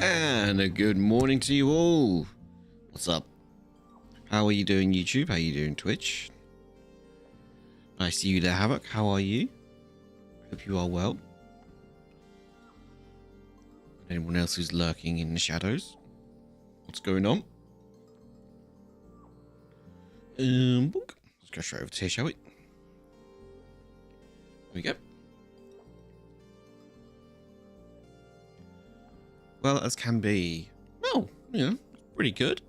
And a good morning to you all. What's up? How are you doing, YouTube? How are you doing, Twitch? I see you there, Havoc. How are you? Hope you are well. Anyone else who's lurking in the shadows? What's going on? Book. Let's go straight over to here, shall we? Here we go. Well, as can be. Well, you know, pretty good.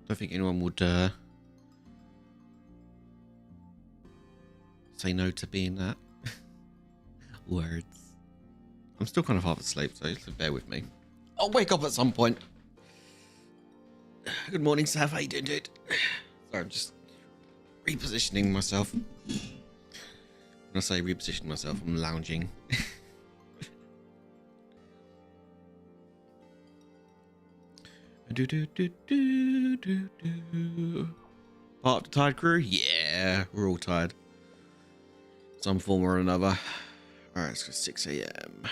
Don't think anyone would say no to being that. Words. I'm still kind of half asleep, so bear with me. I'll wake up at some point. Good morning, Sav. How you doing, dude? Sorry, I'm just repositioning myself. When I say repositioning myself, I'm lounging. Part of the Tide crew? Yeah, we're all tired. Some form or another. Alright, let's go 6 AM.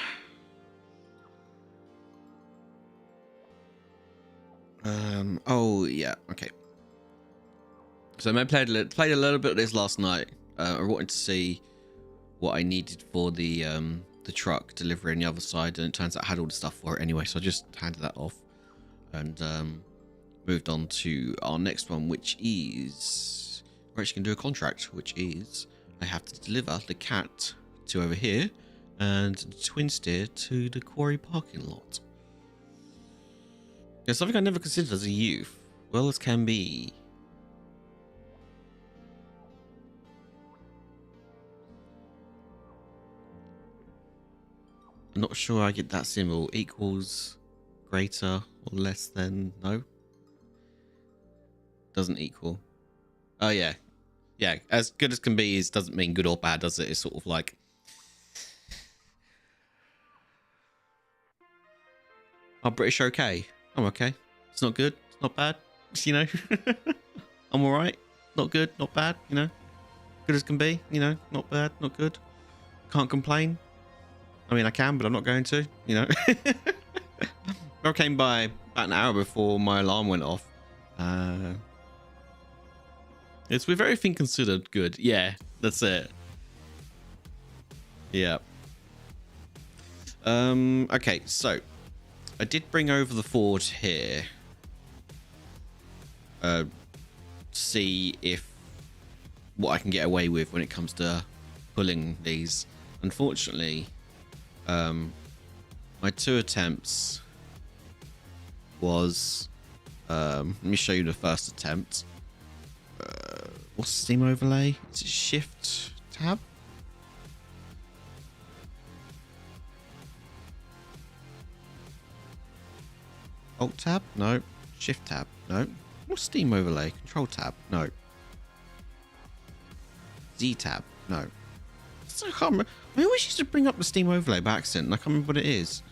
Oh, yeah, okay. So I played a little bit of this last night. I wanted to see what I needed for the truck delivery on the other side, and it turns out I had all the stuff for it anyway, so I just handed that off and moved on to our next one, which is we're actually gonna do a contract, which is I have to deliver the cat to over here and the twin steer to the quarry parking lot. Yeah, something I never considered as a youth. Well as can be. I'm not sure I get that symbol. Equals, greater, or less than. No. Doesn't equal. Oh, yeah. Yeah, as good as can be is doesn't mean good or bad, does it? It's sort of like. Oh, British okay. I'm okay. It's not good. It's not bad. You know. I'm alright. Not good. Not bad. You know. Good as can be. You know. Not bad. Not good. Can't complain. I mean, I can, but I'm not going to. You know. I came by about an hour before my alarm went off. It's with everything considered good. Yeah, that's it. Yeah. Okay, so I did bring over the Ford here. See if what I can get away with when it comes to pulling these. Unfortunately, my 2 attempts was let me show you the first attempt. What's Steam overlay? Is it Shift Tab? Alt Tab? No. Shift Tab? No. What's Steam overlay? Control Tab? No. Z Tab? No. So I can't remember. I always used to bring up the Steam overlay by accident, and I can't remember what it is.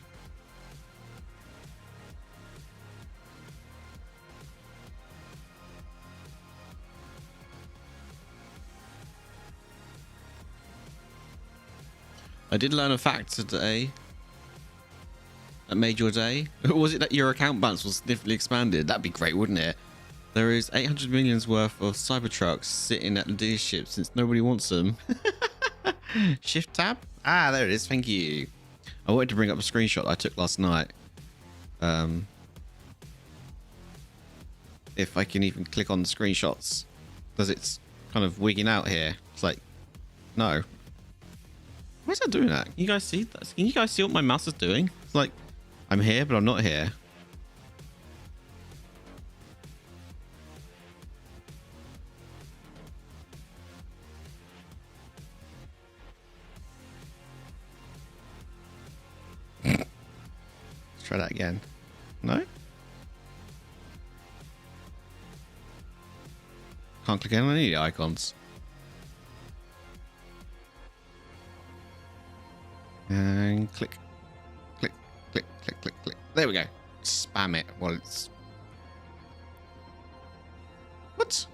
I did learn a fact today that made your day. Was it that your account balance was significantly expanded? That'd be great, wouldn't it? There is 800 millions worth of Cybertrucks sitting at the dealership since nobody wants them. Shift tab? Ah, there it is. Thank you. I wanted to bring up a screenshot I took last night. If I can even click on the screenshots, because it's kind of wigging out here. It's like, no. Why is that doing that? Can you guys see that? Can you guys see what my mouse is doing? It's like, I'm here, but I'm not here. Let's try that again. No? Can't click on any of the icons. And click, click, click, click, click, click. There we go. Spam it while it's... What?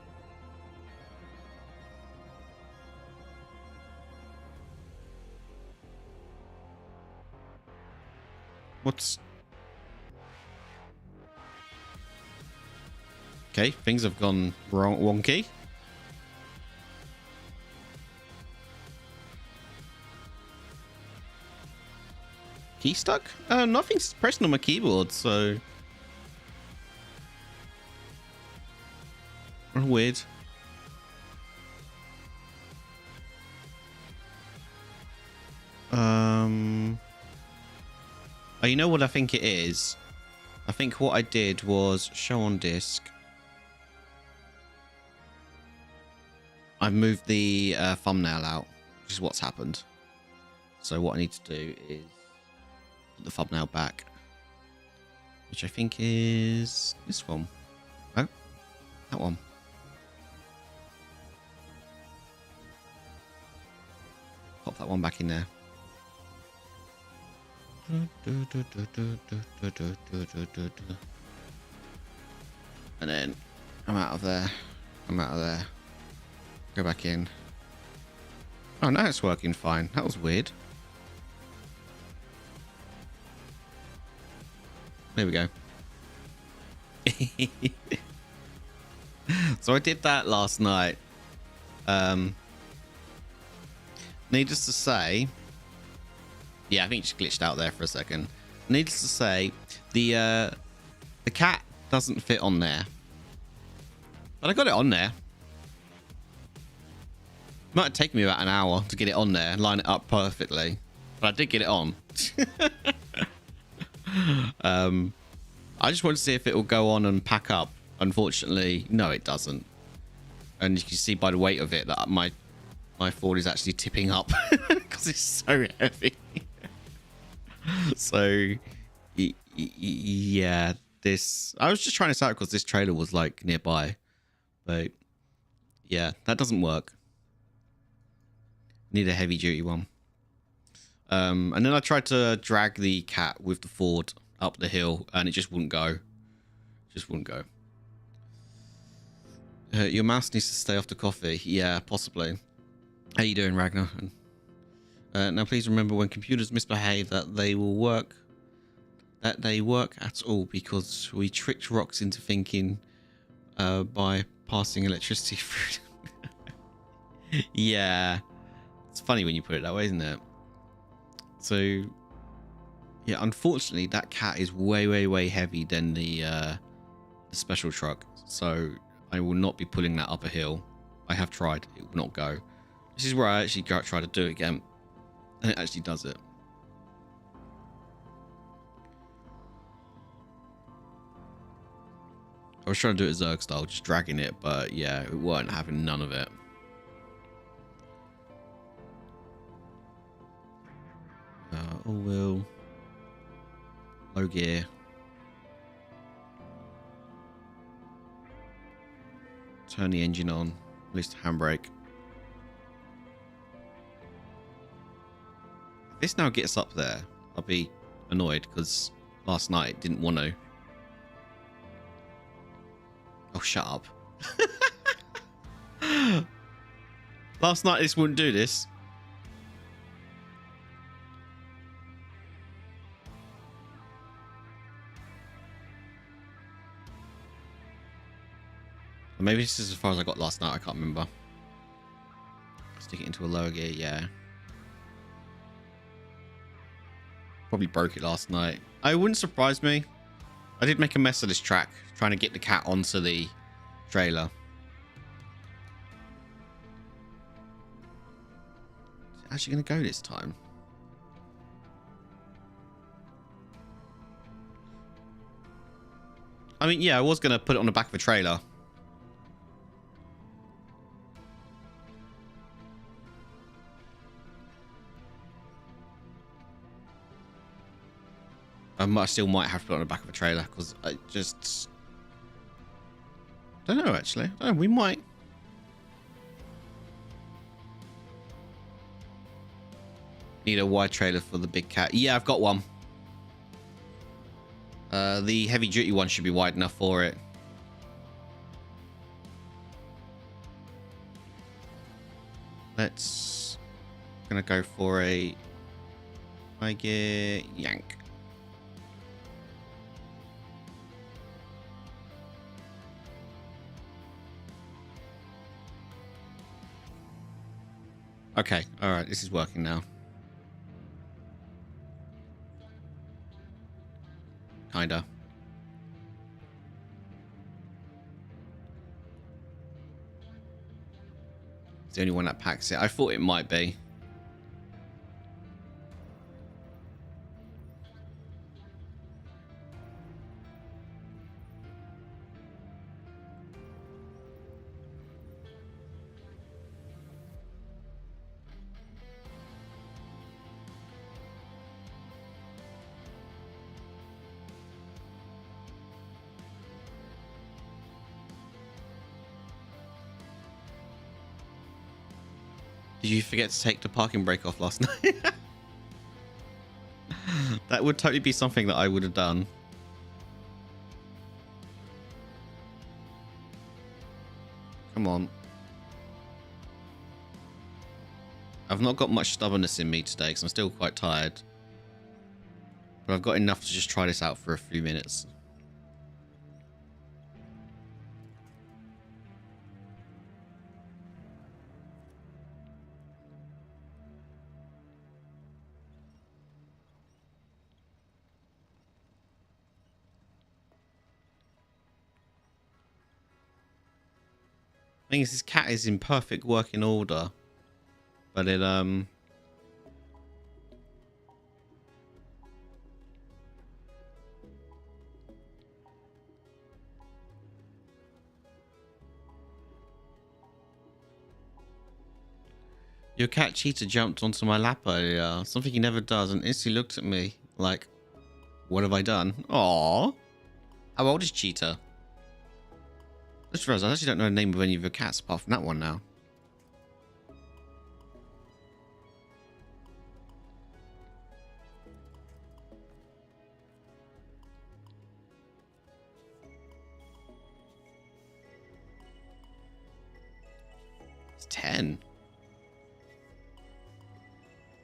What's... Okay, things have gone wonky. Key stuck? Nothing's pressing on my keyboard, so... Weird. Oh, you know what I think it is? I think what I did was show on disk. I've moved the thumbnail out, which is what's happened. So what I need to do is put the thumbnail back, which I think is this one. Oh, that one. Pop that one back in there. And then I'm out of there. I'm out of there. Go back in. Oh, now it's working fine. That was weird. There we go. So I did that last night. Needless to say, yeah, I think it just glitched out there for a second. Needless to say, the cat doesn't fit on there, but I got it on there. Might have taken me about an hour to get it on there and line it up perfectly, but I did get it on. I just wanted to see if it will go on and pack up. Unfortunately, no, it doesn't. And you can see by the weight of it that my Ford is actually tipping up because it's so heavy. So, yeah, this... I was just trying this out because this trailer was, like, nearby. But, yeah, that doesn't work. Need a heavy-duty one. And then I tried to drag the cat with the Ford up the hill, and it just wouldn't go. Just wouldn't go. Your mouse needs to stay off the coffee. Yeah, possibly. How you doing, Ragnar? Now, please remember, when computers misbehave, that they work at all, because we tricked rocks into thinking by passing electricity through. Yeah, it's funny when you put it that way, isn't it? So, yeah, unfortunately, that cat is way heavy than the special truck. So I will not be pulling that up a hill. I have tried; it will not go. This is where I actually try to do it again. And it actually does it. I was trying to do it Zerg style, just dragging it, but yeah, it weren't having none of it. All wheel. Low gear. Turn the engine on. Release the handbrake. If this now gets up there, I'll be annoyed because last night it didn't want to. Oh, shut up. Last night this wouldn't do this. Or maybe this is as far as I got last night. I can't remember. Stick it into a lower gear, yeah. Probably broke it last night. It wouldn't surprise me. I did make a mess of this track, trying to get the cat onto the trailer. Is it actually going to go this time? I mean, yeah, I was going to put it on the back of a trailer. I still might have to put it on the back of a trailer because I just don't know, actually. Oh, we might. Need a wide trailer for the big cat. Yeah, I've got one. The heavy duty one should be wide enough for it. Gonna go for a high gear yank. Okay, all right, this is working now. Kinda. It's the only one that packs it. I thought it might be. Did you forget to take the parking brake off last night? That would totally be something that I would have done. Come on. I've not got much stubbornness in me today because I'm still quite tired. But I've got enough to just try this out for a few minutes. Thing is, this cat is in perfect working order, but it your cat Cheetah jumped onto my lap earlier, something he never does, and instantly looked at me like, "What have I done?" Aww. How old is Cheetah? Just realized I actually don't know the name of any of your cats apart from that one now. It's 10.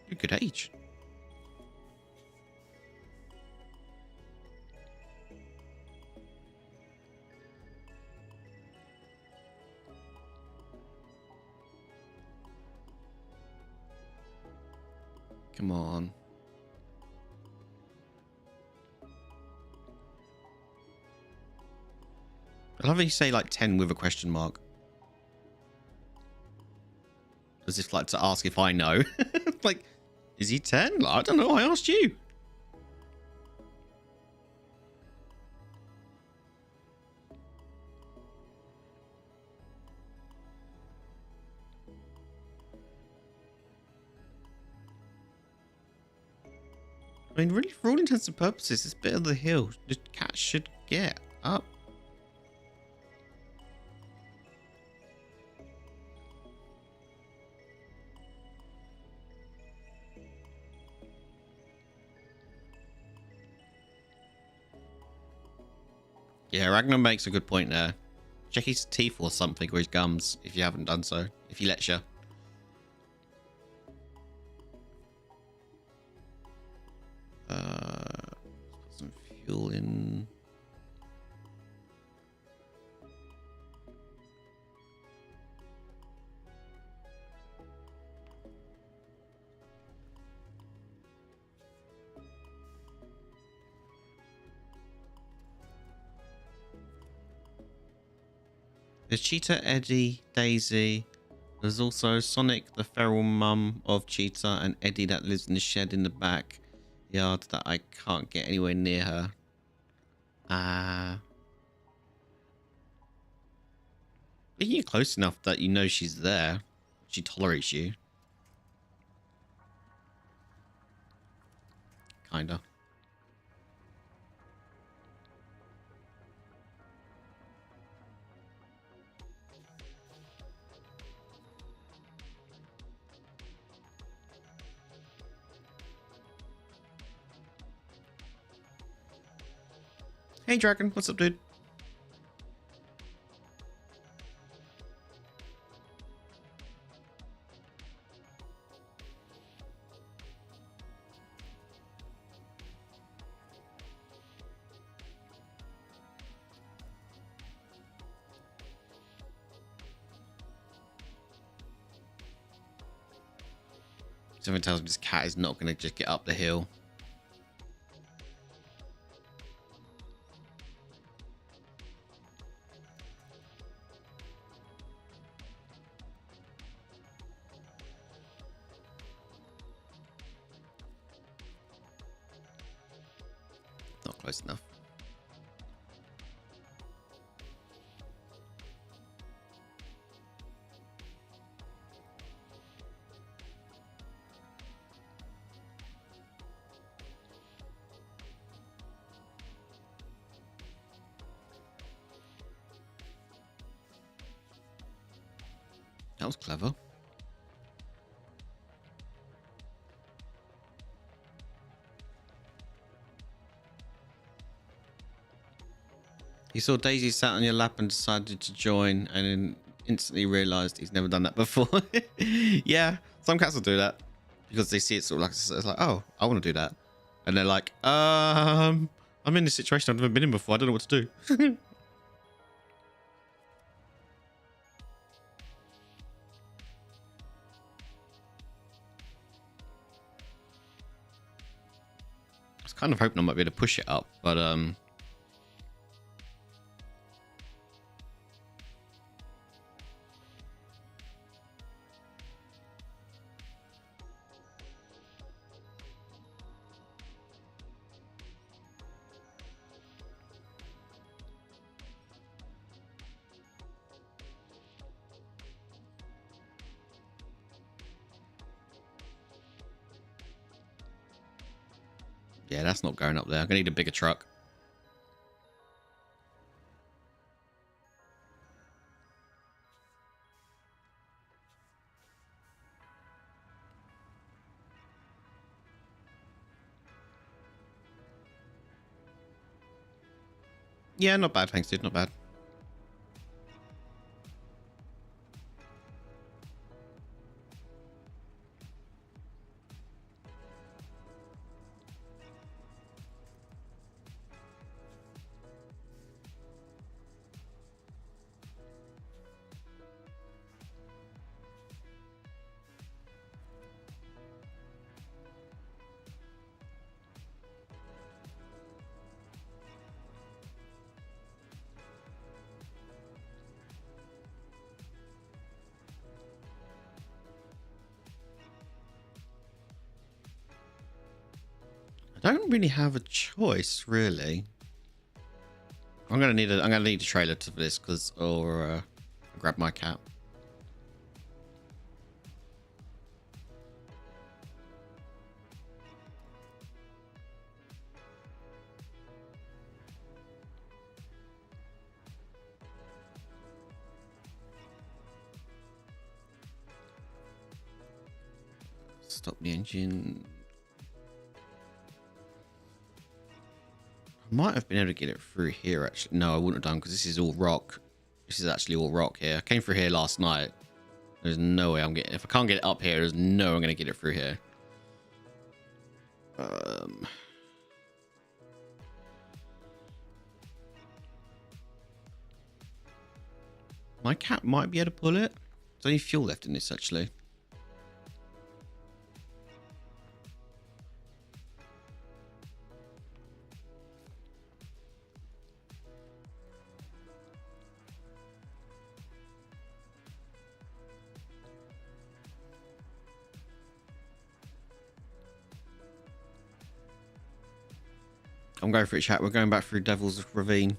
You're a good age. Come on. I love how you say like 10 with a question mark. As if like to ask if I know. Like, is he 10? Like, I don't know, I asked you. I mean, really, for all intents and purposes, this bit of the hill, the cat should get up. Yeah, Ragnar makes a good point there. Check his teeth or something, or his gums, if you haven't done so. If he lets you. Put some fuel in. There's Cheetah, Eddie, Daisy. There's also Sonic, the feral mum of Cheetah, and Eddie that lives in the shed in the back yard that I can't get anywhere near her. I think you're close enough that you know she's there. She tolerates you. Kinda. Hey Dragon, what's up, dude? Something tells me this cat is not going to just get up the hill. Not close enough. That was clever. He saw Daisy sat on your lap and decided to join, and then instantly realised he's never done that before. Yeah, some cats will do that because they see it sort of like it's like, oh, I want to do that, and they're like, I'm in this situation I've never been in before. I don't know what to do. I was kind of hoping I might be able to push it up, but yeah, that's not going up there. I'm gonna need a bigger truck. Yeah, not bad, thanks, dude. Not bad. I don't really have a choice, really. I'm gonna need a trailer for this or grab my cat. Stop the engine. Might have been able to get it through here, actually. No, I wouldn't have done, because this is all rock. This is actually all rock here. I came through here last night. There's no way I'm getting... If I can't get it up here, there's no way I'm going to get it through here. My cat might be able to pull it. There's only fuel left in this, actually. I'm going for it, chat. We're going back through Devil's Ravine.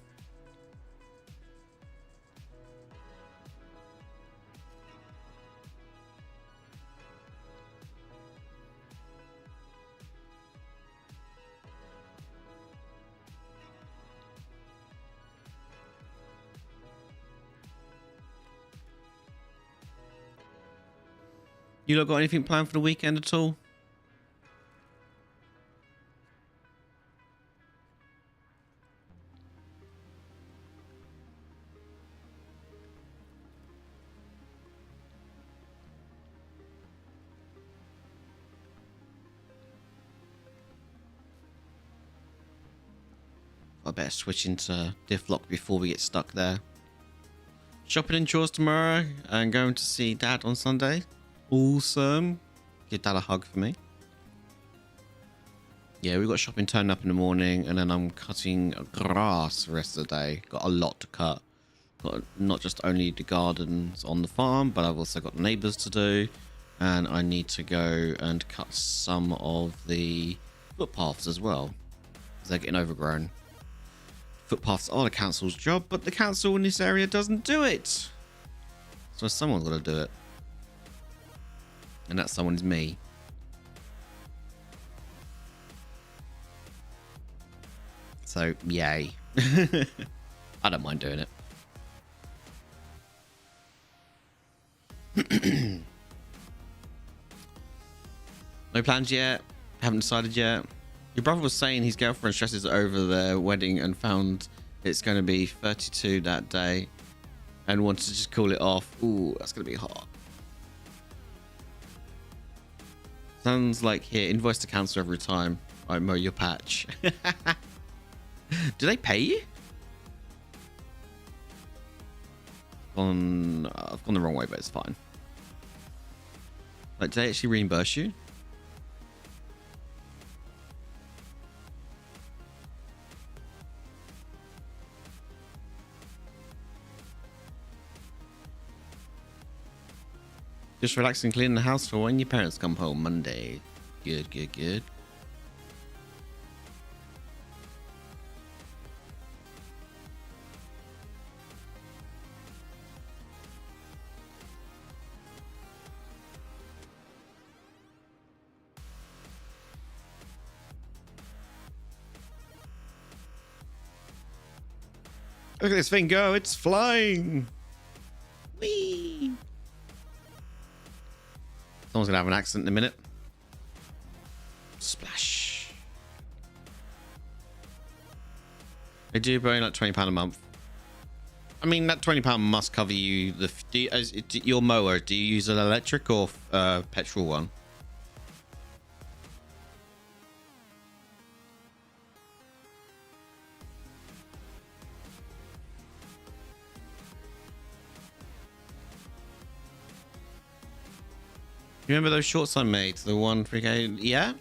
You lot got anything planned for the weekend at all? I better switch into diff lock before we get stuck there. Shopping and chores tomorrow and going to see Dad on Sunday. Awesome. Give Dad a hug for me. Yeah, we got shopping turning up in the morning, and then I'm cutting grass the rest of the day. Got a lot to cut. Got not just only the gardens on the farm, but I've also got neighbours to do, and I need to go and cut some of the footpaths as well, because they're getting overgrown. Footpaths are the council's job, but the council in this area doesn't do it. So someone's got to do it. And that someone is me. So, yay. I don't mind doing it. No plans yet? Haven't decided yet? Your brother was saying his girlfriend stresses over their wedding and found it's going to be 32 that day and wanted to just call it off. Ooh, that's going to be hot. Sounds like here, invoice to council every time I mow your patch. Do they pay you? I've gone the wrong way, but it's fine. Like, do they actually reimburse you? Just relaxing, cleaning the house for when your parents come home Monday. Good, good, good. Look at this thing go, it's flying. Whee! Someone's gonna have an accident in a minute. Splash. They do, but only like £20 a month. I mean, that £20 must cover you. Your mower, do you use an electric or petrol one? You remember those shorts I made? The one for yeah.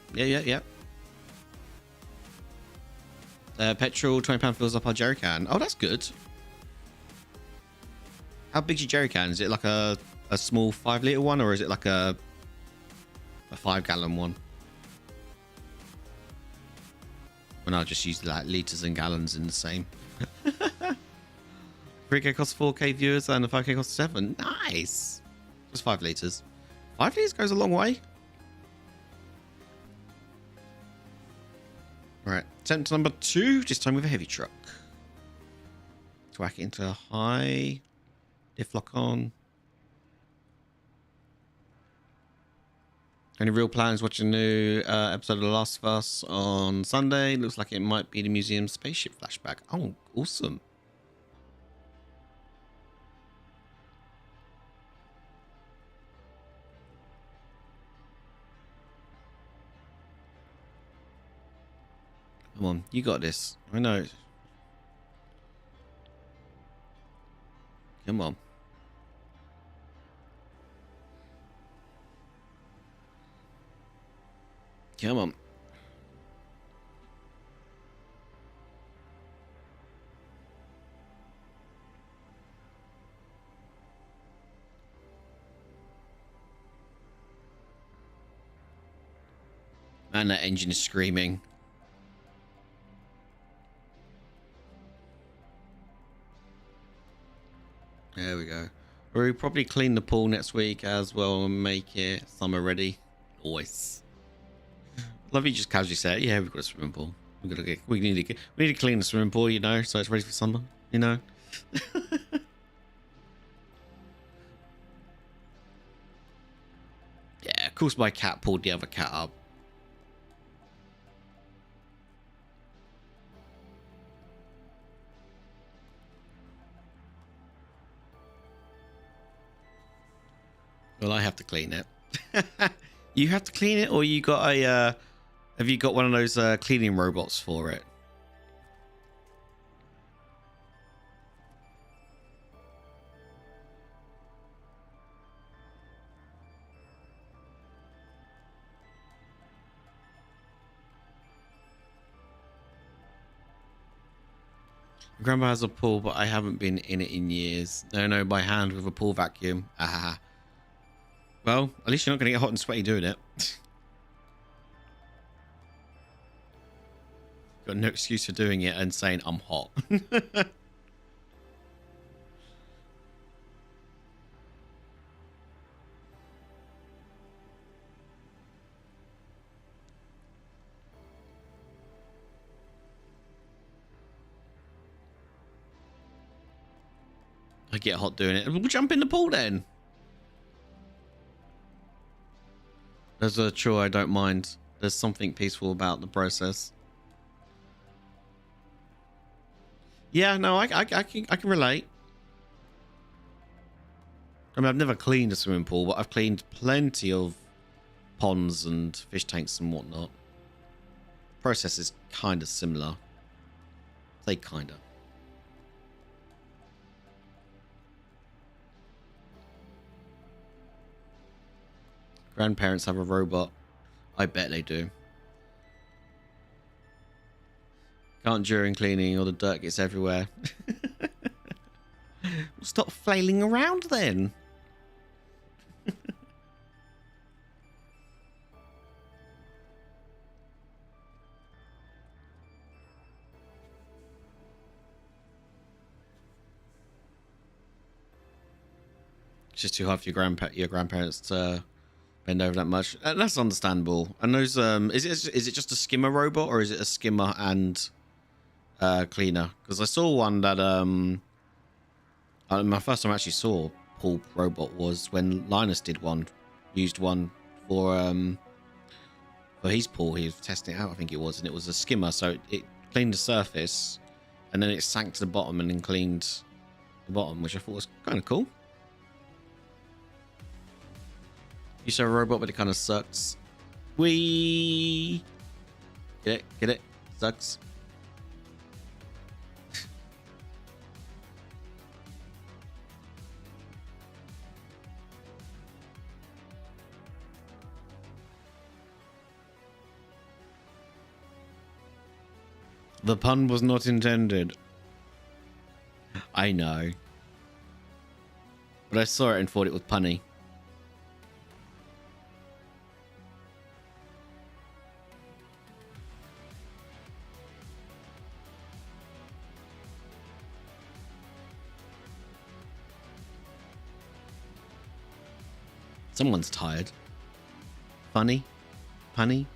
Petrol, £20 fills up our jerry can. Oh, that's good. How big's your jerry can? Is it like a small 5-litre one, or is it like a 5-gallon one? When I just use like litres and gallons in the same. 3K costs 4K viewers and the 5K costs 7. Nice. Just 5 litres. 5 litres goes a long way. Right, attempt number 2, this time with a heavy truck. To whack it into a high. Diff lock on. Any real plans watching a new episode of The Last of Us on Sunday? Looks like it might be the museum spaceship flashback. Oh, awesome. Come on, you got this. I know. Come on. Come on. Man, that engine is screaming. There we go. We'll probably clean the pool next week as well and make it summer ready. Nice. Love you just casually say, yeah, we've got a swimming pool. We need to clean the swimming pool, you know, so it's ready for summer, you know. Yeah, of course my cat pulled the other cat up. Well, I have to clean it. You have to clean it, or you got a have you got one of those cleaning robots for it? Grandma has a pool, but I haven't been in it in years. No, by hand with a pool vacuum. Ah. Well, at least you're not going to get hot and sweaty doing it. Got no excuse for doing it and saying I'm hot. I get hot doing it. We'll jump in the pool then. There's a chore I don't mind. There's something peaceful about the process. Yeah, no, I can relate. I mean, I've never cleaned a swimming pool, but I've cleaned plenty of ponds and fish tanks and whatnot. Process is kind of similar. Say kind of. Grandparents have a robot. I bet they do. Can't during cleaning or the dirt gets everywhere. Stop flailing around then. It's just too hard for your grandparents to bend over that much. That's understandable. And those is it just a skimmer robot or is it a skimmer and cleaner? Because I saw one that my first time I actually saw pool robot was when Linus did one, used one for his pool. He was testing it out, I think it was, and it was a skimmer, so it cleaned the surface and then it sank to the bottom and then cleaned the bottom, which I thought was kind of cool. You saw a robot, but it kind of sucks. Wee. Get it? Sucks. The pun was not intended. I know. But I saw it and thought it was punny. Someone's tired. Funny? Punny?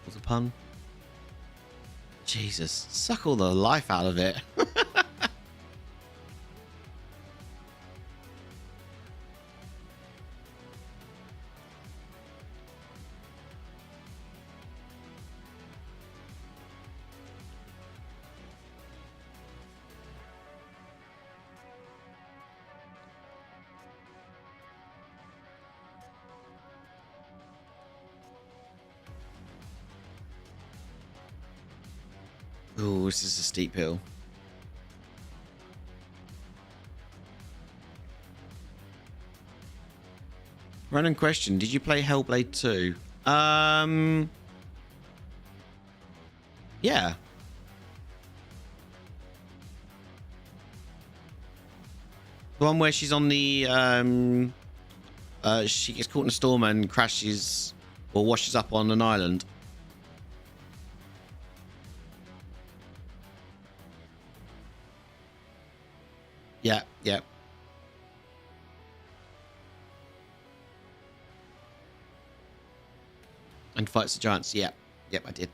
Was a pun? Jesus, suck all the life out of it. Oh, this is a steep hill. Random question. Did you play Hellblade 2? Yeah. The one where she's on the, she gets caught in a storm and crashes or washes up on an island. Yeah. And fights the giants. Yep, I did.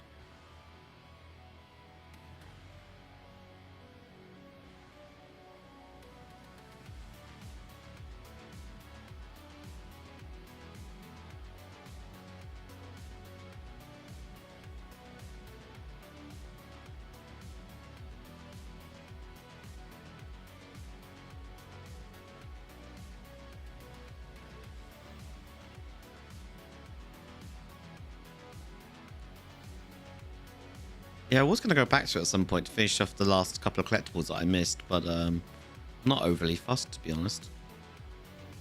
Yeah, I was going to go back to it at some point to finish off the last couple of collectibles that I missed, but I'm not overly fussed, to be honest.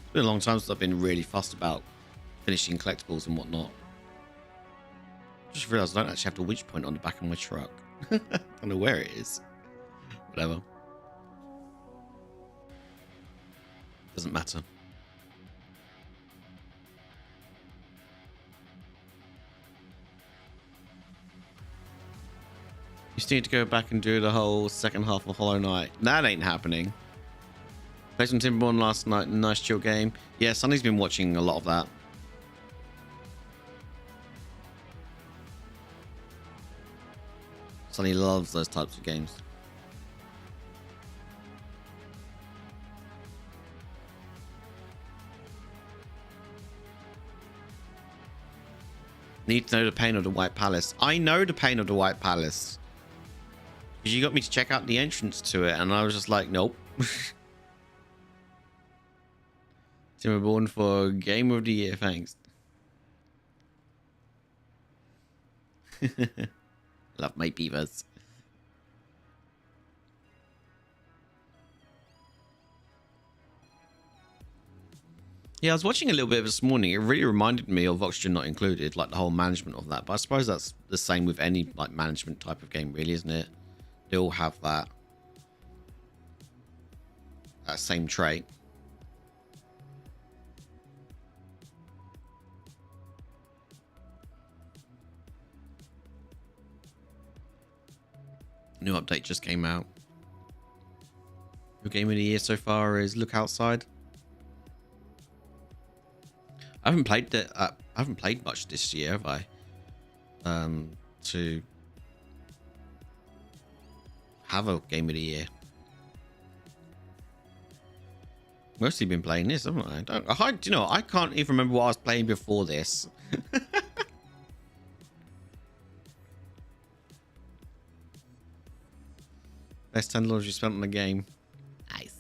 It's been a long time since I've been really fussed about finishing collectibles and whatnot. Just realised I don't actually have the winch point on the back of my truck. I don't know where it is. Whatever. Doesn't matter. You just need to go back and do the whole second half of Hollow Knight. That ain't happening. Played some Timberborn last night. Nice chill game. Yeah, Sonny's been watching a lot of that. Sonny loves those types of games. Need to know the pain of the White Palace. I know the pain of the White Palace. Because you got me to check out the entrance to it, and I was just like, nope. Timberborn for Game of the Year, thanks. Love my beavers. Yeah, I was watching a little bit of it this morning. It really reminded me of Oxygen Not Included, like the whole management of that. But I suppose that's the same with any like management type of game, really, isn't it? They all have that same trait. New update just came out. Your game of the year so far is Look Outside. I haven't played it. I haven't played much this year, have I? To have a game of the year. Mostly been playing this, haven't I? Do you know? I can't even remember what I was playing before this. Best $10 you spent on the game. Nice.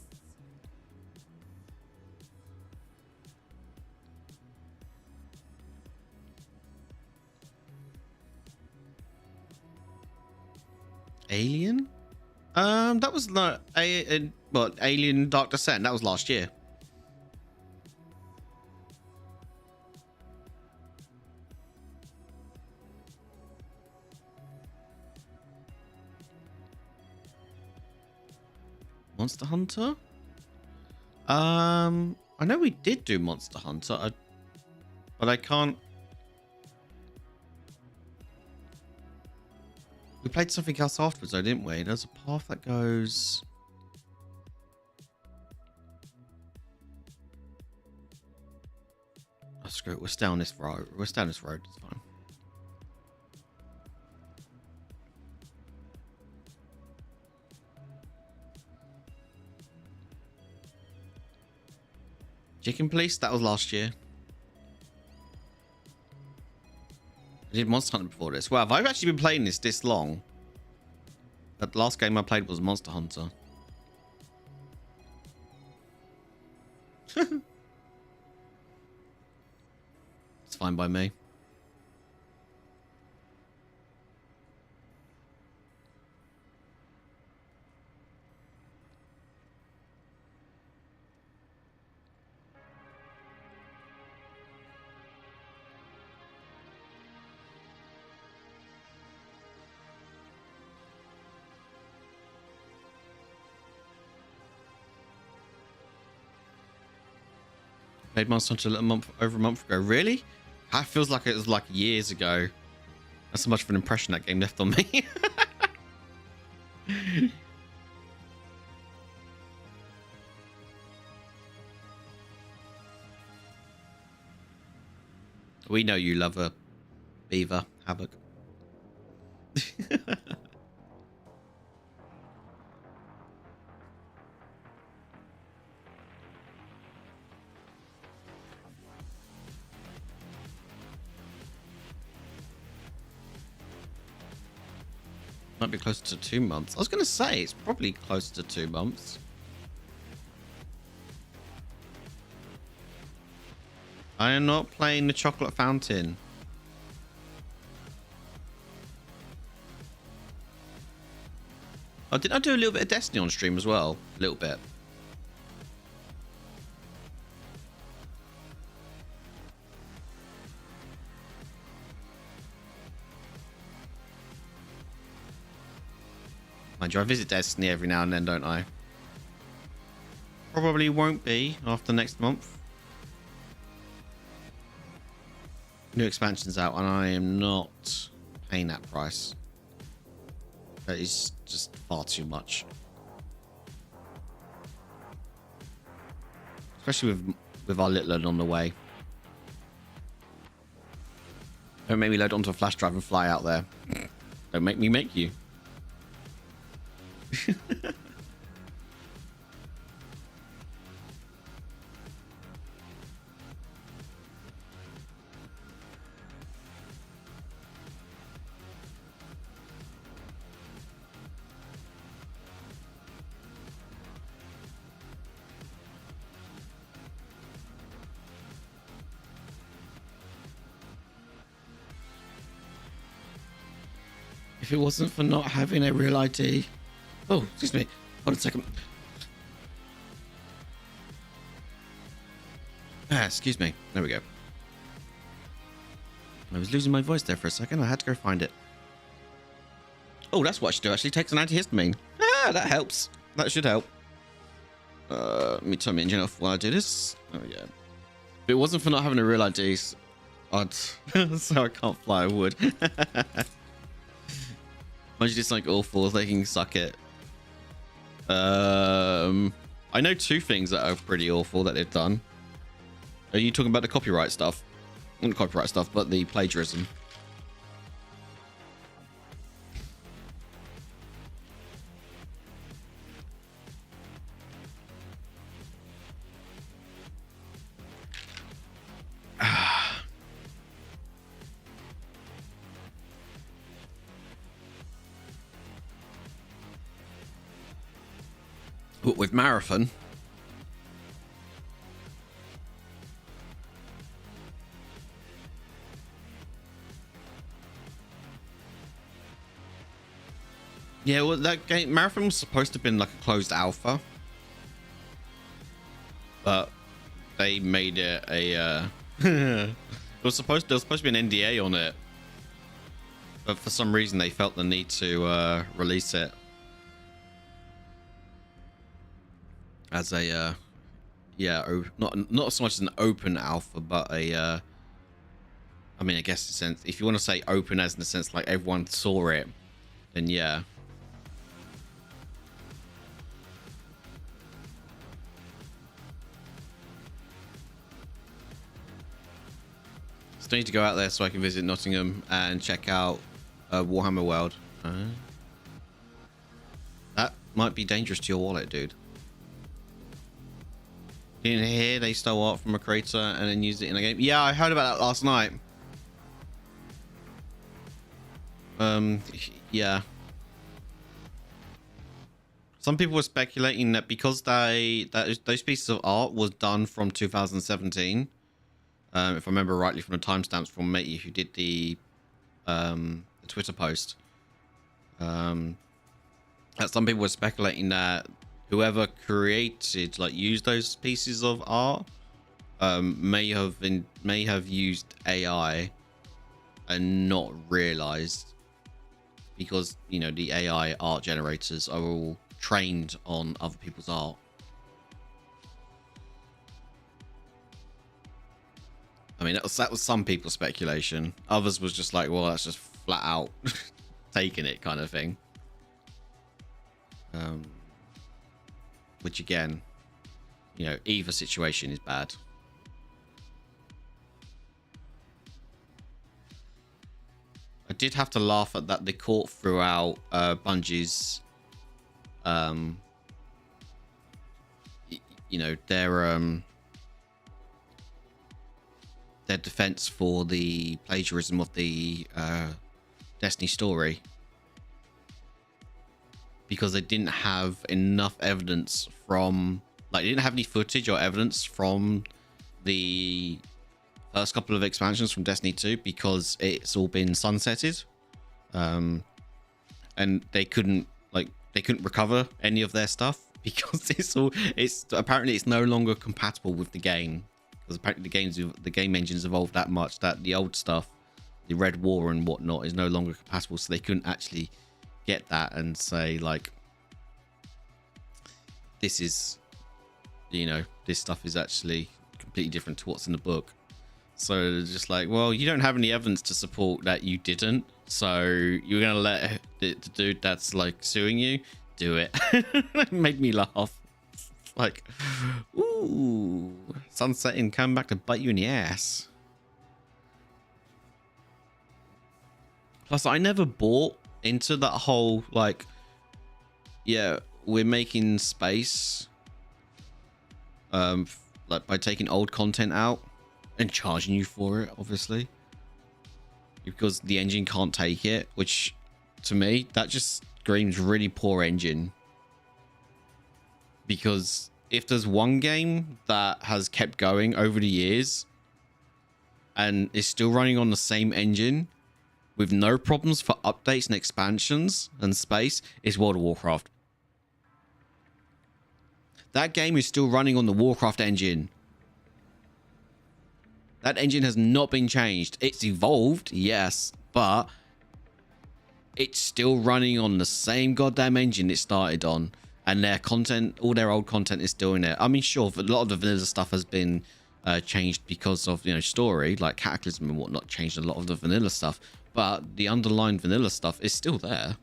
Alien? That was not Alien Dark Descent. That was last year. Monster Hunter? I know we did do Monster Hunter, but I can't. We played something else afterwards, though, didn't we? There's a path that goes. Oh, screw it. We're down this road. We're down this road. It's fine. Chicken Police? That was last year. I did Monster Hunter before this. Wow, I've actually been playing this long. The last game I played was Monster Hunter. It's fine by me. Played Monster Hunter over a month ago. Really? That feels like it was like years ago. That's so much of an impression that game left on me. We know you love a beaver, Havoc. Might be closer to 2 months. I was going to say, it's probably close to 2 months. I am not playing the Chocolate Fountain. Oh, did I do a little bit of Destiny on stream as well? A little bit. Mind you, I visit Destiny every now and then, don't I? Probably won't be after next month. New expansion's out, and I am not paying that price. That is just far too much. Especially with our little one on the way. Don't make me load onto a flash drive and fly out there. Don't make me make you. If it wasn't for not having a real ID. Oh, excuse me. Hold on a second. Excuse me. There we go. I was losing my voice there for a second. I had to go find it. Oh, that's what I should do. Actually, takes an antihistamine. Ah, that helps. That should help. Let me turn my engine off while I do this. Oh, yeah. If it wasn't for not having a real ID, I'd... so I can't fly, I would. Imagine it's like awful. They can suck it. I know two things that are pretty awful that they've done. Are you talking about the copyright stuff? Not the copyright stuff, but the plagiarism. But with Marathon, yeah, well, that game Marathon was supposed to have been like a closed alpha, but they made it a. There was supposed to be an NDA on it, but for some reason they felt the need to release it as a not so much as an open alpha, but a I mean, I guess in a sense, if you want to say open as in the sense like everyone saw it, then yeah. Still need to go out there so I can visit Nottingham and check out Warhammer World. That might be dangerous to your wallet, dude. In here, they stole art from a creator and then used it in a game. Yeah, I heard about that last night. Yeah. Some people were speculating that because those pieces of art was done from 2017, if I remember rightly from the timestamps from Matey who did the Twitter post, that some people were speculating that whoever created, like, used those pieces of art, may have used AI and not realized, because, you know, the AI art generators are all trained on other people's art. I mean, that was some people's speculation. Others was just like, well, that's just flat out taking it kind of thing. Which again, you know, either situation is bad. I did have to laugh at that the court threw out Bungie's, you know, their defense for the plagiarism of the Destiny story, because they didn't have enough evidence from, like, they didn't have any footage or evidence from the first couple of expansions from Destiny 2 because it's all been sunsetted, and they couldn't recover any of their stuff because it's apparently it's no longer compatible with the game, because apparently the game engine's evolved that much that the old stuff, the Red War and whatnot, is no longer compatible, so they couldn't actually get that and say like, this is, you know, this stuff is actually completely different to what's in the book. So they're just like, well, you don't have any evidence to support that you didn't, so you're gonna let the dude that's like suing you do it. It made me laugh. Like, ooh, sunsetting, come back to bite you in the ass. Plus, I never bought into that whole like, yeah, we're making space, like by taking old content out and charging you for it, obviously, because the engine can't take it. Which, to me, that just screams really poor engine. Because if there's one game that has kept going over the years and is still running on the same engine with no problems for updates and expansions and space, it's World of Warcraft. That game is still running on the Warcraft engine. That engine has not been changed. It's evolved, yes, but it's still running on the same goddamn engine it started on. And their content, all their old content is still in there. I mean, sure, a lot of the vanilla stuff has been changed because of, you know, story, like Cataclysm and whatnot changed a lot of the vanilla stuff. But the underlying vanilla stuff is still there.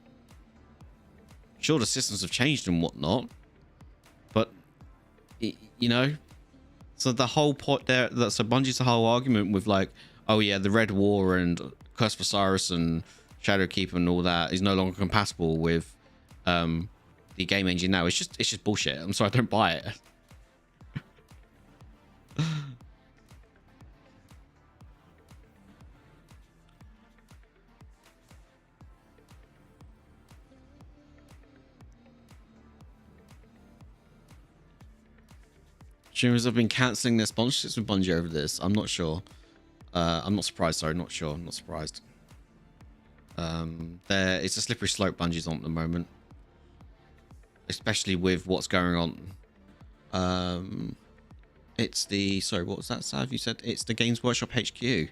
Sure, the systems have changed and whatnot. But, you know, so the whole point there, so Bungie's the whole argument with like, oh yeah, the Red War and Curse of Osiris and Shadowkeep and all that is no longer compatible with the game engine now. It's just bullshit. I'm sorry, I don't buy it. Streamers have been cancelling their sponsorships with Bungie over this. I'm not sure. I'm not surprised. Sorry, not sure. I'm not surprised. It's a slippery slope Bungie's on at the moment, especially with what's going on. It's the, sorry, what was that, Sav? You said it's the Games Workshop HQ. There's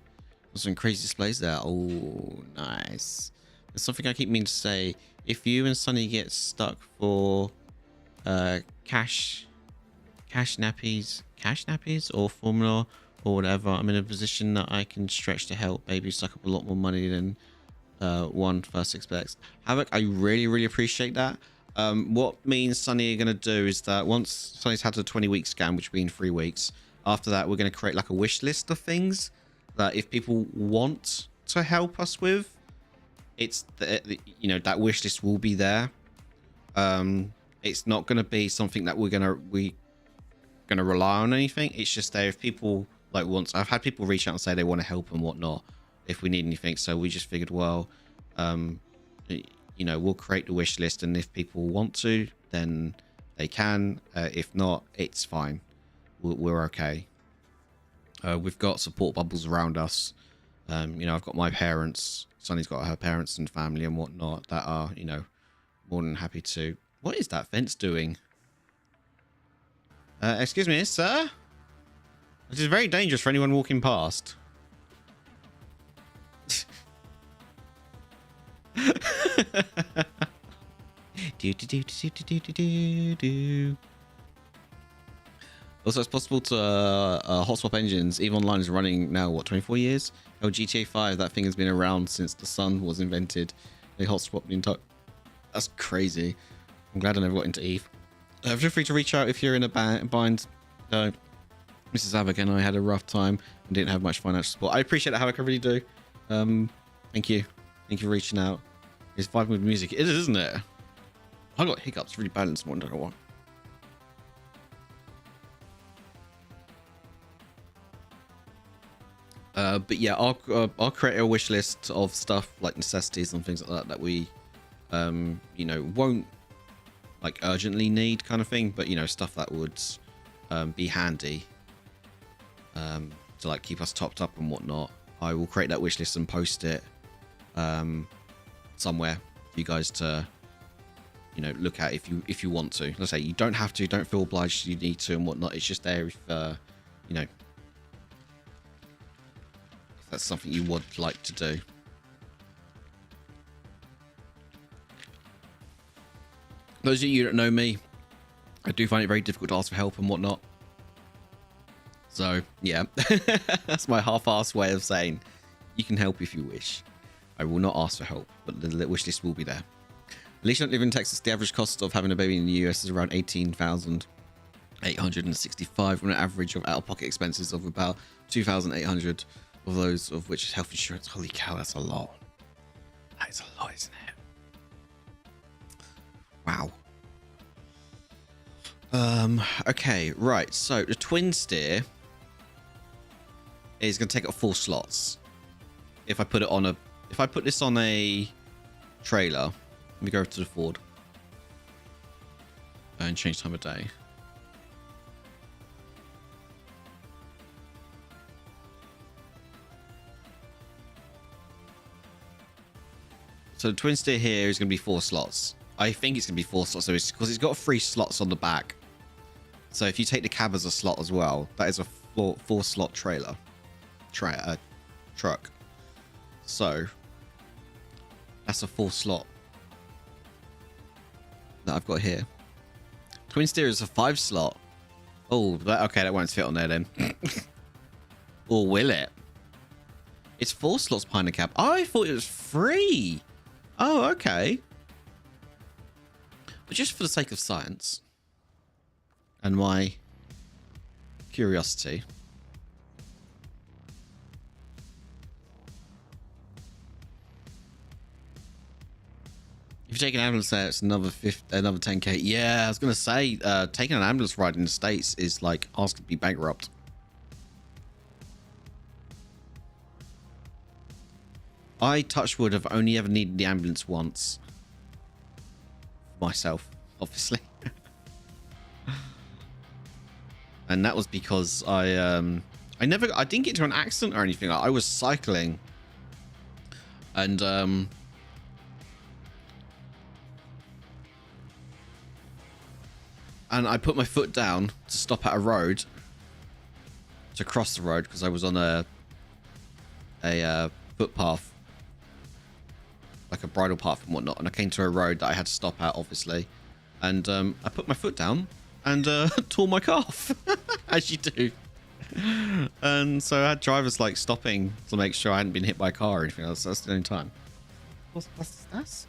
some crazy displays there. Oh, nice. There's something I keep meaning to say. If you and Sonny get stuck for cash nappies or formula or whatever, I'm in a position that I can stretch to help maybe suck up a lot more money than one first expects. Havoc, I really appreciate that. What me and Sonny are going to do is that once Sonny's had the 20-week scan, which will be in 3 weeks, after that we're going to create like a wish list of things that if people want to help us with, it's you know, that wish list will be there. It's not going to be something that we're going to rely on anything. It's just there if people like want. I've had people reach out and say they want to help and whatnot if we need anything, so we just figured, well, you know, we'll create the wish list, and if people want to, then they can. If not, it's fine. We're okay. We've got support bubbles around us. You know, I've got my parents. Sonny's got her parents and family and whatnot that are, you know, more than happy to. What is that fence doing? Excuse me, sir? This is very dangerous for anyone walking past. Also, it's possible to hot swap engines. EVE Online is running now, what, 24 years? Oh, GTA 5, that thing has been around since the sun was invented. They hot swap the entire... That's crazy. I'm glad I never got into EVE. Feel free to reach out if you're in a bind. Mrs. Havoc and I had a rough time and didn't have much financial support. I appreciate it, Havoc. I really do. Thank you. Thank you for reaching out. It's vibing with music. It is, isn't it? I got hiccups really bad this morning. I don't know why. But yeah, I'll create a wish list of stuff like necessities and things like that that we, you know, won't like urgently need kind of thing, but you know, stuff that would be handy to like keep us topped up and whatnot. I will create that wish list and post it somewhere for you guys to, you know, look at if you want to. Let's say you don't have to, don't feel obliged, you need to and whatnot. It's just there if you know, if that's something you would like to do. Those of you that know me, I do find it very difficult to ask for help and whatnot. So, yeah. That's my half-assed way of saying you can help if you wish. I will not ask for help, but the wish list will be there. At least you don't live in Texas. The average cost of having a baby in the US is around $18,865, with an average of out-of-pocket expenses of about $2,800, of those of which is health insurance. Holy cow, that's a lot. That is a lot, isn't it? Wow. Okay, right. So the twin steer is going to take up 4 slots. If I put this on a trailer, let me go over to the Ford and change time of day. So the twin steer here is going to be 4 slots. I think it's going to be 4 slots, so because it's got 3 slots on the back. So if you take the cab as a slot as well, that is a 4 slot trailer, truck. So that's a 4 slot that I've got here. Twin steer is a 5 slot. Oh, okay, that won't fit on there then. Or will it? It's 4 slots behind the cab. Oh, I thought it was 3. Oh, okay. But just for the sake of science and my curiosity, if you take an ambulance there, it's another 10k. Yeah, I was gonna say, taking an ambulance ride in the States is like asking to be bankrupt. I, touch wood, have only ever needed the ambulance once. Myself, obviously. And that was because I didn't get into an accident or anything. I was cycling and I put my foot down to stop at a road, to cross the road, because I was on a footpath, like a bridle path and whatnot, and I came to a road that I had to stop at, obviously, and I put my foot down and tore my calf, as you do. And so I had drivers like stopping to make sure I hadn't been hit by a car or anything else. That's the only time. What's this?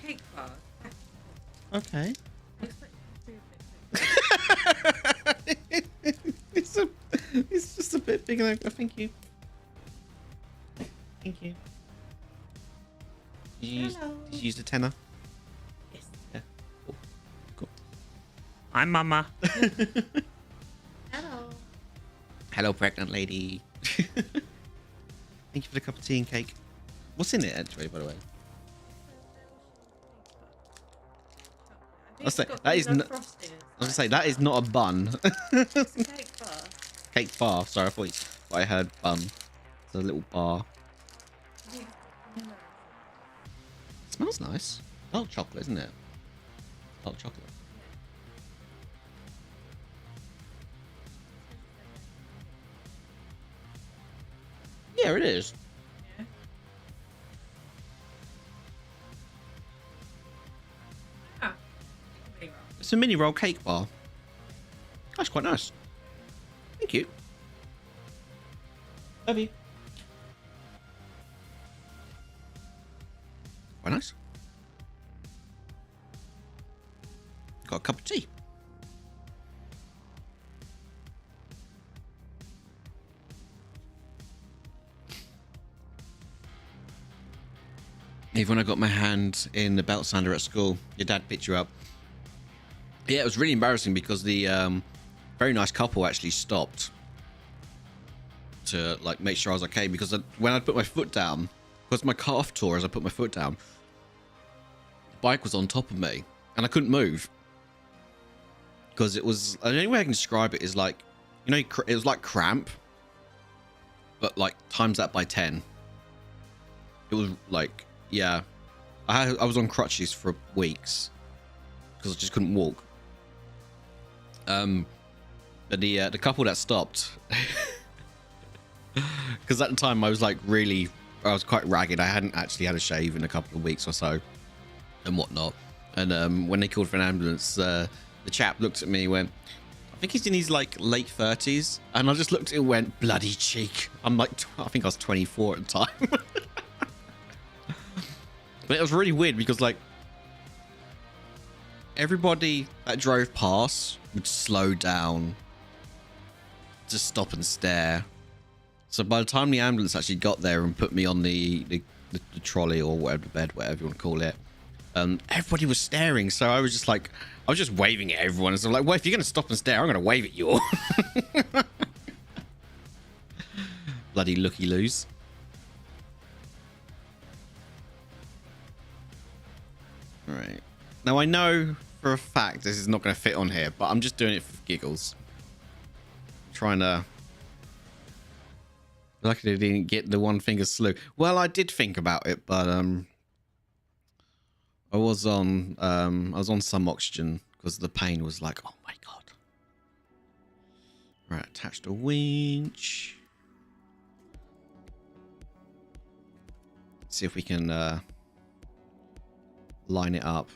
Cake bar. Okay. It's just a bit bigger. Thank you. Thank you. Did you use the tenner? Yes. Yeah. Cool. I'm Mama. Hello. Hello, pregnant lady. Thank you for the cup of tea and cake. What's in it, actually, by the way? I was gonna say that is not a bun. It's a cake bar. Cake bar. Sorry, I thought I heard bun. It's a little bar. It smells nice. Dark chocolate, isn't it? Dark chocolate. Yeah, it is. Yeah. Ah, mini roll. It's a mini roll cake bar. That's quite nice. Thank you. Love you. Quite nice. Got a cup of tea. Even when I got my hand in the belt sander at school, your dad picked you up. Yeah, it was really embarrassing because the very nice couple actually stopped to like make sure I was okay, because when I put my foot down, because my calf tore as I put my foot down, the bike was on top of me and I couldn't move, because it was, the only way I can describe it is like, you know, it was like cramp, but like times that by 10. It was like, yeah, I was on crutches for weeks because I just couldn't walk. But the couple that stopped, because at the time I was like I was quite ragged. I hadn't actually had a shave in a couple of weeks or so and whatnot. And when they called for an ambulance, the chap looked at me and went, I think he's in his like late 30s. And I just looked at him and went, bloody cheek. I'm like, I think I was 24 at the time. But it was really weird because like everybody that drove past would slow down, just stop and stare. So by the time the ambulance actually got there and put me on the trolley or whatever, the bed, whatever you want to call it, everybody was staring. So I was just like, I was just waving at everyone. And so I'm like, well, if you're going to stop and stare, I'm going to wave at you all. Bloody looky-loos. All right. Now I know for a fact this is not going to fit on here, but I'm just doing it for giggles. I'm trying to... Luckily I didn't get the one finger slew. Well, I did think about it, but I was on some oxygen because the pain was like, oh my god. Right, attach the winch. See if we can line it up.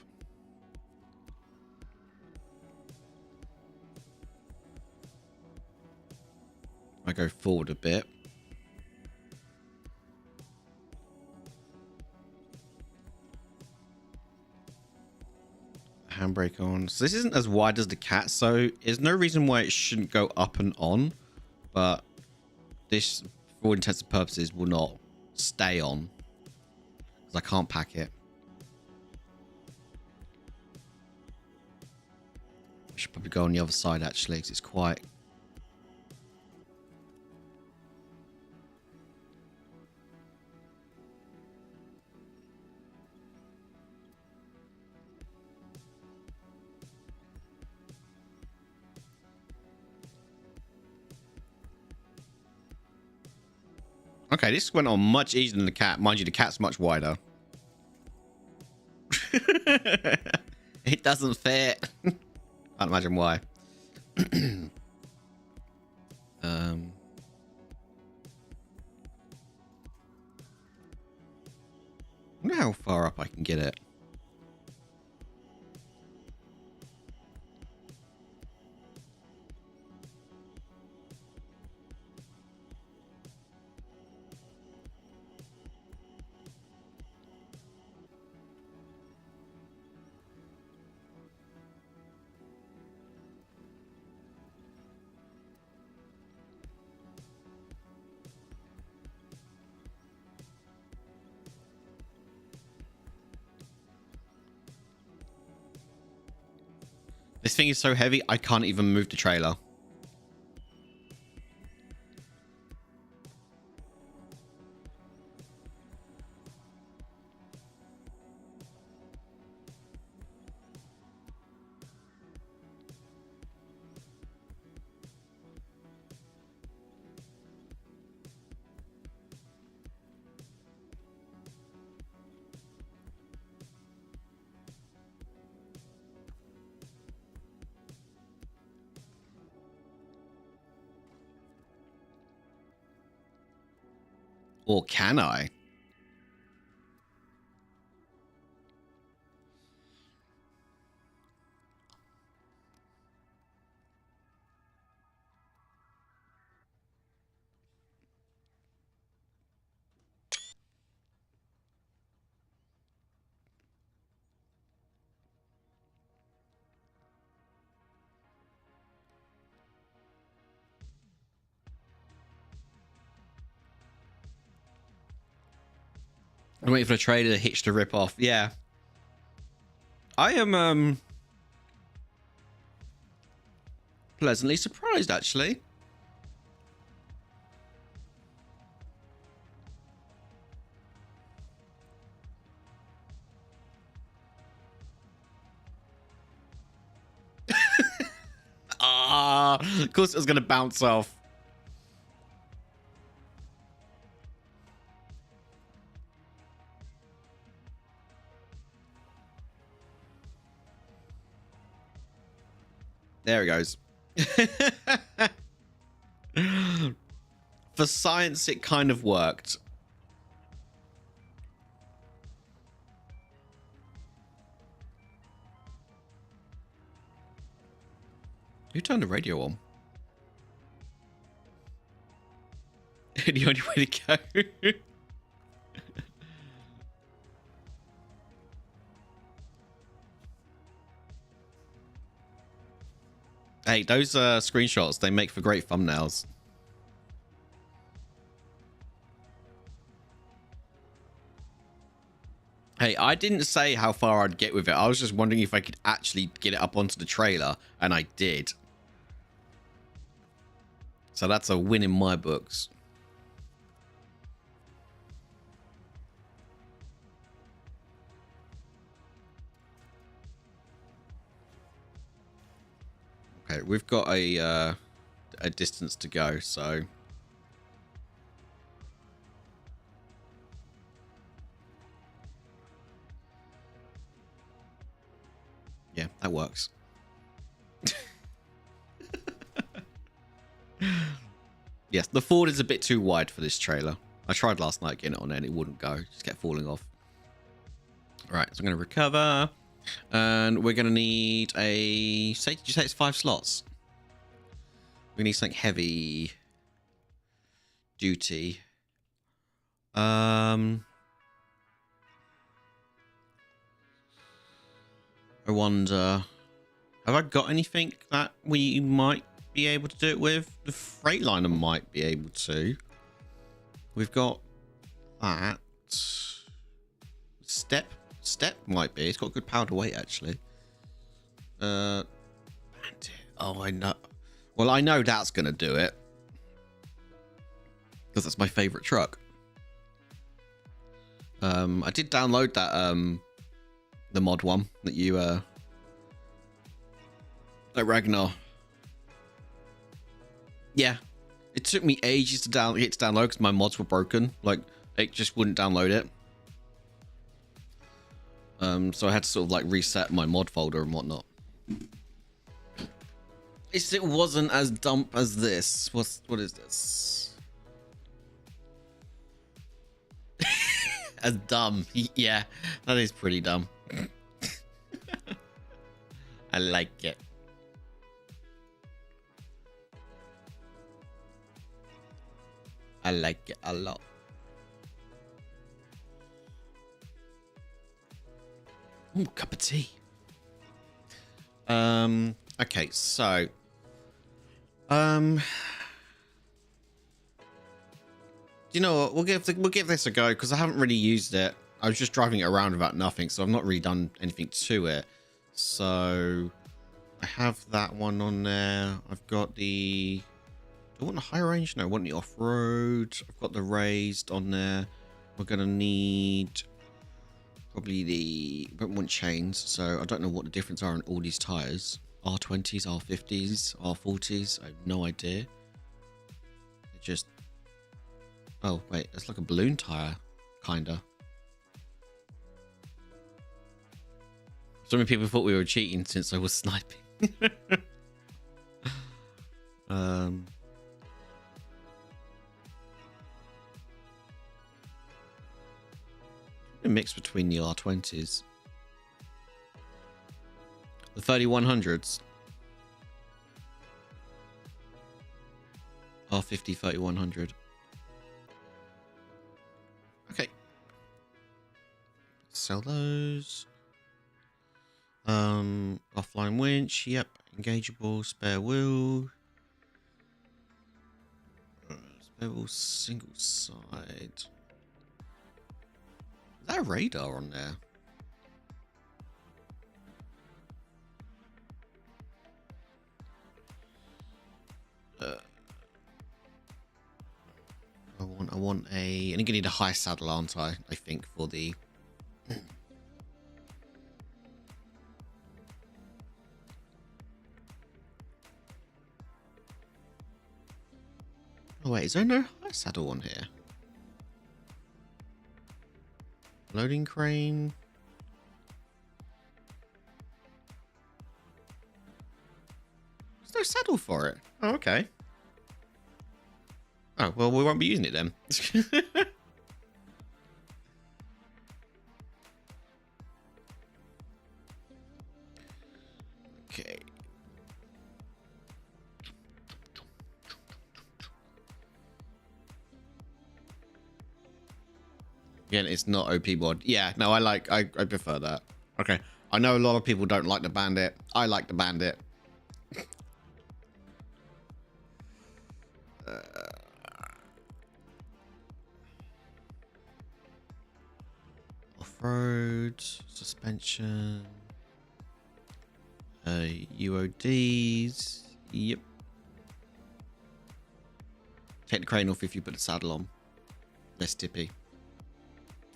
I go forward a bit. Handbrake on. So this isn't as wide as the cat, so there's no reason why it shouldn't go up and on, but this, for all intents and purposes, will not stay on because I can't pack it. I should probably go on the other side actually because it's quite... Okay, this went on much easier than the cat. Mind you, the cat's much wider. It doesn't fit. Can't imagine why. I wonder how far up I can get it. This thing is so heavy, I can't even move the trailer. Or can I? I'm waiting for the trailer to hitch to rip off. Yeah. I am pleasantly surprised actually. Of course it was going to bounce off. There it goes. For science, it kind of worked. Who turned the radio on? The only way to go. Hey, those screenshots, they make for great thumbnails. Hey, I didn't say how far I'd get with it. I was just wondering if I could actually get it up onto the trailer, and I did. So that's a win in my books. Okay, we've got a distance to go, so yeah, that works. Yes, the Ford is a bit too wide for this trailer. I tried last night getting it on there and it wouldn't go. It just kept falling off. All right, so I'm going to recover. And we're going to need a... Did you say it's 5 slots? We need something heavy duty. I wonder... Have I got anything that we might be able to do it with? The Freightliner might be able to. We've got that. Step might be. It's got good power to weight, actually. Oh, I know. Well, I know that's going to do it. Because that's my favorite truck. I did download that, the mod one that you, that Ragnar. Yeah. It took me ages to download because my mods were broken. Like, it just wouldn't download it. So I had to sort of like reset my mod folder and whatnot. It wasn't as dumb as this. What is this? As dumb. Yeah, that is pretty dumb. I like it. I like it a lot. Ooh, cup of tea. Okay, so you know what? We'll give this a go because I haven't really used it. I was just driving it around without nothing, so I've not really done anything to it. So I have that one on there. I've got the... Do I want the high range? No, I want the off-road. I've got the raised on there. We're gonna need probably the... We don't want chains, so I don't know what the difference are in all these tires. R20s, R50s, R40s. I have no idea. They're just... Oh, wait. It's like a balloon tire, kinda. So many people thought we were cheating since I was sniping. A mix between the R20s. The 3100s. R50 3100. Okay. Sell those. Offline winch. Yep. Engageable. Spare wheel. Spare wheel single side. Is that a radar on there? I want a... I think I need a high saddle, aren't I? I think for the... Oh wait, is there no high saddle on here? Loading crane. There's no saddle for it. Oh, okay. Oh, well, we won't be using it then. Okay. Again, it's not OP mod. Yeah, no, I prefer that. Okay. I know a lot of people don't like the bandit. I like the bandit. Off-road, suspension, UODs. Yep. Take the crane off if you put the saddle on. Less tippy.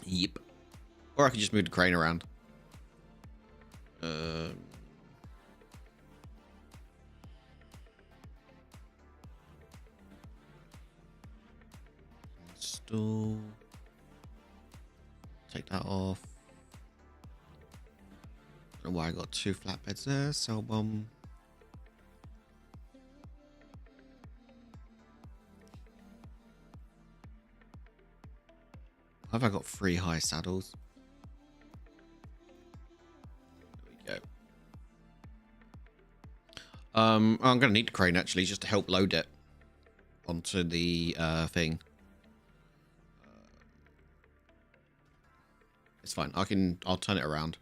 Yep. Or I could just move the crane around. Install. Take that off. Don't know why I got 2 flatbeds there. Cell bomb. Have I got 3 high saddles? There we go. I'm gonna need the crane actually just to help load it onto the thing. It's fine. I'll turn it around.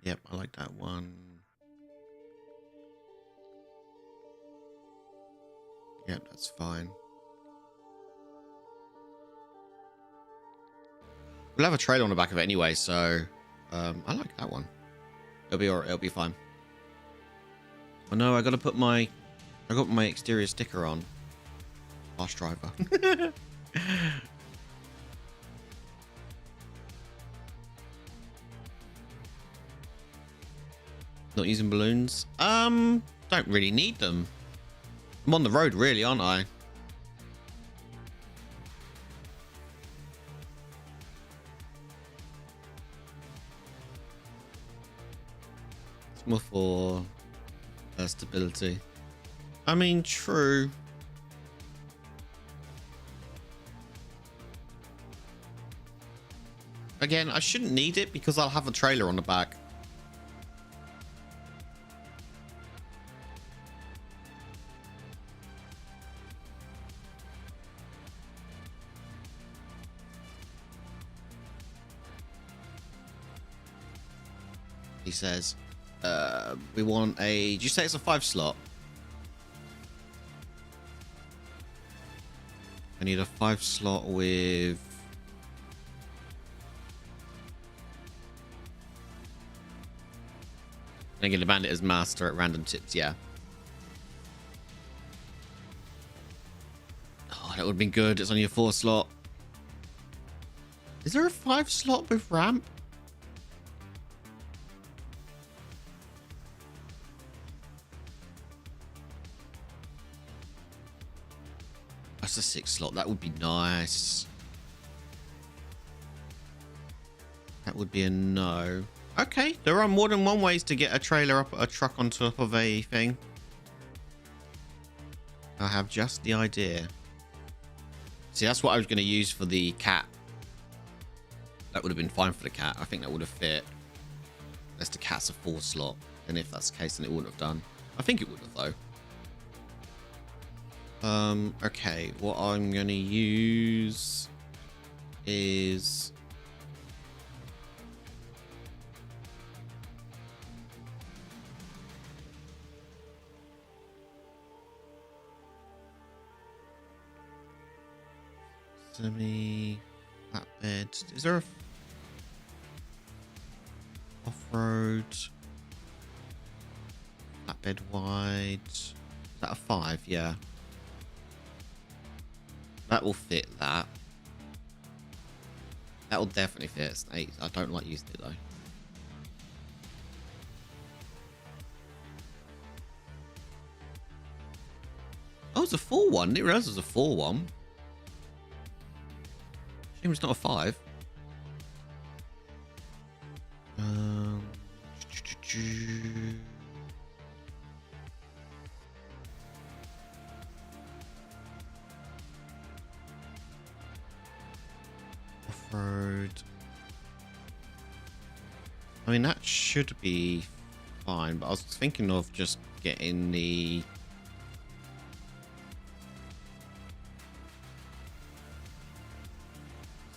Yep, I like that one. Yep, that's fine. We'll have a trailer on the back of it anyway, so I like that one. It'll be alright. It'll be fine. Oh no, I got my exterior sticker on. Fast driver. Not using balloons. Don't really need them. I'm on the road, really, aren't I? It's more for stability. I mean, true. Again, I shouldn't need it because I'll have a trailer on the back. He says, we want a... Did you say it's a 5 slot? I need a 5 slot with... Thinking the bandit as master at random tips, yeah. Oh, that would have been good. It's only a 4 slot. Is there a 5 slot with ramp? That's a 6 slot. That would be nice. That would be a no. Okay, there are more than one ways to get a trailer up, a truck on top of a thing. I have just the idea. See, that's what I was going to use for the cat. That would have been fine for the cat. I think that would have fit. Unless the cat's a 4 slot. And if that's the case, then it wouldn't have done. I think it would have, though. Okay, what I'm going to use is... Semi flatbed. Is there a off-road flatbed wide? Is that a 5? Yeah. That will fit that. That will definitely fit. It's 8. I don't like using it though. Oh, it's a 4 one. I didn't realize it was a 4 one. Shame it's not a 5. Off-road. I mean, that should be fine, but I was thinking of just getting the...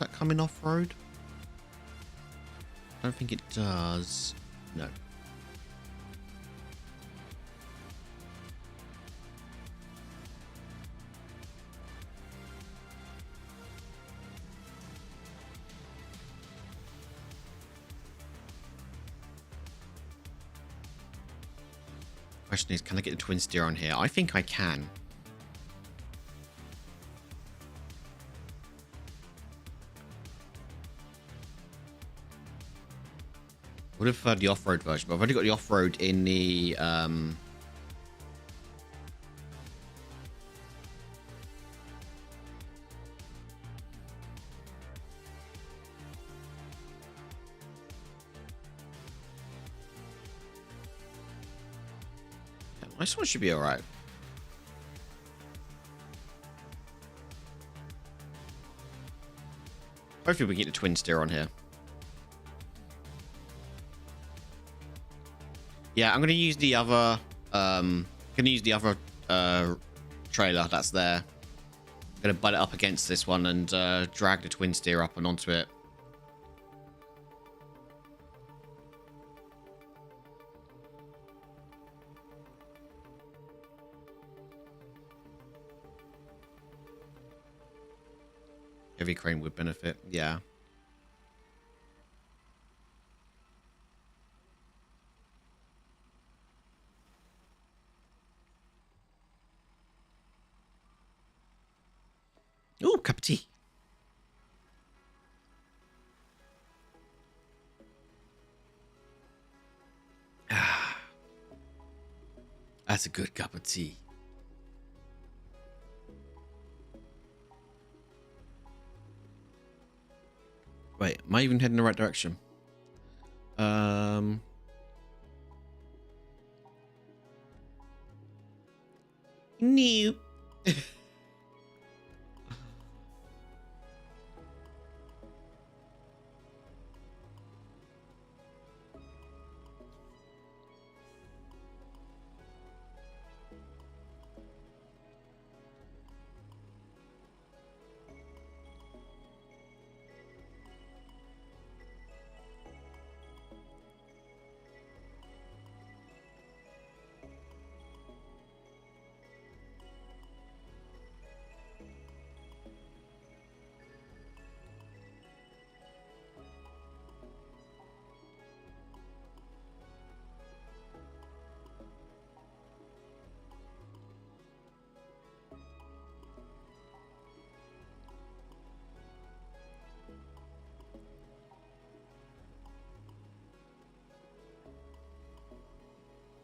that come in off-road? I don't think it does. No. Question is, can I get the twin steer on here? I think I can. Would have preferred the off-road version, but I've already got the off-road in the yeah, this one should be all right. Hopefully we can get the twin steer on here. Yeah, I'm gonna use the other trailer that's there. I'm gonna butt it up against this one and drag the twin steer up and onto it. Heavy crane would benefit, yeah. Ooh, cup of tea. Ah, that's a good cup of tea. Wait, am I even heading the right direction? Nope.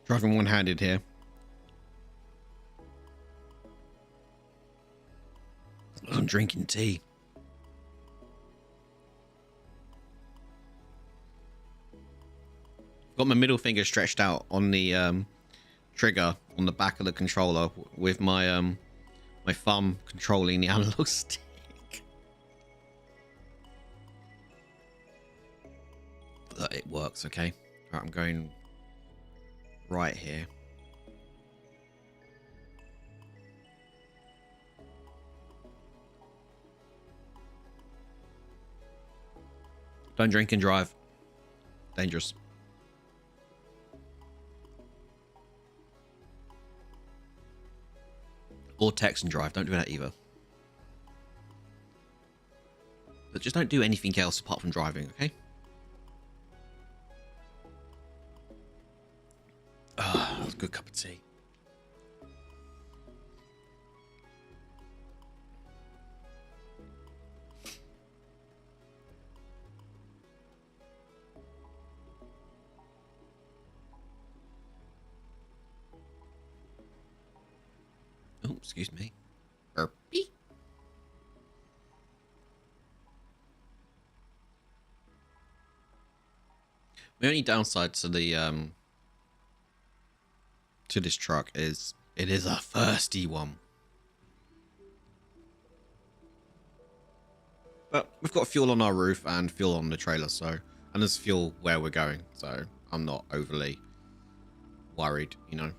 Driving one-handed here. I'm drinking tea. Got my middle finger stretched out on the trigger on the back of the controller with my my thumb controlling the analog stick. But it works, okay? All right, I'm going right here. Don't drink and drive. Dangerous. Or text and drive. Don't do that either. But just don't do anything else apart from driving, okay? Ah, that's a good cup of tea. Oh, excuse me. Burpee. The only downside to the to this truck is it is a thirsty one. But we've got fuel on our roof and fuel on the trailer, so and there's fuel where we're going, so I'm not overly worried, you know.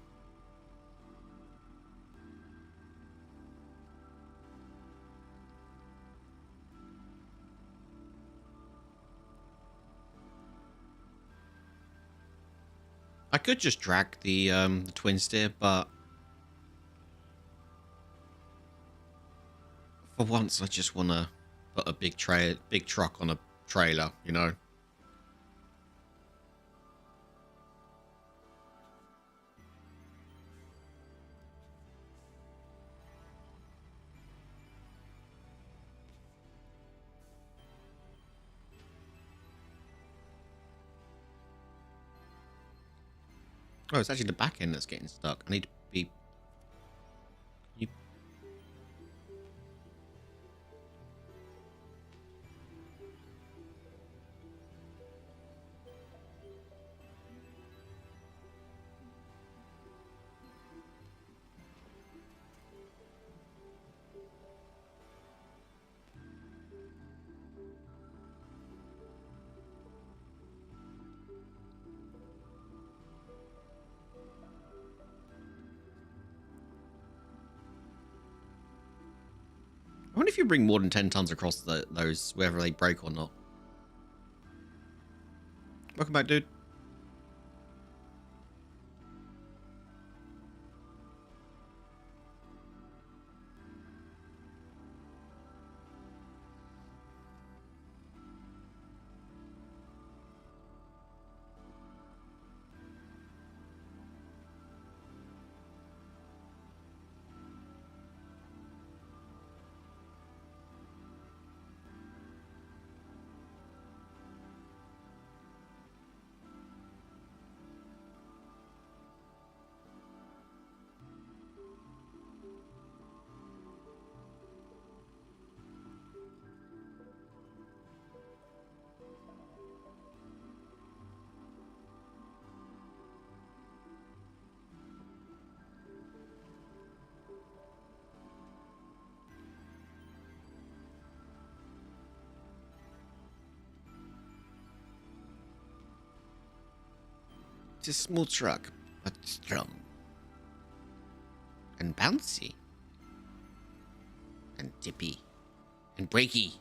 I could just drag the twin steer, but for once, I just want to put a big truck on a trailer, you know. Oh, it's actually the back end that's getting stuck. I need to be... You... I wonder if you bring more than 10 tons across those, whether they break or not. Welcome back, dude. It's a small truck, but strong. And bouncy. And dippy. And breaky.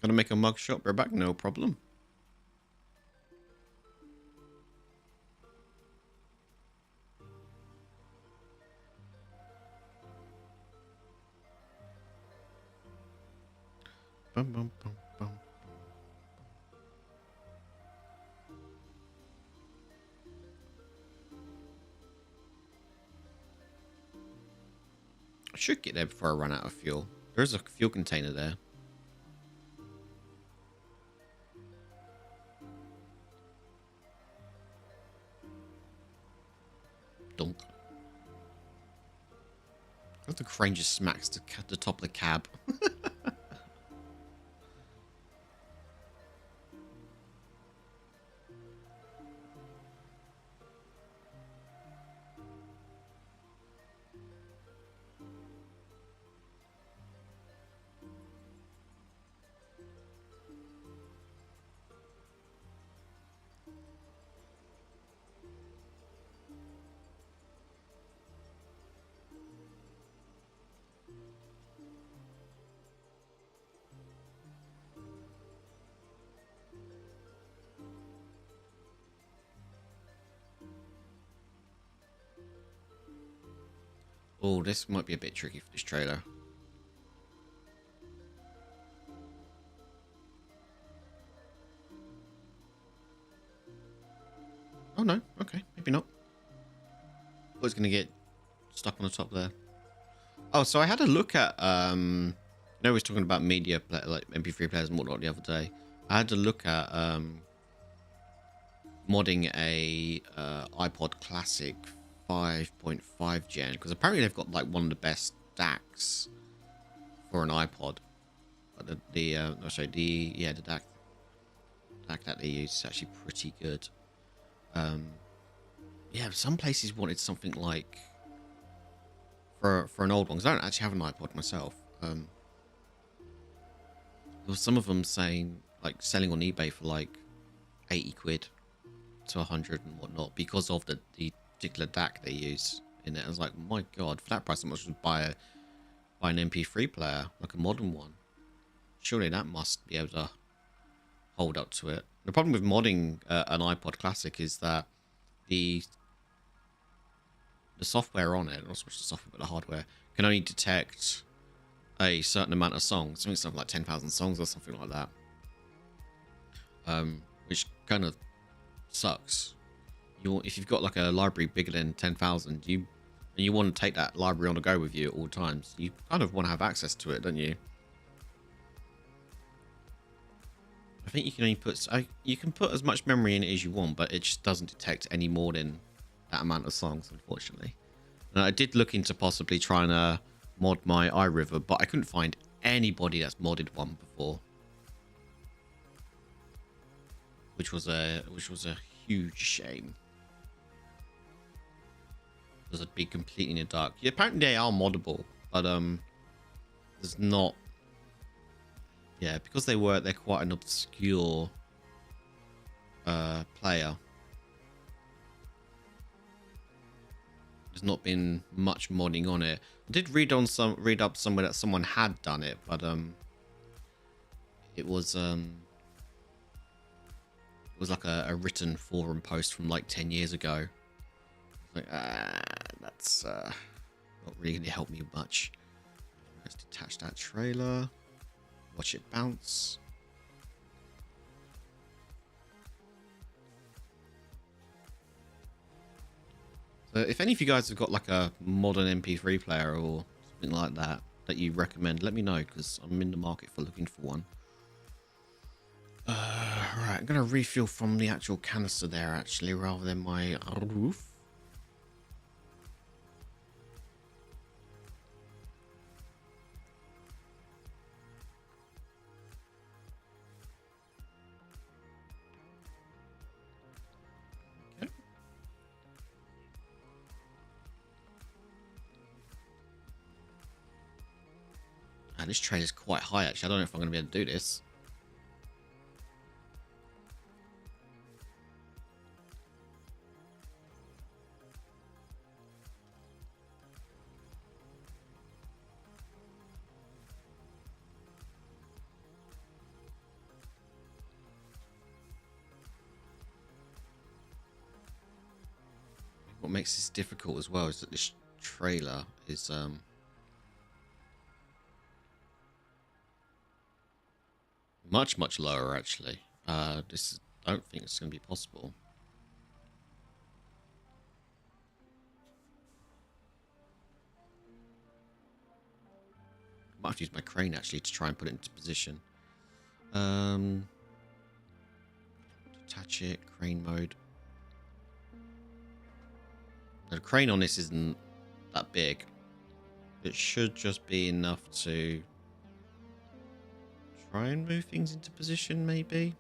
Gonna make a mug shot, we're back, no problem. Bum, bum, bum, bum. I should get there before I run out of fuel. There's a fuel container there. Dunk. The crane just smacks the top of the cab. Oh, this might be a bit tricky for this trailer. Oh no, okay, maybe not. I was gonna get stuck on the top there. Oh, so I had a look at I know we was talking about media like MP3 players and whatnot the other day. I had to look at modding a iPod Classic 5.5 gen, because apparently they've got like one of the best DACs for an iPod. But the DAC that they use is actually pretty good. Yeah, some places wanted something like for an old one, because I don't actually have an iPod myself. There was some of them saying like selling on eBay for like 80 quid to 100 and whatnot because of the particular DAC they use in it. I was like, my god, for that price, I must just buy an MP3 player, like a modern one. Surely that must be able to hold up to it. The problem with modding an iPod Classic is that the software on it, not so much the software but the hardware, can only detect a certain amount of songs, something like 10,000 songs or something like that, which kind of sucks. If you've got like a library bigger than 10,000, and you want to take that library on the go with you at all times, you kind of want to have access to it, don't you? I think you can only put as much memory in it as you want, but it just doesn't detect any more than that amount of songs, unfortunately. And I did look into possibly trying to mod my iRiver, but I couldn't find anybody that's modded one before, which was a huge shame, because I'd be completely in the dark. Yeah, apparently they are moddable, but there's not. Yeah, because they're quite an obscure player. There's not been much modding on it. I did read up somewhere that someone had done it, but it was like a written forum post from like 10 years ago. Like, that's not really gonna help me much. Let's detach that trailer. Watch it bounce. So if any of you guys have got like a modern MP3 player or something like that you recommend, let me know, because I'm in the market for looking for one. Right, I'm gonna refill from the actual canister there actually, rather than my roof. This train is quite high, actually. I don't know if I'm going to be able to do this. What makes this difficult as well is that this trailer is much lower actually. I don't think it's going to be possible. I might have to use my crane actually to try and put it into position. Detach it, crane mode. Now, the crane on this isn't that big. It should just be enough to try and move things into position, maybe.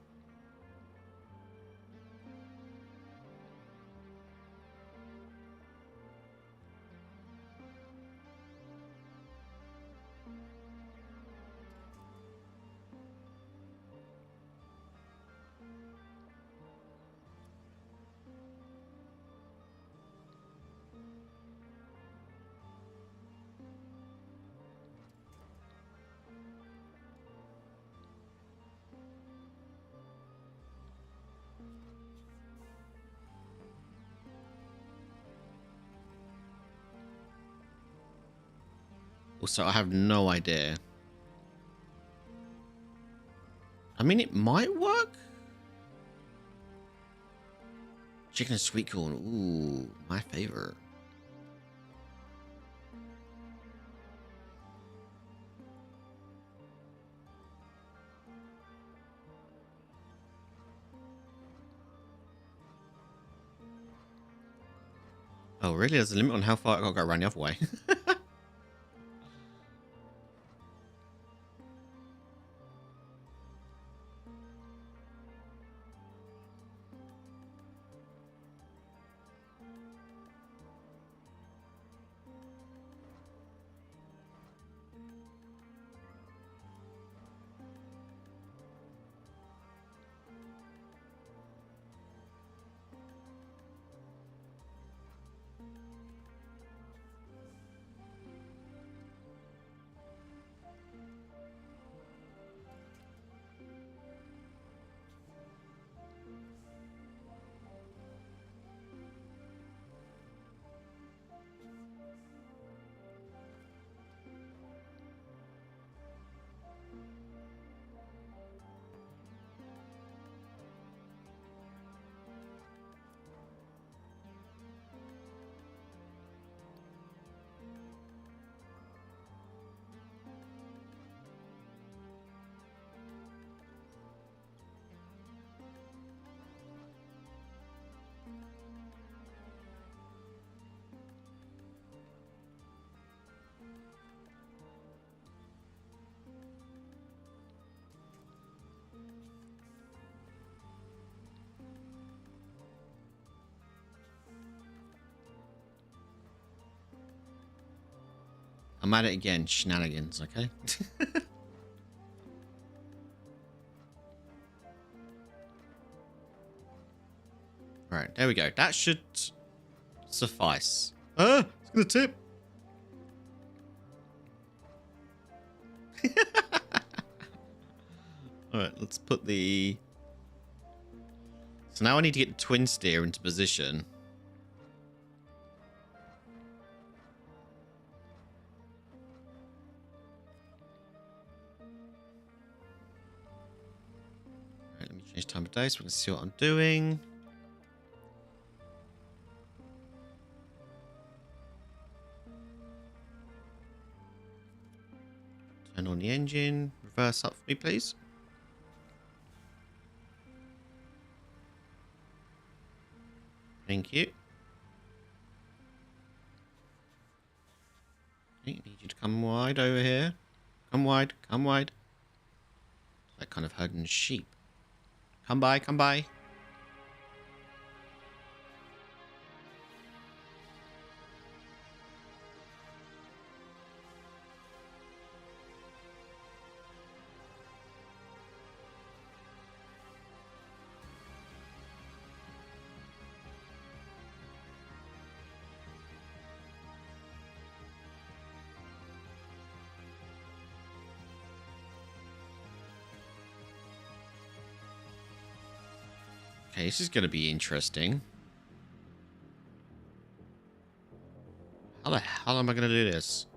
Also, I have no idea. I mean, it might work. Chicken and sweet corn. Ooh, my favorite. Oh, really? There's a limit on how far I gotta go around the other way. I'm at it again. Shenanigans, okay? Right, there we go. That should suffice. Ah, it's gonna tip. Alright, let's put the... So now I need to get the twin steer into position. Alright, let me change time of day so we can see what I'm doing. Turn on the engine. Reverse up for me, please. Thank you. I need you to come wide over here. Come wide, come wide. Like kind of herding sheep. Come by, come by. Okay, this is going to be interesting. How the hell am I going to do this?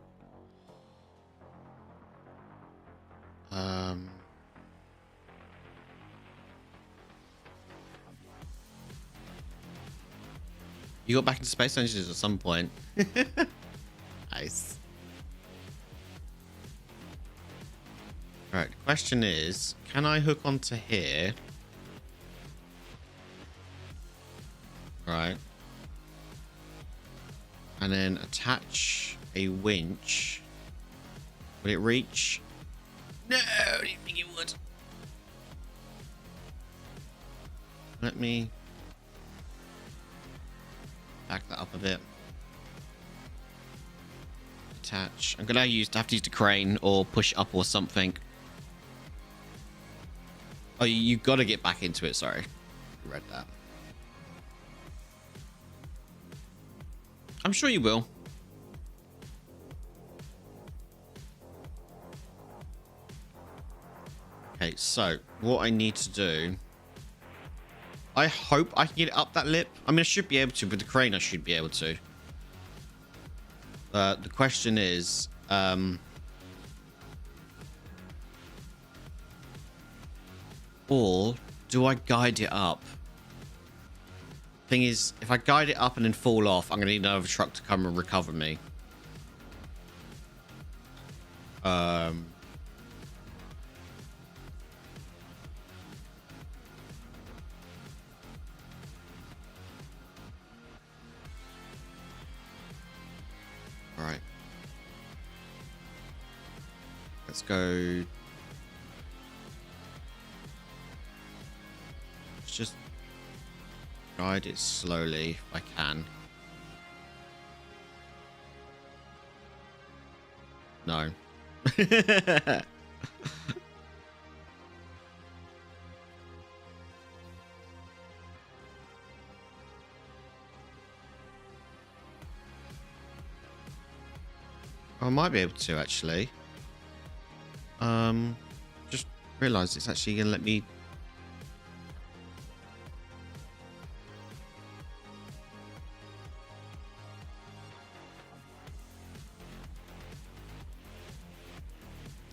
You got back into Space Engines at some point. Nice. Alright, the question is, can I hook onto here? Right. And then attach a winch. Would it reach? No, I didn't think it would. Let me back that up a bit. Attach. I'm gonna have to use the crane or push up or something. Oh, you got to get back into it. Sorry, I read that. I'm sure you will. Okay, so what I need to do... I hope I can get it up that lip. I mean, I should be able to. With the crane, I should be able to. The question is... or do I guide it up? Thing is, if I guide it up and then fall off, I'm going to need another truck to come and recover me. Alright. Let's go. Let's just guide it slowly if I can. No. I might be able to actually. Just realised it's actually going to let me.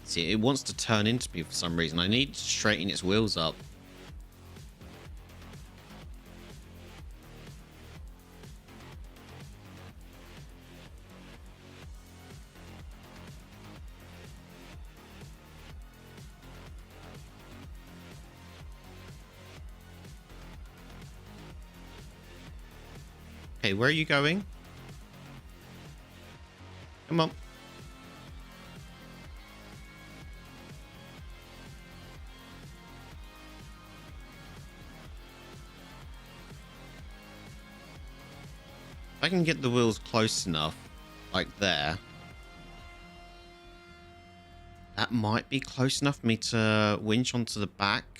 See, it wants to turn into me for some reason. I need to straighten its wheels up. Okay, where are you going? Come on. If I can get the wheels close enough, like there. That might be close enough for me to winch onto the back.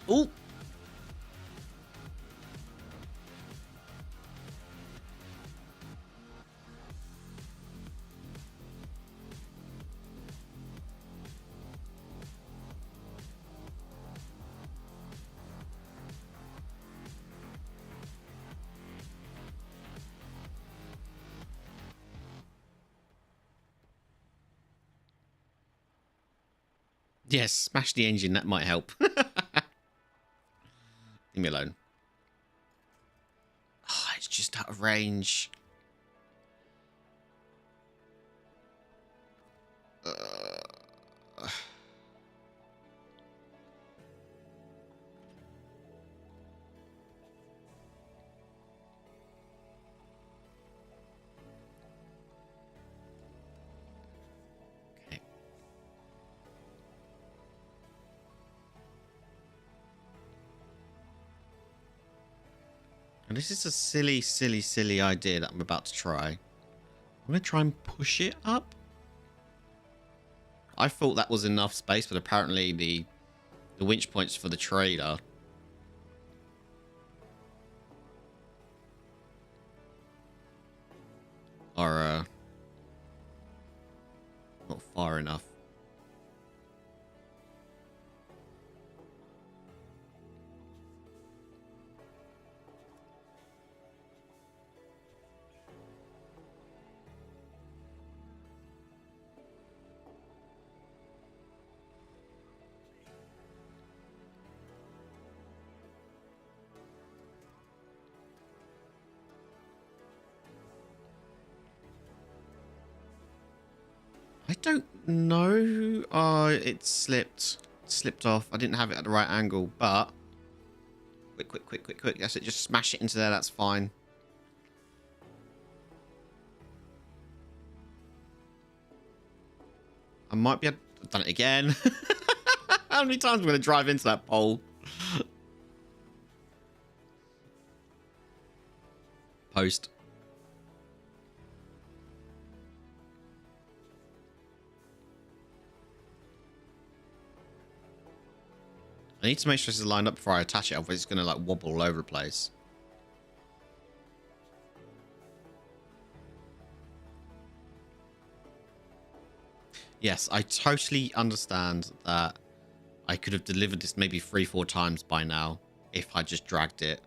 Oh! Yes, smash the engine. That might help. Leave me alone. Oh, it's just out of range. Okay. And this is a silly, silly, silly idea that I'm about to try. I'm going to try and push it up. I thought that was enough space, but apparently the winch points for the trailer are not far enough. I don't know. Oh, it slipped off. I didn't have it at the right angle, but quick. That's it. Just smash it into there. That's fine. I might be able to done it again. How many times am I going to drive into that pole? Post. I need to make sure this is lined up before I attach it, otherwise it's going to like wobble all over the place. Yes, I totally understand that I could have delivered this maybe 3-4 times by now if I just dragged it.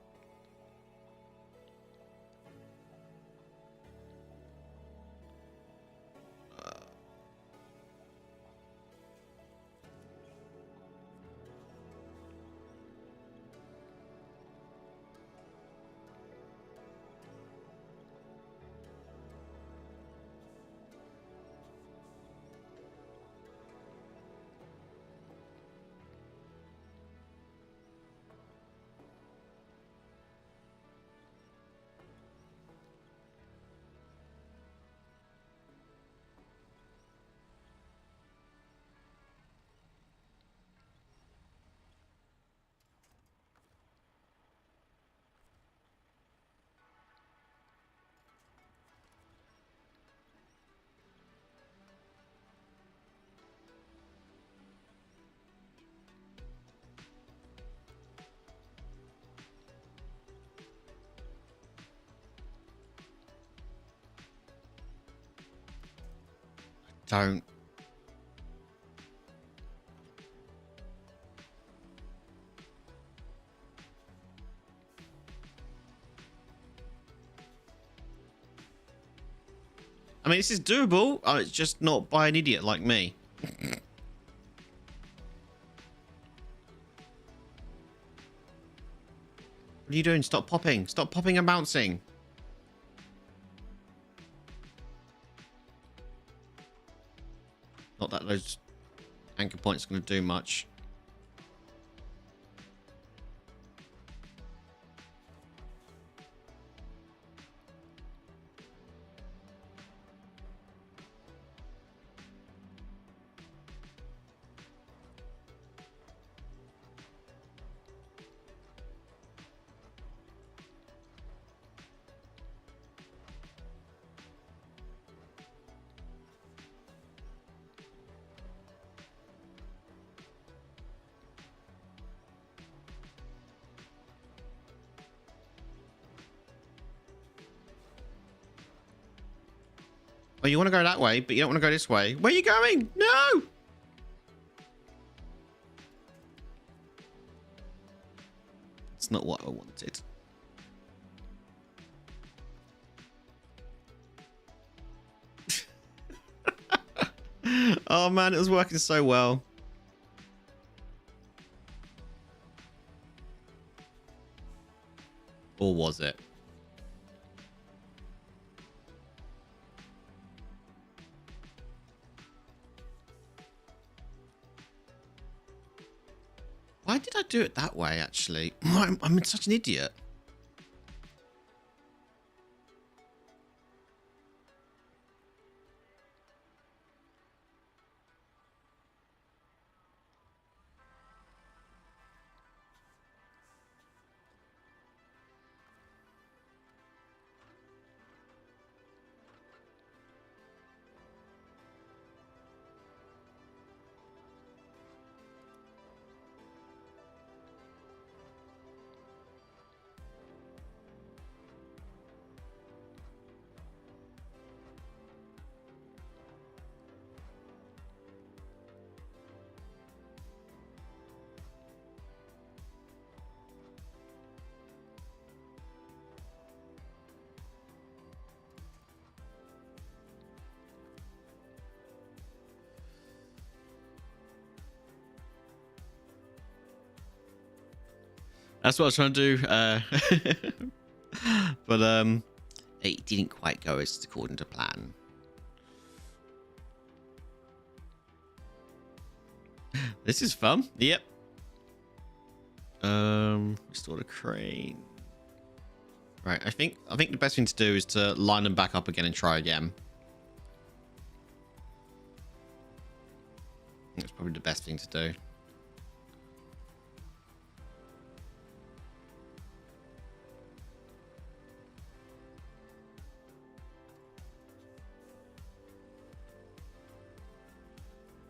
Don't. I mean, this is doable. It's just not by an idiot like me. What are you doing? Stop popping. Stop popping and bouncing. Not that those anchor points are going to do much. Oh, you want to go that way, but you don't want to go this way. Where are you going? No! It's not what I wanted. Oh man, it was working so well. Or was it? Why did I do it that way, actually? I'm such an idiot. That's what I was trying to do. But it didn't quite go as according to plan. This is fun. Yep. Restore the crane. Right, I think the best thing to do is to line them back up again and try again. That's probably the best thing to do.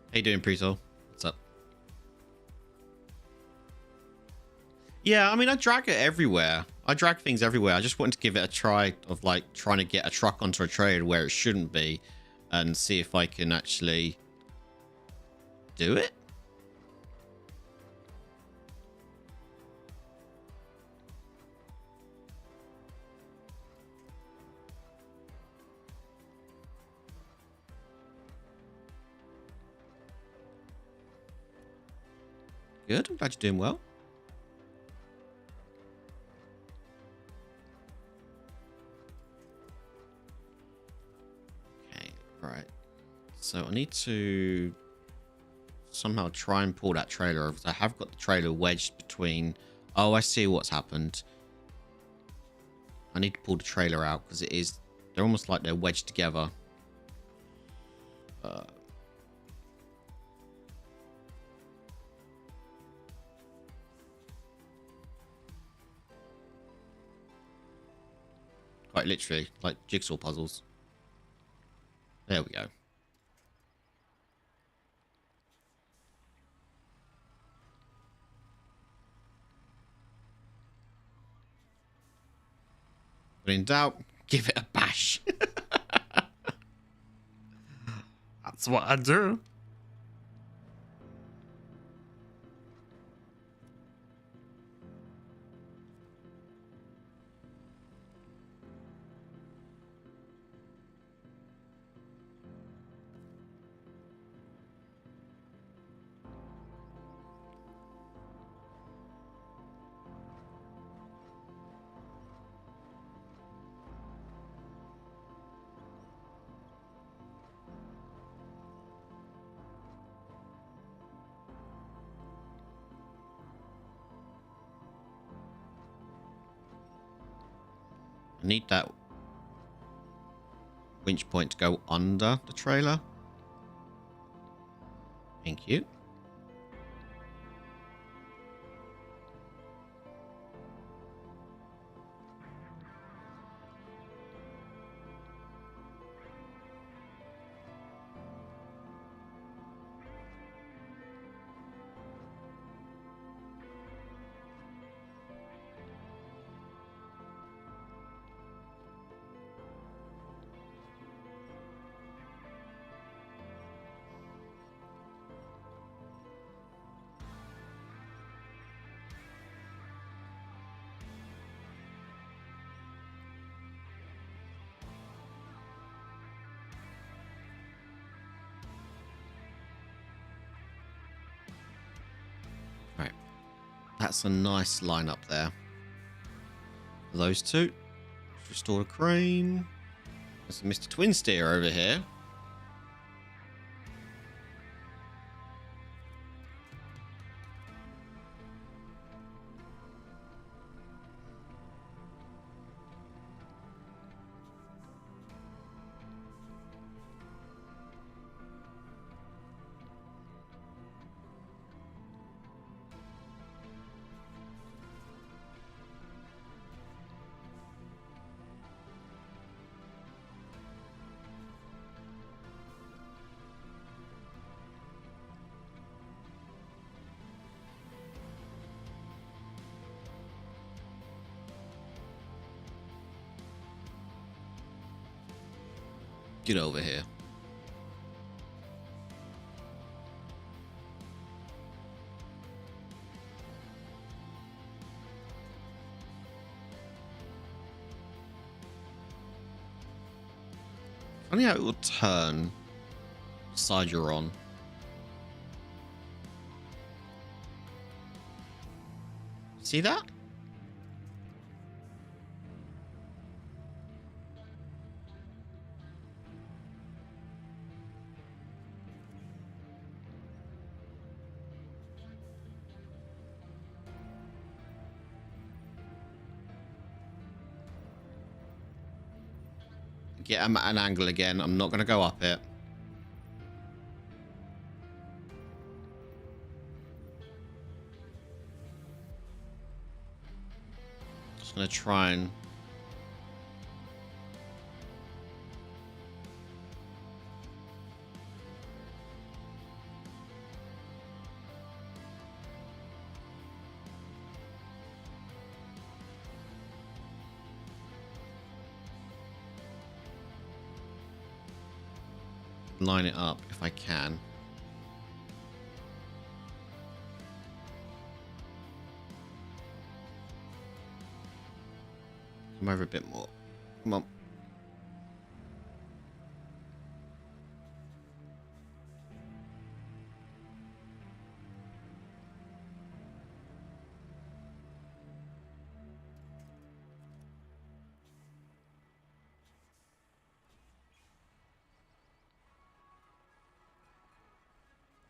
How you doing, Presol? What's up? Yeah, I mean, I drag it everywhere. I drag things everywhere. I just wanted to give it a try of like trying to get a truck onto a trailer where it shouldn't be and see if I can actually do it. Good. I'm glad you're doing well. Okay, right. So I need to somehow try and pull that trailer over. I have got the trailer wedged between... Oh, I see what's happened. I need to pull the trailer out because it is... They're almost like they're wedged together. Quite literally, like jigsaw puzzles. There we go. But in doubt, give it a bash. That's what I do. I need that winch point to go under the trailer. Thank you. That's a nice line up there. Those two. Restore the crane. There's Mr. Twin Steer over here. Get over here. Funny how it will turn side you're on. See that? Get him at an angle again. I'm not going to go up it. Just going to try and... line it up if I can. Come over a bit more. Come on.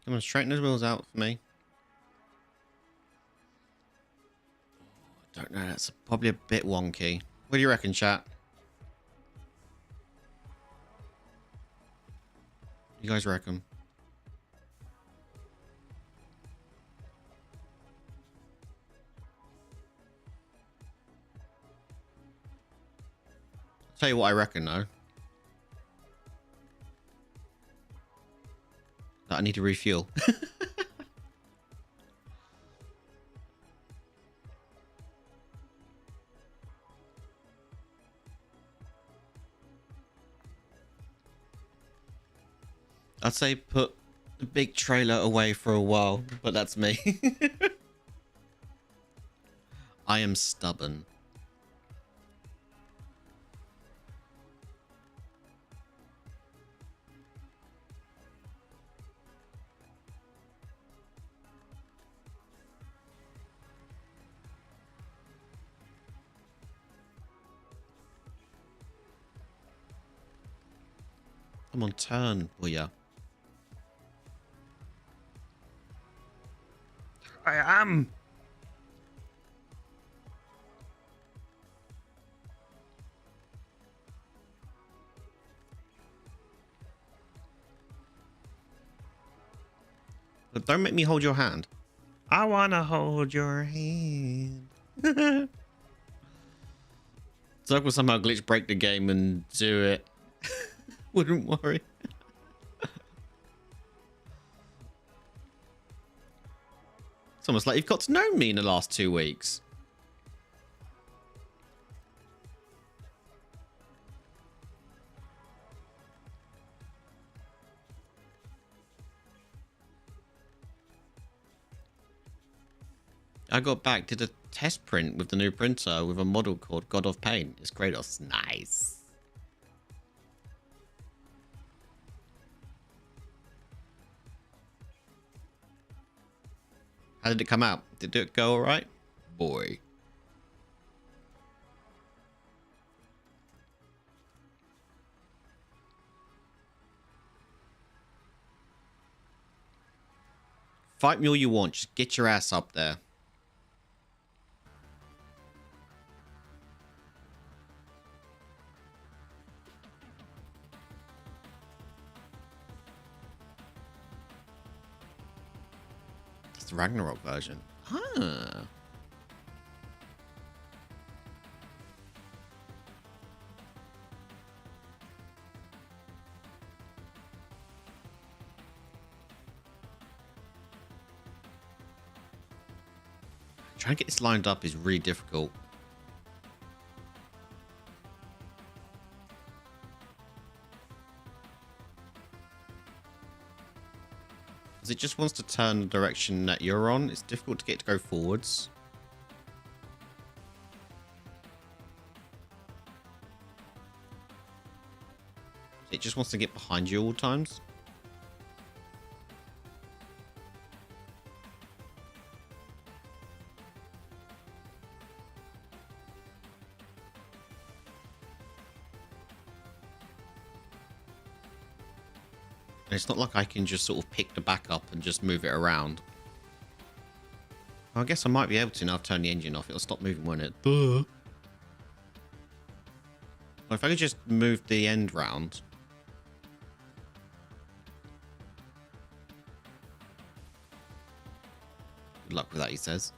Come on, straighten those wheels out for me. Don't know, that's probably a bit wonky. What do you reckon, chat? You guys reckon? Tell you what I reckon, though. That I need to refuel. I'd say put the big trailer away for a while, but that's me. I am stubborn. Come on, turn, will ya? I am. But don't make me hold your hand. I wanna hold your hand. So I could somehow glitch break the game and do it. Wouldn't worry. It's almost like you've got to know me in the last 2 weeks. I got back, did a test print with the new printer with a model called God of Paint. It's Kratos. Nice. How did it come out? Did it go all right? Boy. Fight me all you want. Just get your ass up there. It's the Ragnarok version. Huh. Trying to get this lined up is really difficult. Because it just wants to turn the direction that you're on. It's difficult to get it to go forwards. It just wants to get behind you all times. And it's not like I can just sort of pick the back up and just move it around. Well, I guess I might be able to now. I've turned the engine off. It'll stop moving, won't it? Well, if I could just move the end round. Good luck with that, he says.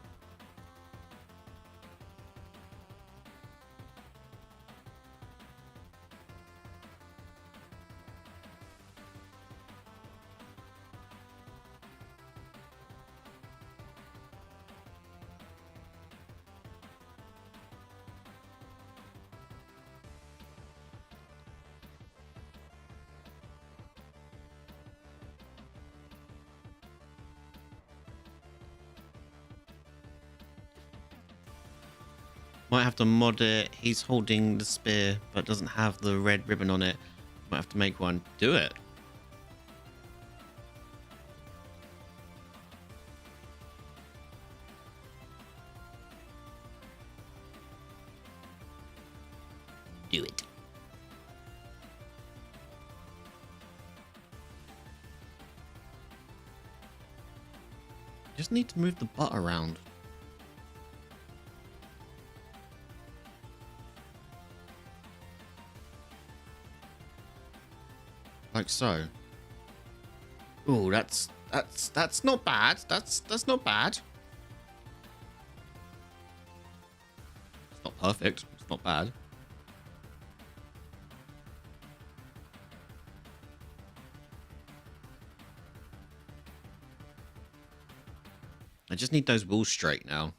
Might have to mod it. He's holding the spear, but doesn't have the red ribbon on it. Might have to make one. Do it. Do it. Just need to move the butt around. Like so. Oh, that's not bad. That's not bad. It's not perfect. It's not bad. I just need those wheels straight now.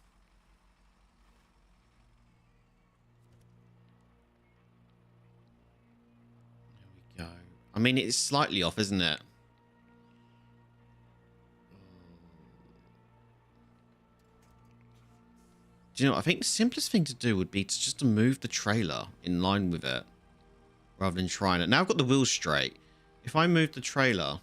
There we go. I mean, it's slightly off, isn't it? Do you know, I think the simplest thing to do would be to just to move the trailer in line with it rather than trying it. Now I've got the wheels straight. If I move the trailer...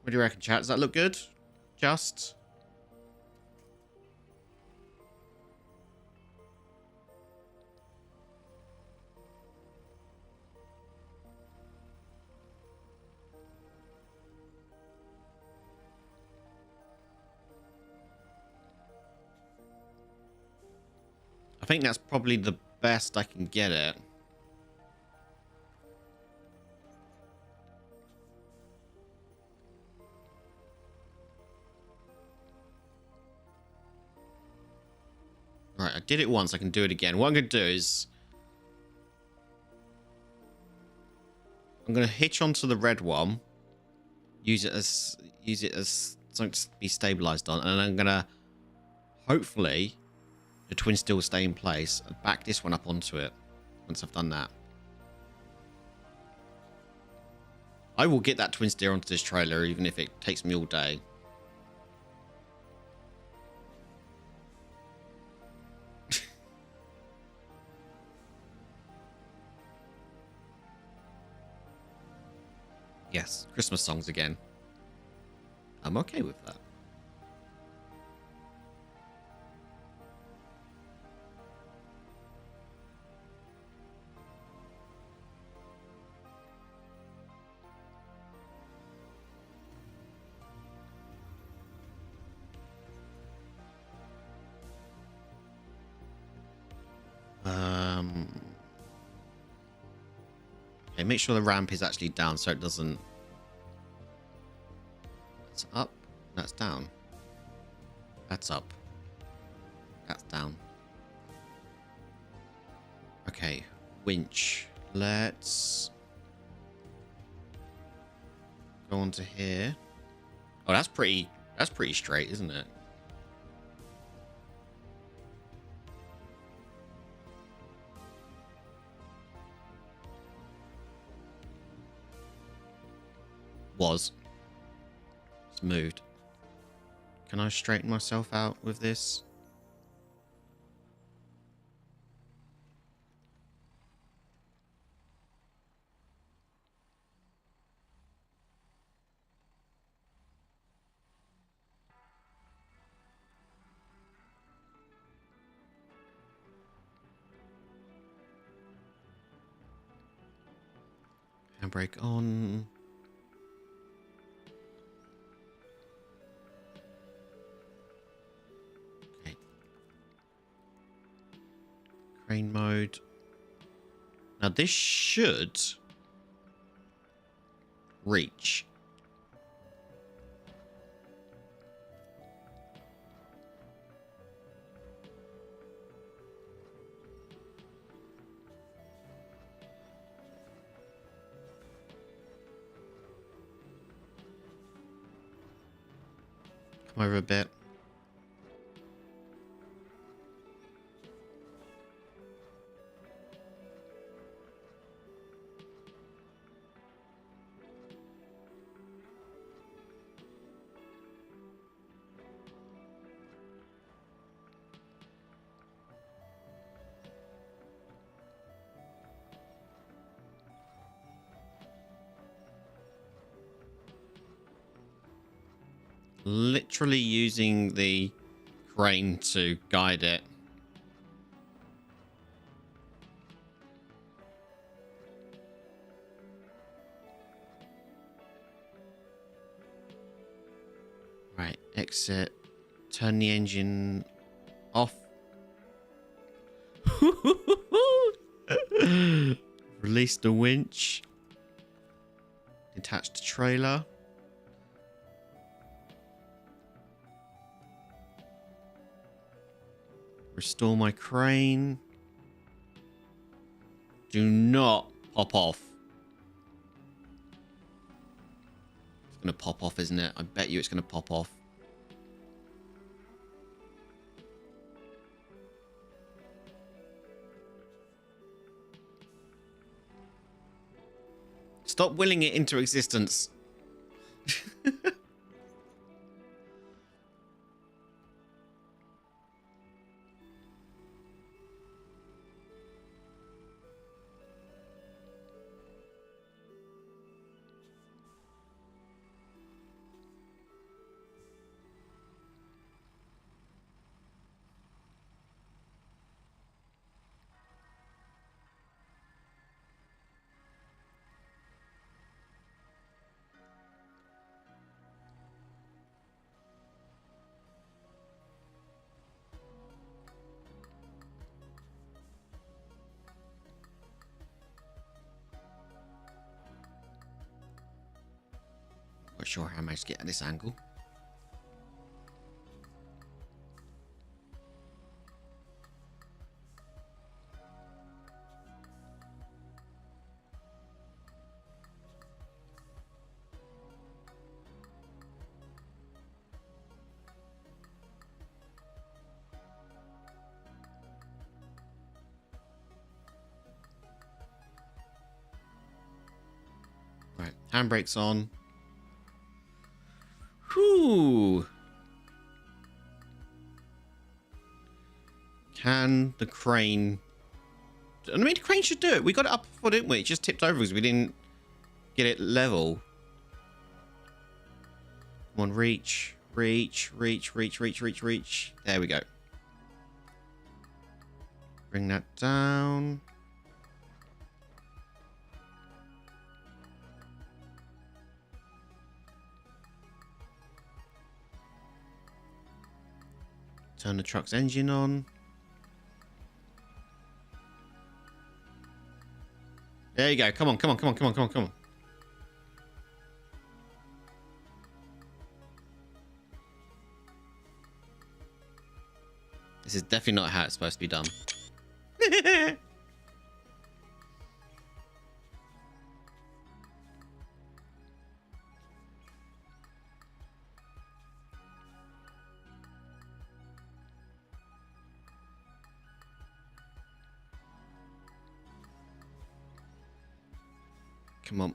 What do you reckon, chat? Does that look good? Just... I think that's probably the best I can get it. Right, I did it once, I can do it again. What I'm going to do is... I'm going to hitch onto the red one. Use it as something to be stabilized on. And I'm going to... Hopefully, the twin still will stay in place. And back this one up onto it. Once I've done that. I will get that twin steer onto this trailer, even if it takes me all day. Yes, Christmas songs again. I'm okay with that. Okay, make sure the ramp is actually down so it doesn't. That's up. That's down. That's up. That's down. Okay, winch. Let's go on to here. Oh, that's pretty straight, isn't it? Was. It's moved. Can I straighten myself out with this? Handbrake on. Okay. Crane mode. Now this should reach. Come over a bit. Literally using the crane to guide it. Right, exit. Turn the engine off. Release the winch. Detach the trailer. Restore my crane. Do not pop off. It's going to pop off, isn't it? I bet you it's going to pop off. Stop willing it into existence. Not sure how I managed to get at this angle. Right, Handbrake's on. Whew. Can the crane... I mean, the crane should do it. We got it up before, didn't we? It just tipped over because we didn't get it level. Come on, reach. Reach, reach, reach, reach, reach, reach. There we go. Bring that down. Turn the truck's engine on. There you go. Come on, come on, come on, come on, come on, come on. This is definitely not how it's supposed to be done. Come on.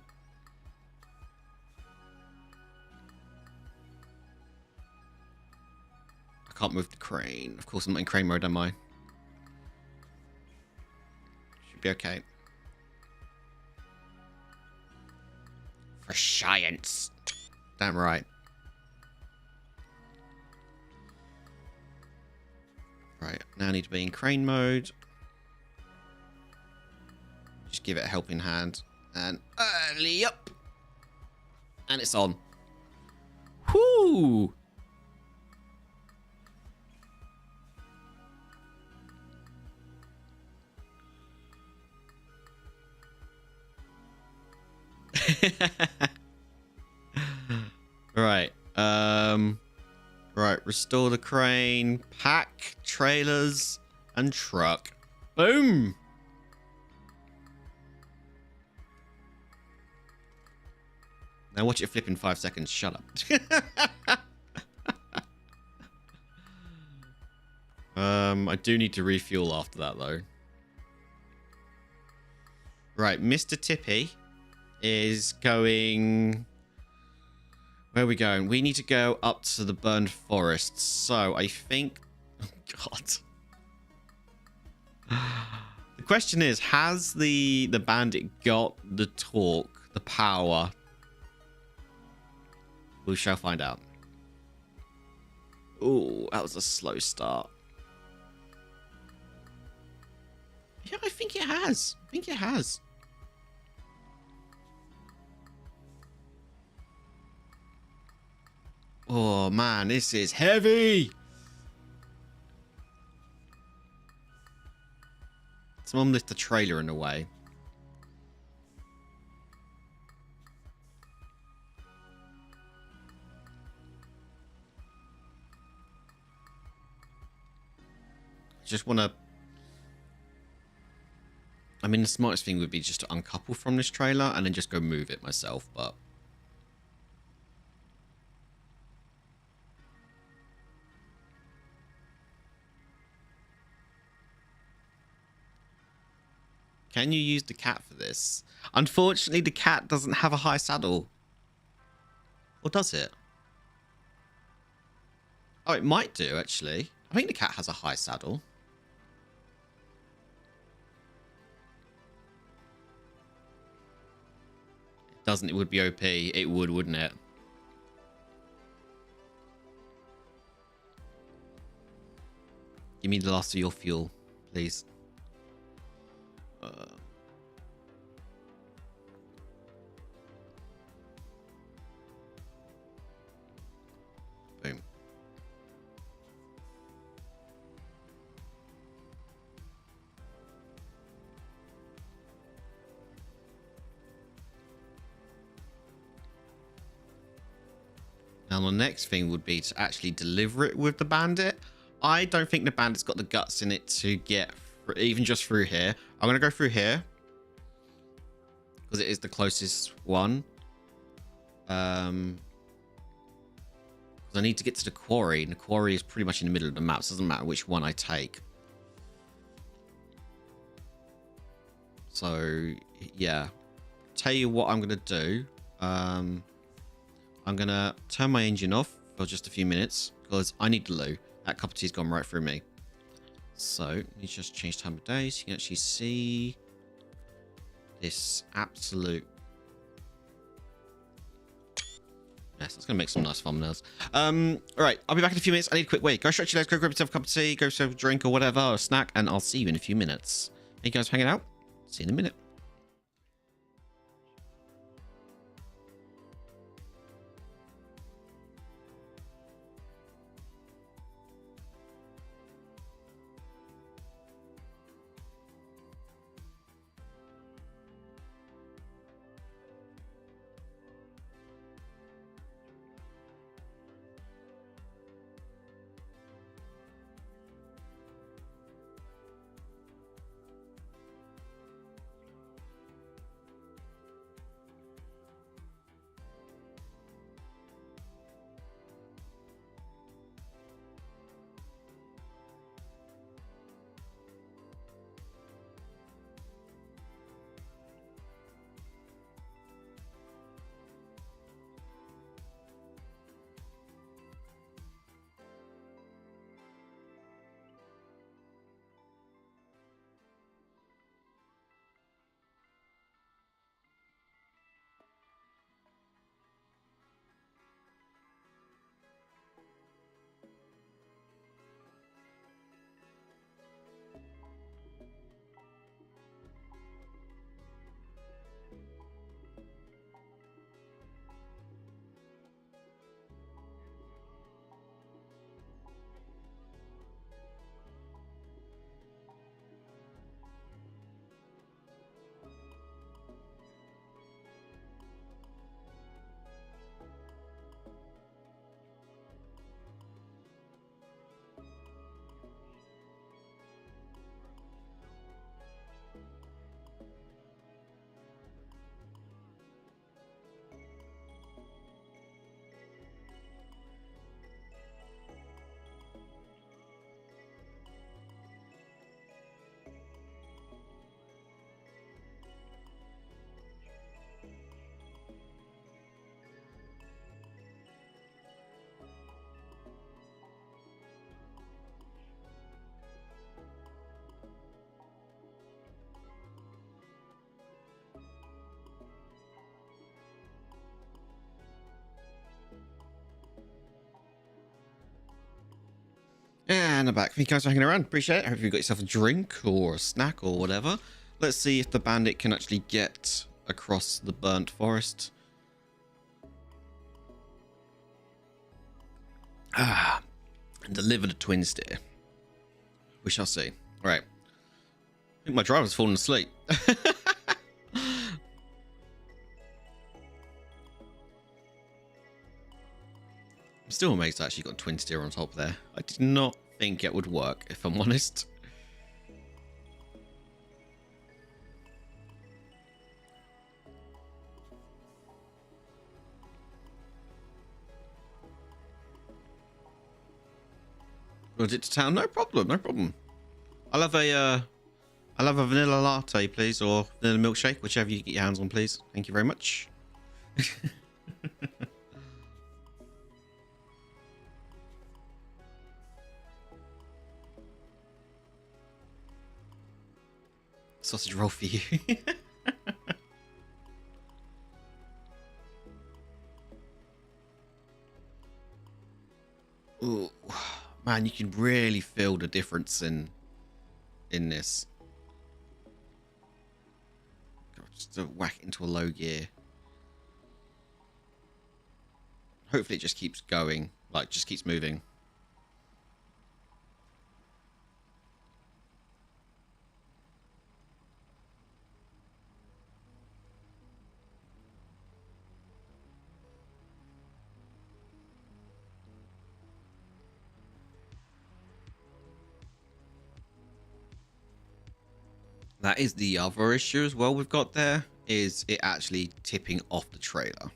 I can't move the crane. Of course, I'm not in crane mode, am I? Should be okay. For science. Damn right. Right, now I need to be in crane mode. Just give it a helping hand. And early up. And it's on. Whoo! Right. Right, restore the crane, pack, trailers, and truck. Boom! Now watch it flip in 5 seconds. Shut up. I do need to refuel after that, though. Right, Mr. Tippy is going... Where are we going? We need to go up to the burned forest. So, I think... Oh, God. The question is, has the bandit got the torque, the power... We shall find out. Oh, that was a slow start. Yeah, I think it has. I think it has. Oh, man, this is heavy. Someone lift the trailer in a way. Just want to... I mean, the smartest thing would be just to uncouple from this trailer and then just go move it myself, but... Can you use the cat for this? Unfortunately, the cat doesn't have a high saddle. Or does it? Oh, it might do, actually. I think the cat has a high saddle. Doesn't it? Would be OP. It would, wouldn't it? Give me the last of your fuel, please. Boom. Now the next thing would be to actually deliver it with the bandit. I don't think the bandit's got the guts in it to get even just through here. I'm going to go through here because it is the closest one. I need to get to the quarry, and the quarry is pretty much in the middle of the map, so it doesn't matter which one I take. So, yeah. Tell you what I'm going to do. I'm gonna turn my engine off for just a few minutes because I need the loo. That cup of tea's gone right through me. So let me just change time of day so you can actually see this absolute mess. That's gonna make some nice thumbnails. All right, I'll be back in a few minutes. I need a quick wait. Go stretch your legs, go grab yourself a cup of tea, go have a drink or whatever, or a snack, and I'll see you in a few minutes. Thank you guys for hanging out. See you in a minute. And I'm back. Thank you guys for hanging around. Appreciate it. I hope you got yourself a drink or a snack or whatever. Let's see if the bandit can actually get across the burnt forest. And deliver the twin steer. We shall see. All right. I think my driver's fallen asleep. I'm still amazed I actually got twin steer on top there. I did not think it would work, if I'm honest. Want it to town? No problem, no problem. I'll have a vanilla latte, please, or vanilla milkshake, whichever you get your hands on, please. Thank you very much. Sausage roll for you. Ooh, man, you can really feel the difference in this. God, just to whack it into a low gear. Hopefully it just keeps going, like just keeps moving. That is the other issue as well we've got there, is it actually tipping off the trailer.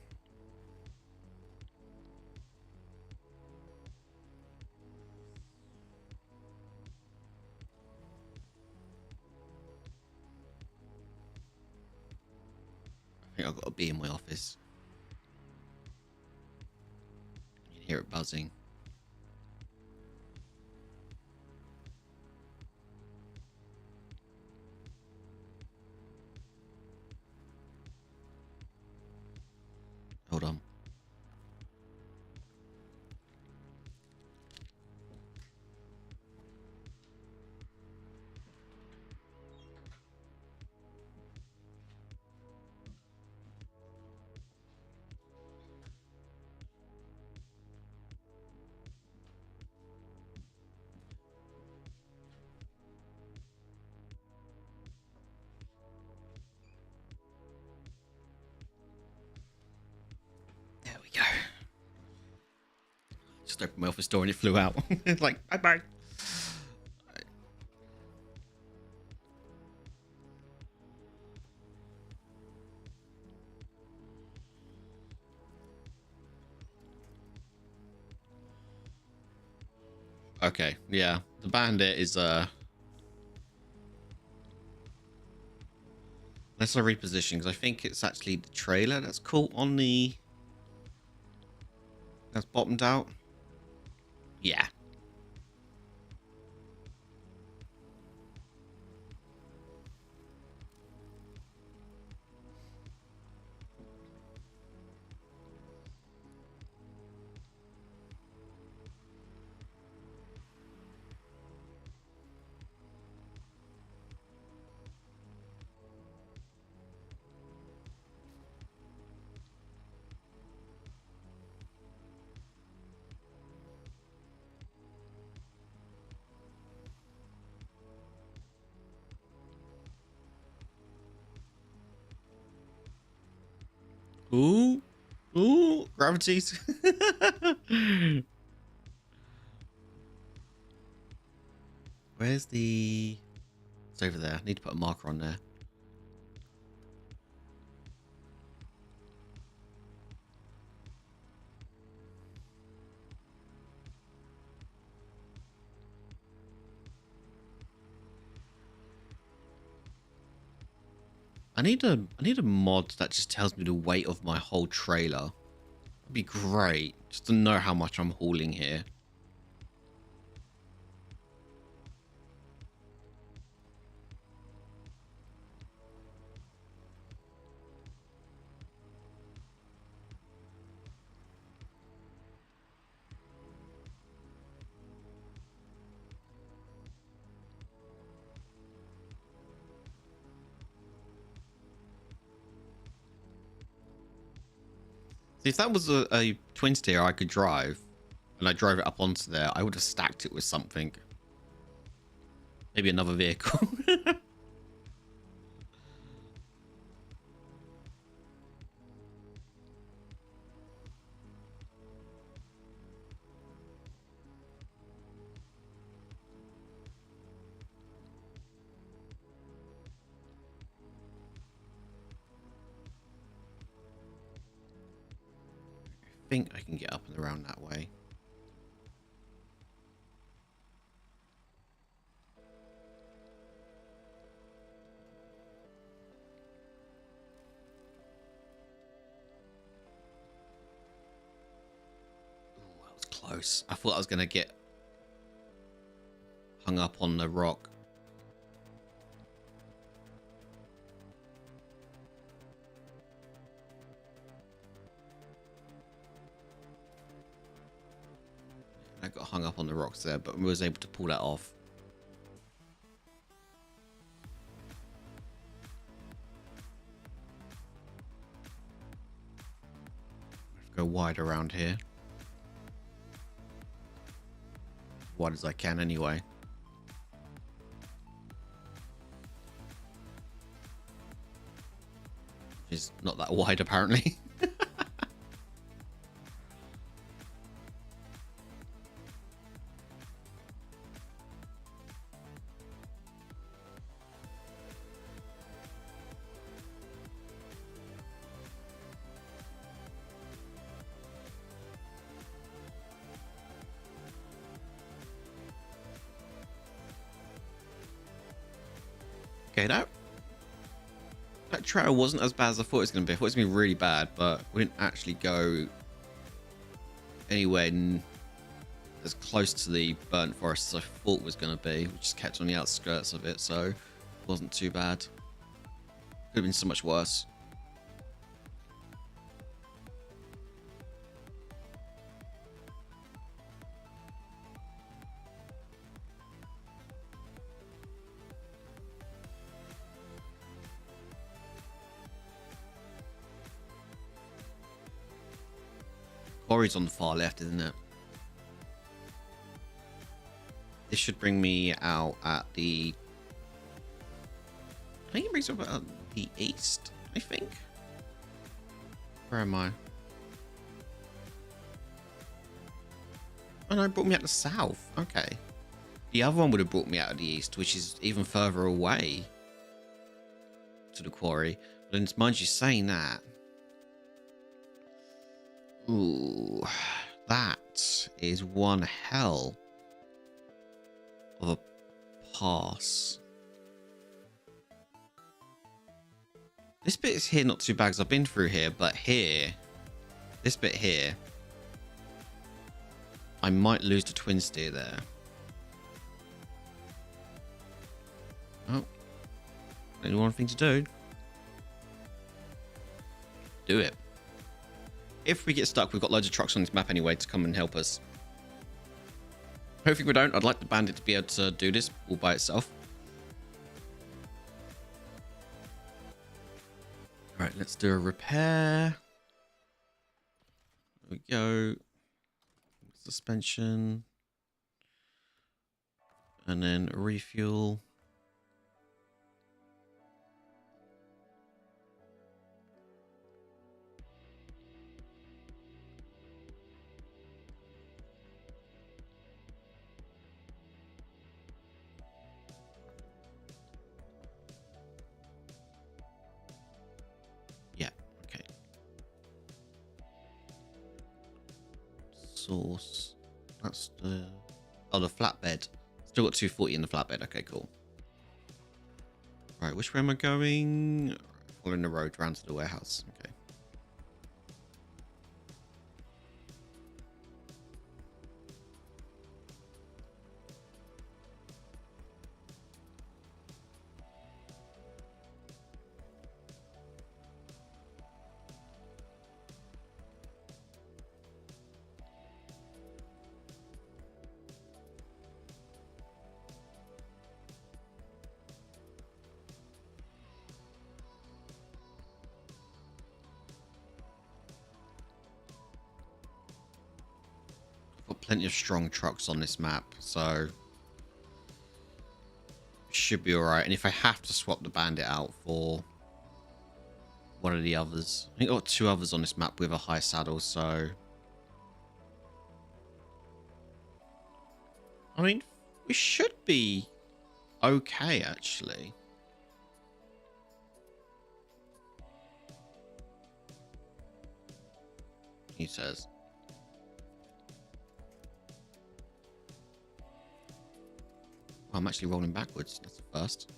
I think I've got to be in my office. Hear it buzzing. Hold on. There we go. Just opened my office door and it flew out. It's like, bye bye. Okay, yeah. The bandit is let's reposition because I think it's actually the trailer that's caught on the that's bottomed out. Yeah. Ooh. Ooh, gravities. Where's the... It's over there. I need to put a marker on there. I need a mod that just tells me the weight of my whole trailer. That'd be great. Just to know how much I'm hauling here. See, if that was a twin steer I could drive, and I drove it up onto there, I would have stacked it with something. Maybe another vehicle. I think I can get up and around that way. Ooh, that was close. I thought I was going to get hung up on the rock. I got hung up on the rocks there, but I was able to pull that off. Let's go wide around here. As wide as I can anyway. Which is not that wide apparently. Okay, that trail wasn't as bad as I thought it was going to be. I thought it was going to be really bad, but we didn't actually go anywhere as close to the burnt forest as I thought was going to be. We just kept on the outskirts of it, so it wasn't too bad. Could have been so much worse. Quarry's on the far left, isn't it? This should bring me out at the... I think it brings me up at the east, I think. Where am I? Oh no, it brought me out the south. Okay. The other one would have brought me out of the east, which is even further away to the quarry. But then, mind you saying that... Ooh, that is one hell of a pass. This bit is here not too bad because I've been through here, but here, this bit here, I might lose the twin steer there. Oh, only one thing to do. Do it. If we get stuck, we've got loads of trucks on this map anyway to come and help us. Hopefully we don't. I'd like the bandit to be able to do this all by itself. Alright, let's do a repair. There we go. Suspension. And then refuel. Source. That's the... Oh, the flatbed. Still got 240 in the flatbed. Okay, cool. Right, which way am I going? Following the road round to the warehouse. Okay. Got plenty of strong trucks on this map, so should be alright. And if I have to swap the bandit out for one of the others, I think I've got 2 others on this map with a high saddle, so I mean, we should be okay actually. He says. Oh, I'm actually rolling backwards. That's the first.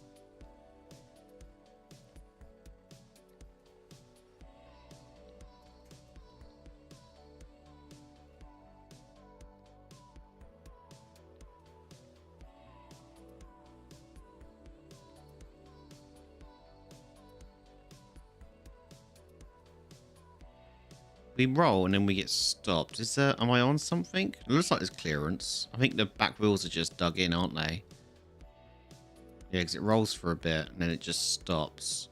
We roll and then we get stopped. Is there... Am I on something? It looks like there's clearance. I think the back wheels are just dug in, aren't they? Yeah, because it rolls for a bit and then it just stops.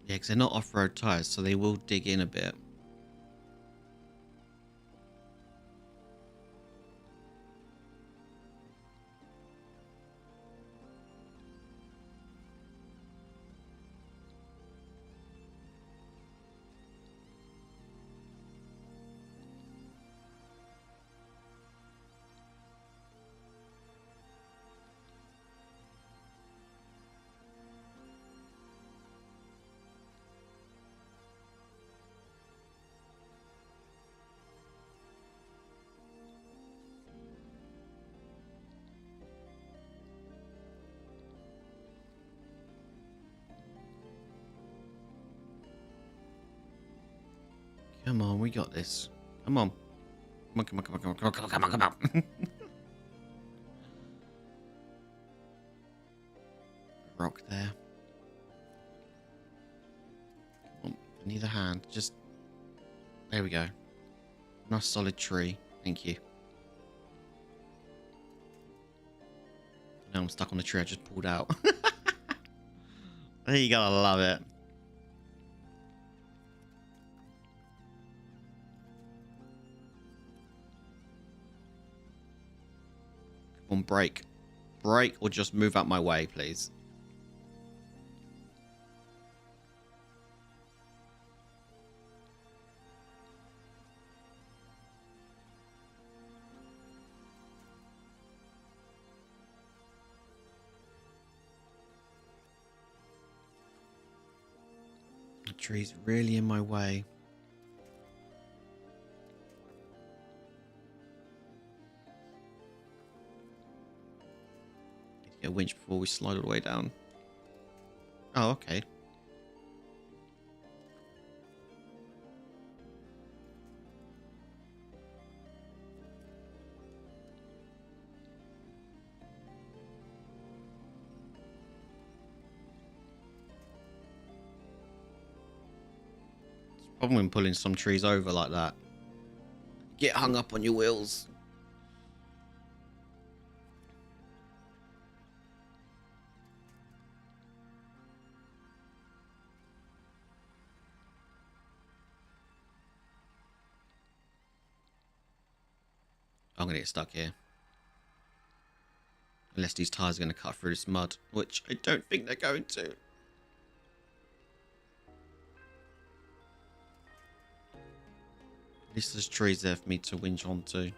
Yeah, because they're not off-road tires, so they will dig in a bit. Come on, we got this. Come on. Come on, come on, come on, come on, come on, come on, come on, come on. Rock there. Come on, I need a hand. Just... There we go. Nice solid tree. Thank you. Now I'm stuck on the tree I just pulled out. You gotta love it. Come on, break. Break or just move out my way, please. The tree's really in my way. Need to get a winch before we slide all the way down. Oh, okay. Problem when pulling some trees over like that. Get hung up on your wheels. I'm gonna get stuck here. Unless these tires are gonna cut through this mud, which I don't think they're going to. At least there's trees there for me to winch onto.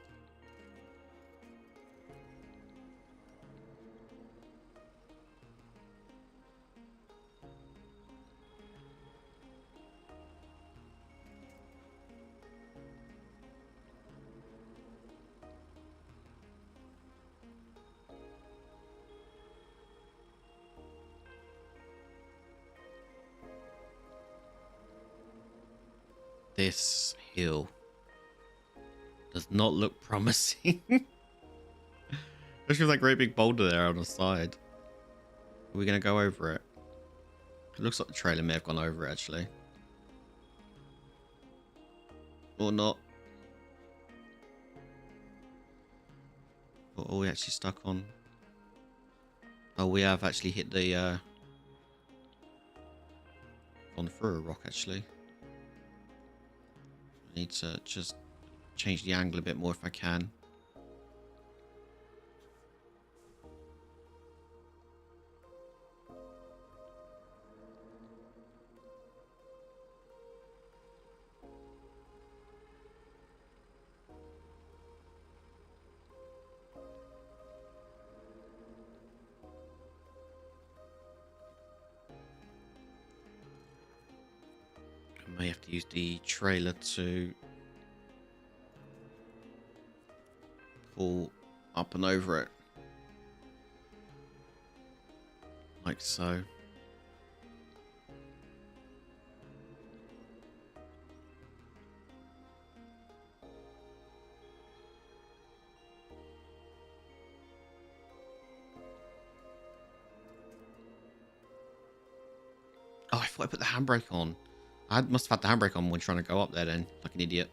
This hill does not look promising. There's that great big boulder there on the side. Are we going to go over it? It looks like the trailer may have gone over it, actually. Or not. What are we actually stuck on? Oh, we have actually hit the... gone through a rock, actually. I need to just change the angle a bit more if I can. I may have to use the trailer to pull up and over it. Like so. Oh, I thought I put the handbrake on. I must have had the handbrake on when trying to go up there then, like an idiot.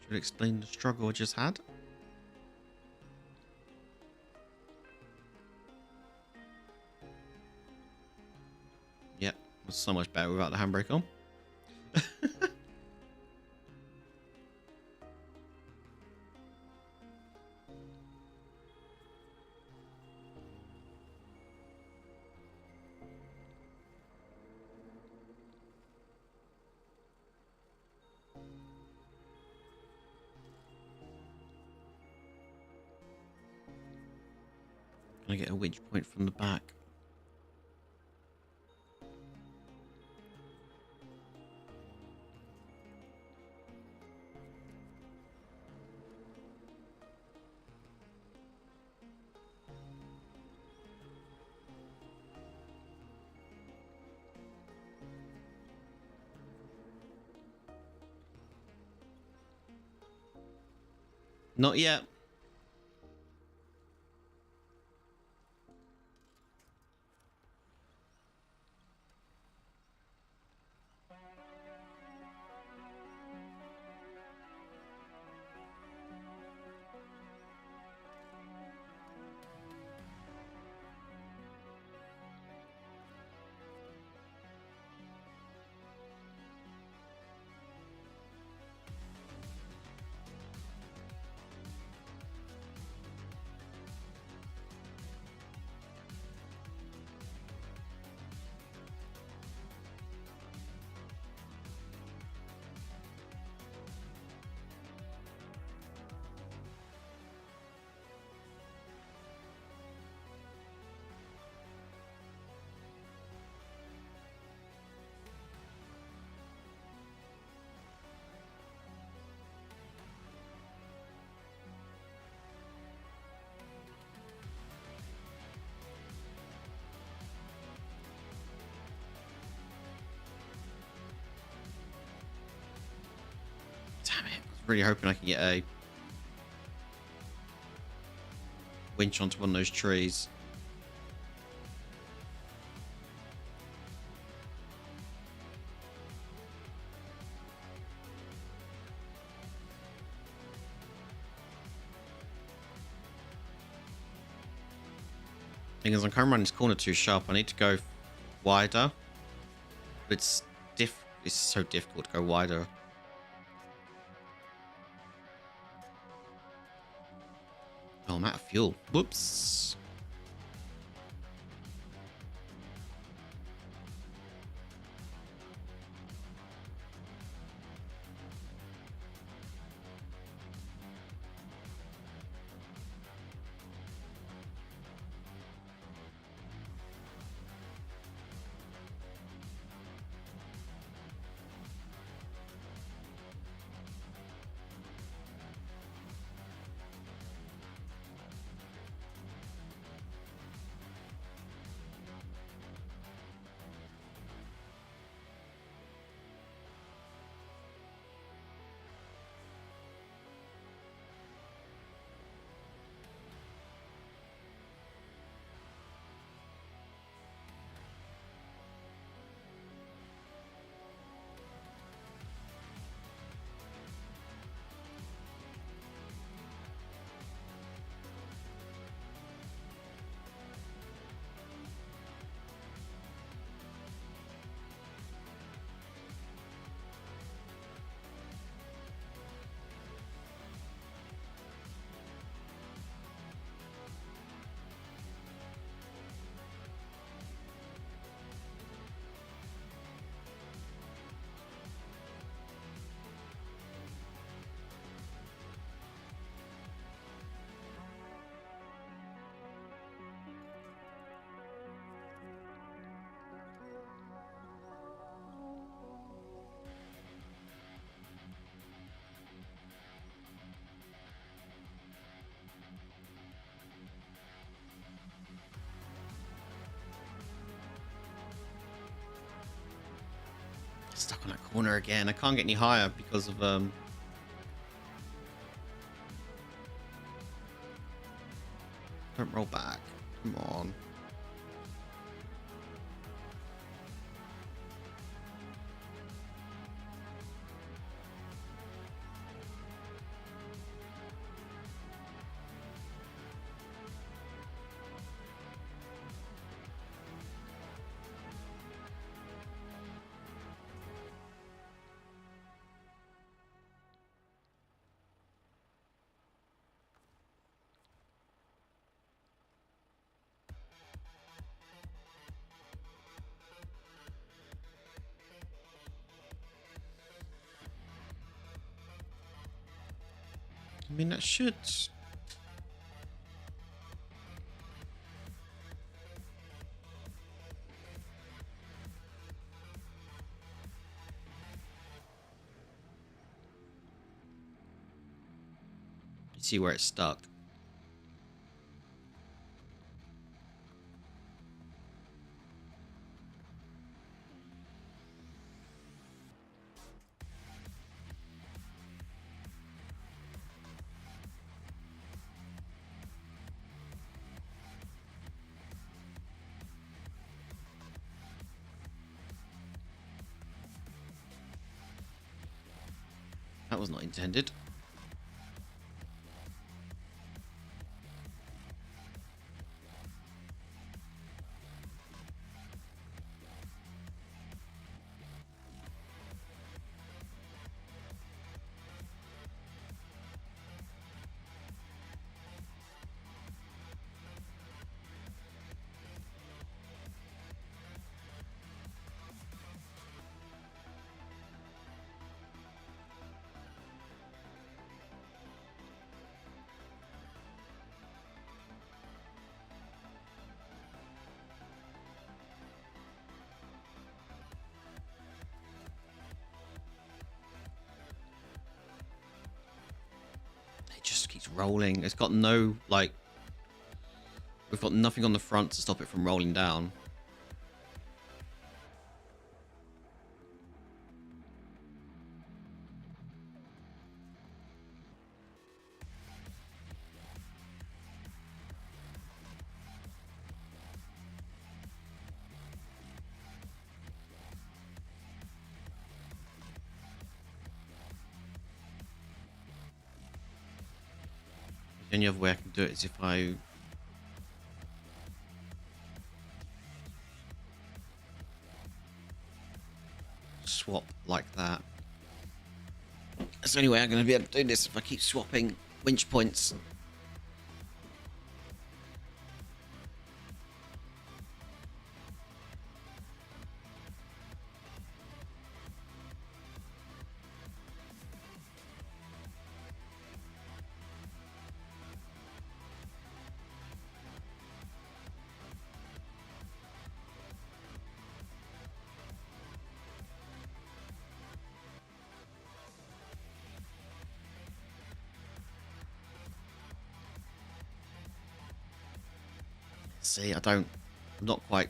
Should I explain the struggle I just had? Yep, it was so much better without the handbrake on. Can I get a winch point from the back? Not yet. Damn it. I was really hoping I could get a winch onto one of those trees. Thing is, I'm coming around this corner too sharp. I need to go wider. But it's so difficult to go wider. Oh, I'm out of fuel. Whoops. Stuck on that corner again. I can't get any higher because of Don't roll back. Come on. mean, that should... see where it's stuck. That was not intended. It just keeps rolling. It's got no, like... We've got nothing on the front to stop it from rolling down. The only other way I can do it is if I... swap like that. That's the only way I'm going to be able to do this if I keep swapping winch points. See, I'm not quite...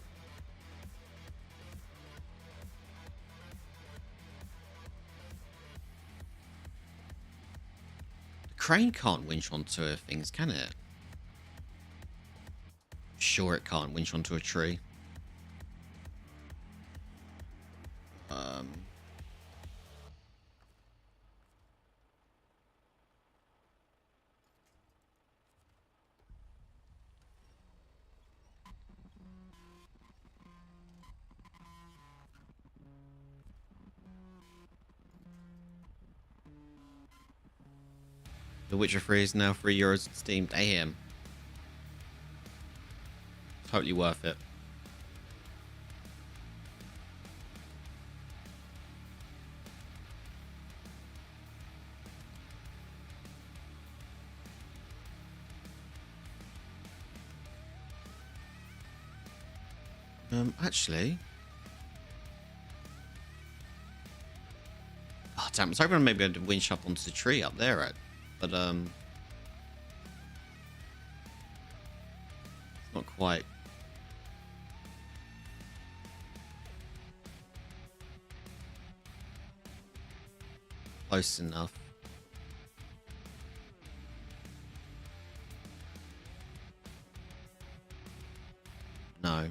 The crane can't winch onto things, can it? Sure it can't winch onto a tree. The Witcher 3 is now €3 on Steam. Damn. Totally worth it. Actually... Oh, damn. I was hoping I may be able to winch up onto the tree up there, right? But, it's not quite. Close enough. No.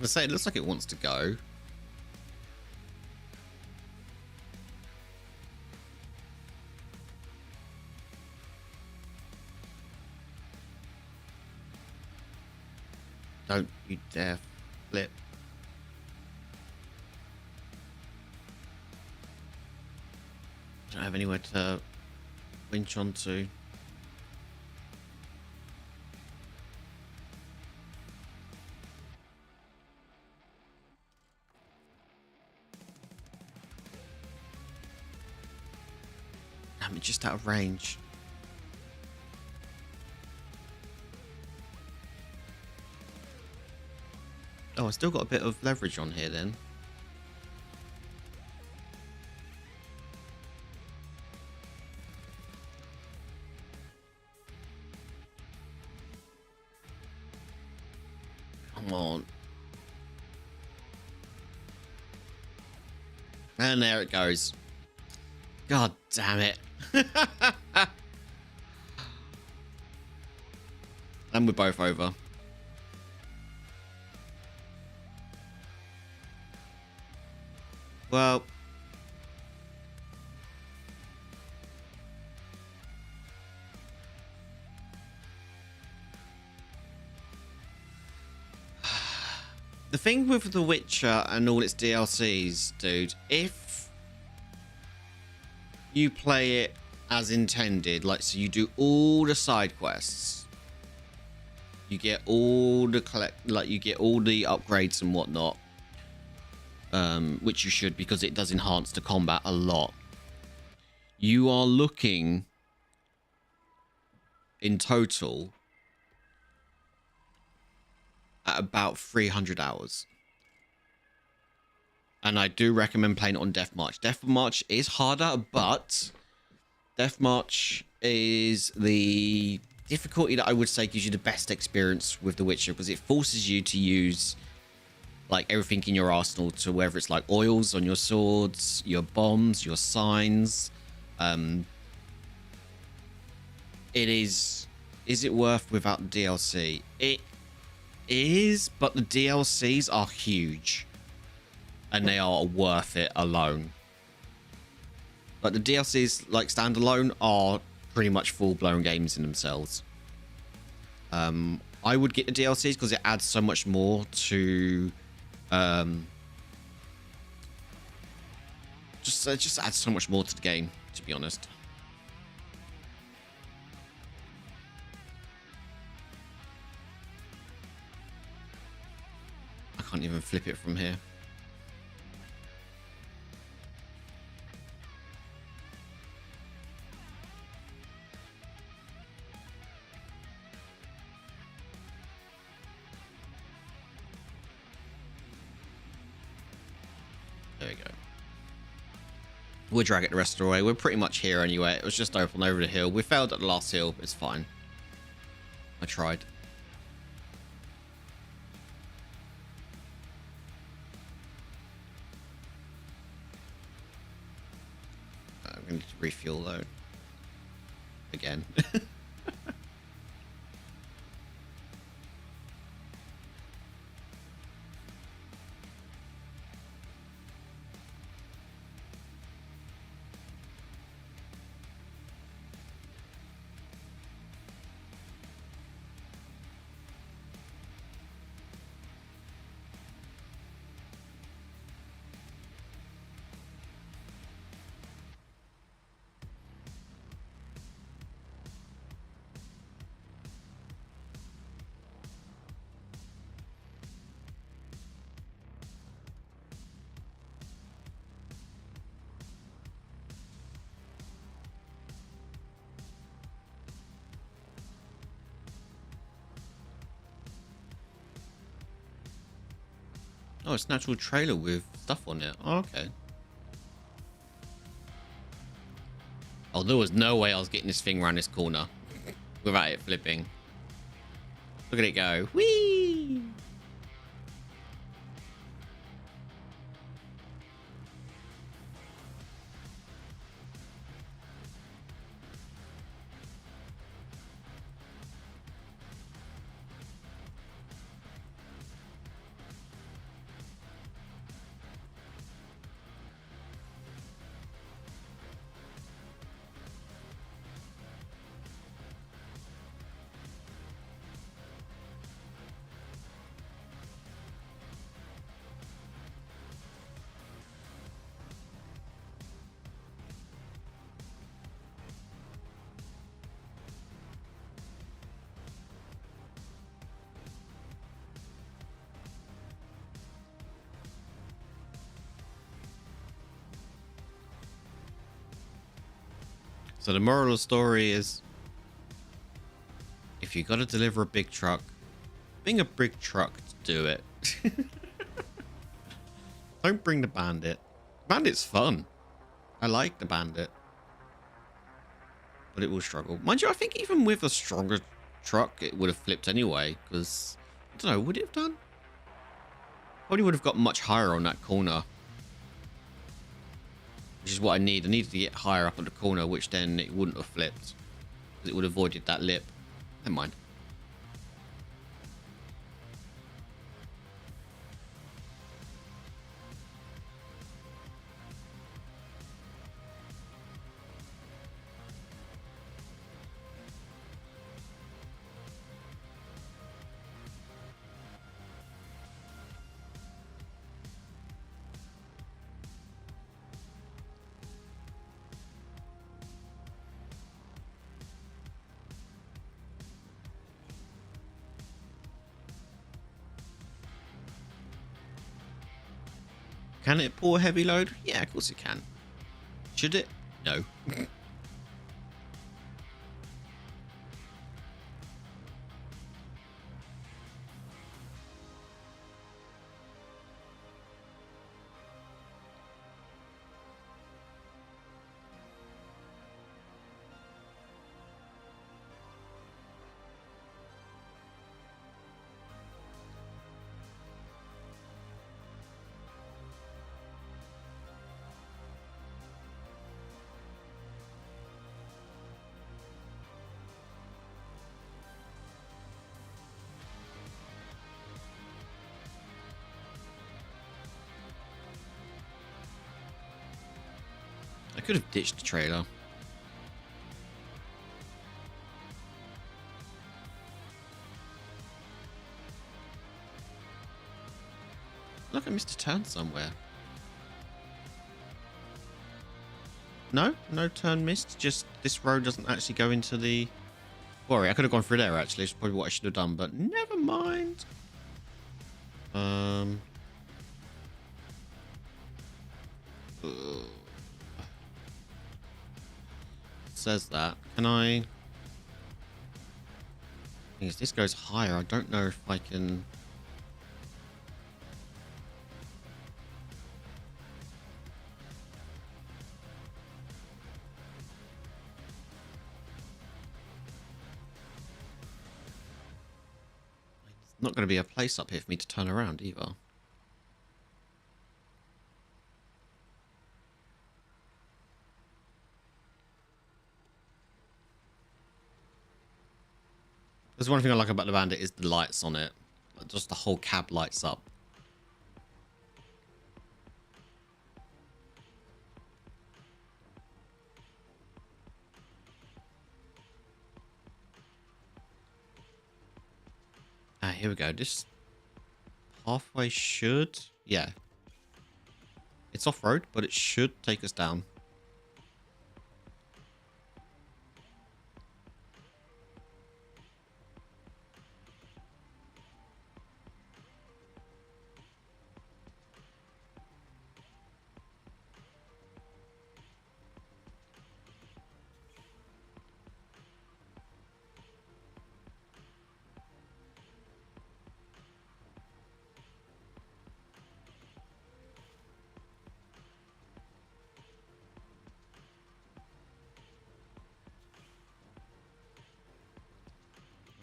gonna say, it looks like it wants to go. Don't you dare flip. Don't have anywhere to winch onto. Damn it, just out of range. Oh, I still got a bit of leverage on here then. Come on. And there it goes. God damn it. And we're both over. Well, the thing with The Witcher and all its DLCs, dude, if you play it as intended, like, so you do all the side quests, you get all the you get all the upgrades and whatnot, which you should, because it does enhance the combat a lot. You are looking in total at about 300 hours. And I do recommend playing it on Death March. Death March is harder, but Death March is the difficulty that I would say gives you the best experience with The Witcher, because it forces you to use like everything in your arsenal, to whether it's like oils on your swords, your bombs, your signs. Is it worth without the DLC? It is, but the DLCs are huge and they are worth it alone. Like the DLCs, like standalone, are pretty much full-blown games in themselves. I would get the DLCs because it adds so much more to just adds so much more to the game, to be honest. I can't even flip it from here. There we go. We'll drag it the rest of the way. We're pretty much here anyway. It was just open over the hill. We failed at the last hill, but it's fine. I tried. I'm going to refuel though. Again. Oh, it's an actual trailer with stuff on it. Oh, okay. Oh, there was no way I was getting this thing around this corner without it flipping. Look at it go. Whee! So the moral of the story is, if you got to deliver a big truck, bring a big truck to do it. Don't bring the bandit. Bandit's fun. I like the bandit. But it will struggle. Mind you, I think even with a stronger truck, it would have flipped anyway. Because, I don't know, would it have done? Probably would have got much higher on that corner. Which is what I need. I needed to get higher up on the corner, which then it wouldn't have flipped. Because it would have avoided that lip. Never mind. Can it pull a heavy load? Yeah, of course it can. Should it? No. I could have ditched the trailer. Look, I missed a turn somewhere. No? No turn missed? Just this road doesn't actually go into the... Worry, I could have gone through there actually. It's probably what I should have done, but never mind. Says that. Can I... If this goes higher, I don't know if I can... It's not going to be a place up here for me to turn around either. There's one thing I like about the Bandit is the lights on it. Just the whole cab lights up. Ah, here we go. This pathway should... Yeah. It's off-road, but it should take us down.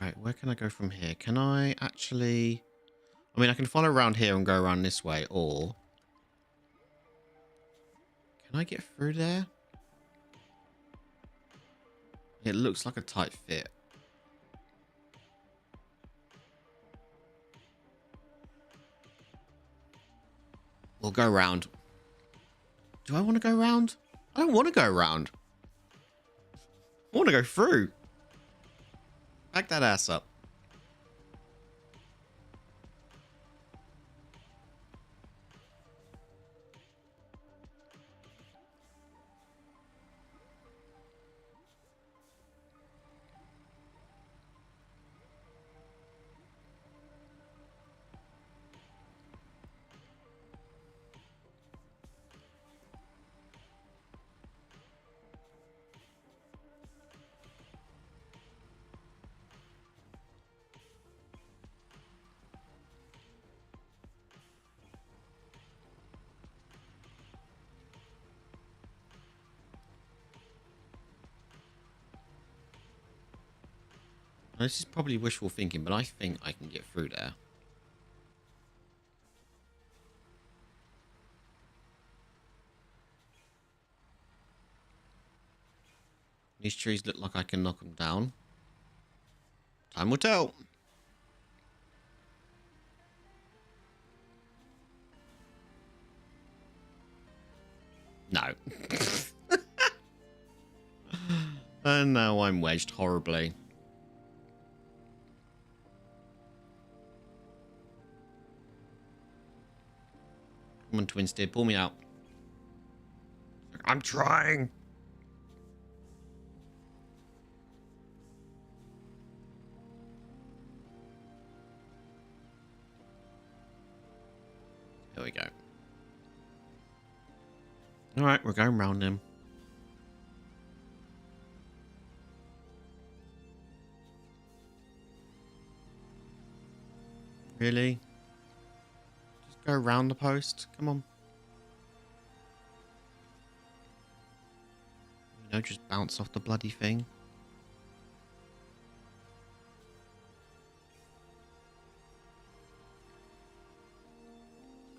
Right, where can I go from here? Can I actually... I mean, I can follow around here and go around this way, or... Can I get through there? It looks like a tight fit. We'll go around. Do I want to go around? I don't want to go around. I want to go through. Back that ass up. This is probably wishful thinking, but I think I can get through there. These trees look like I can knock them down. Time will tell. No. And now I'm wedged horribly. Come on, twin steer, pull me out. I'm trying. There we go. All right, we're going round him. Really? Just go around the post. Come on. You know, just bounce off the bloody thing.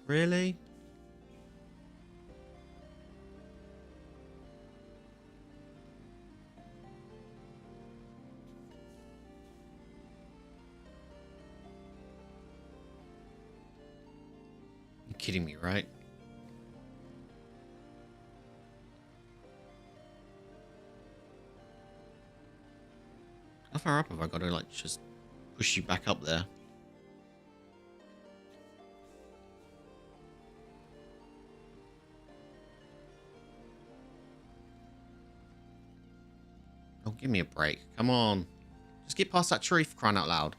Really? You're kidding me, right? How far up have I got to, like, just push you back up there? Oh, give me a break. Come on. Just get past that tree for crying out loud.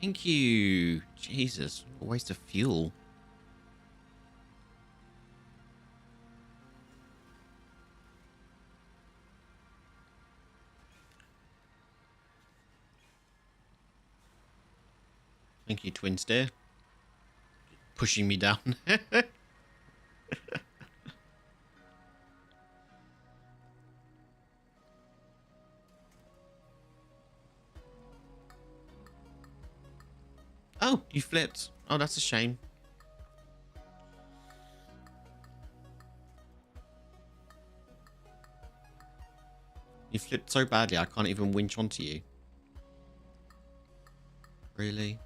Thank you. Jesus, what a waste of fuel. Thank you, twin steer. Pushing me down. Oh, you flipped. Oh, that's a shame. You flipped so badly, I can't even winch onto you. Really?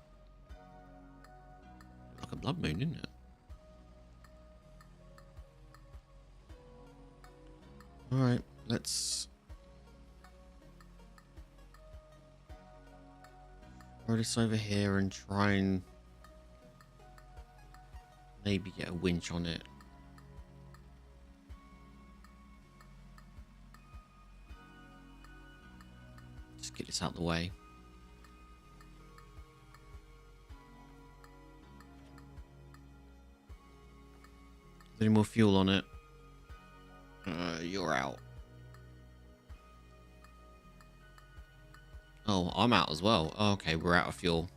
Like a blood moon, isn't it? Alright, let's... throw this over here and try and maybe get a winch on it. Just get this out of the way. Is there any more fuel on it? You're out. Oh, I'm out as well. Oh, okay, we're out of fuel.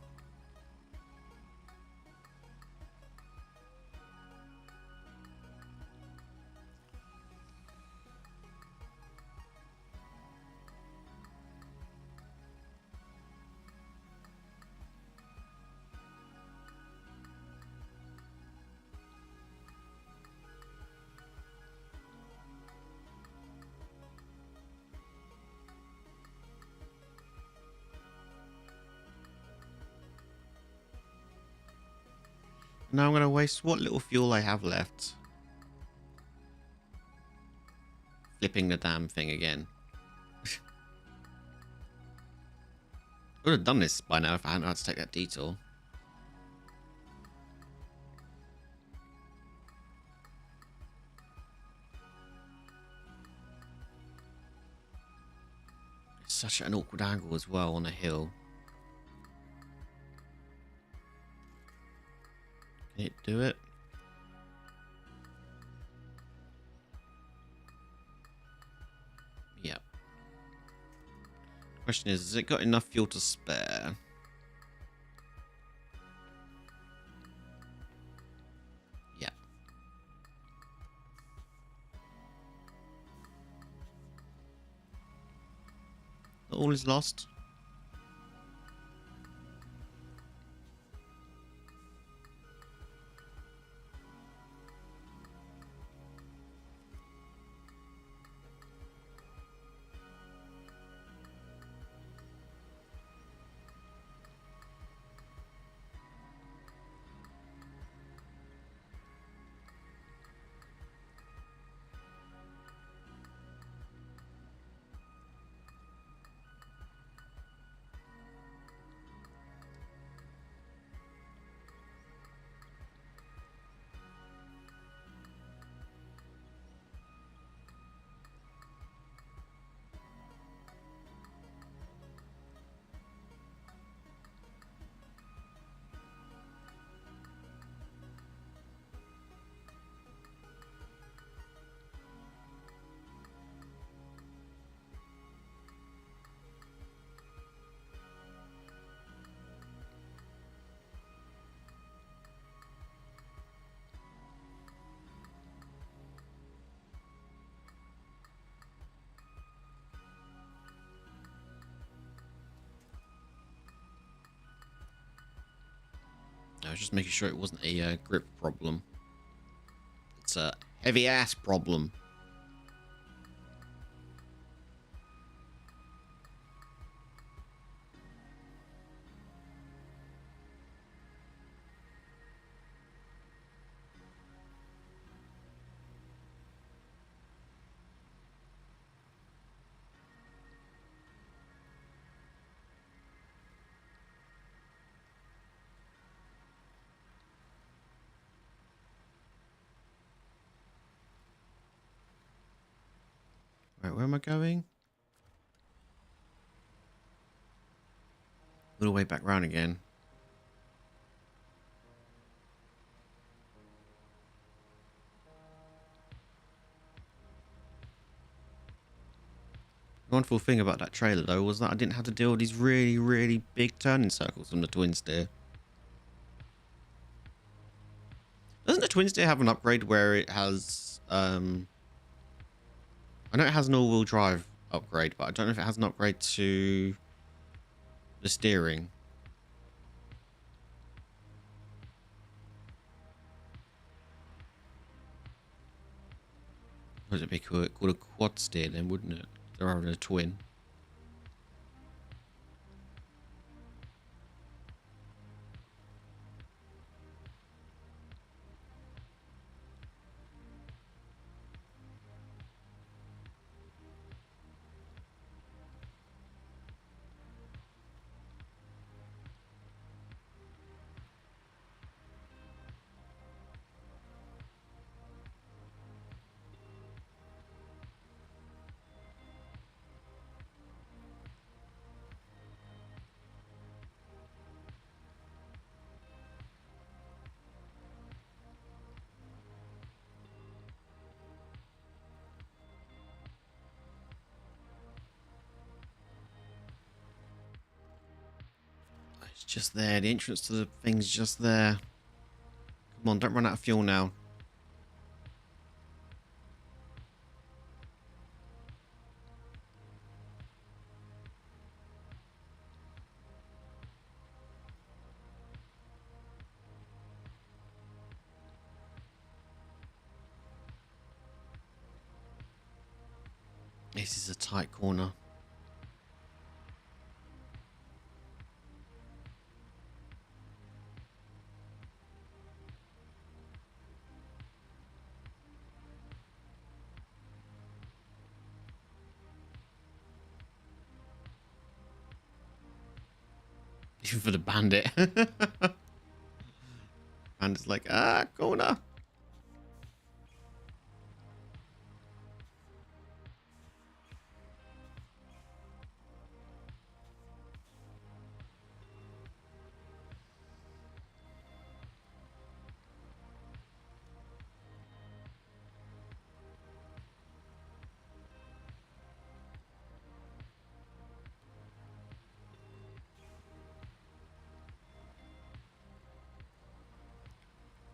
Now I'm going to waste what little fuel I have left. Flipping the damn thing again. I would have done this by now if I hadn't had to take that detour. It's such an awkward angle as well on a hill. Can it do it? Yep. Question is, has it got enough fuel to spare? Yeah. Not all is lost. I was just making sure it wasn't a grip problem. It's a heavy ass problem. Right, where am I going? A little way back round again. The wonderful thing about that trailer, though, was that I didn't have to deal with these really, really big turning circles from the twin steer. Doesn't the twin steer have an upgrade where it has... I know it has an all-wheel drive upgrade, but I don't know if it has an upgrade to the steering. Would it be called a quad steer then, wouldn't it? Rather than a twin. It's just there. The entrance to the thing's just there. Come on, don't run out of fuel now. This is a tight corner. Even for the bandit. Bandit's like, ah, corner.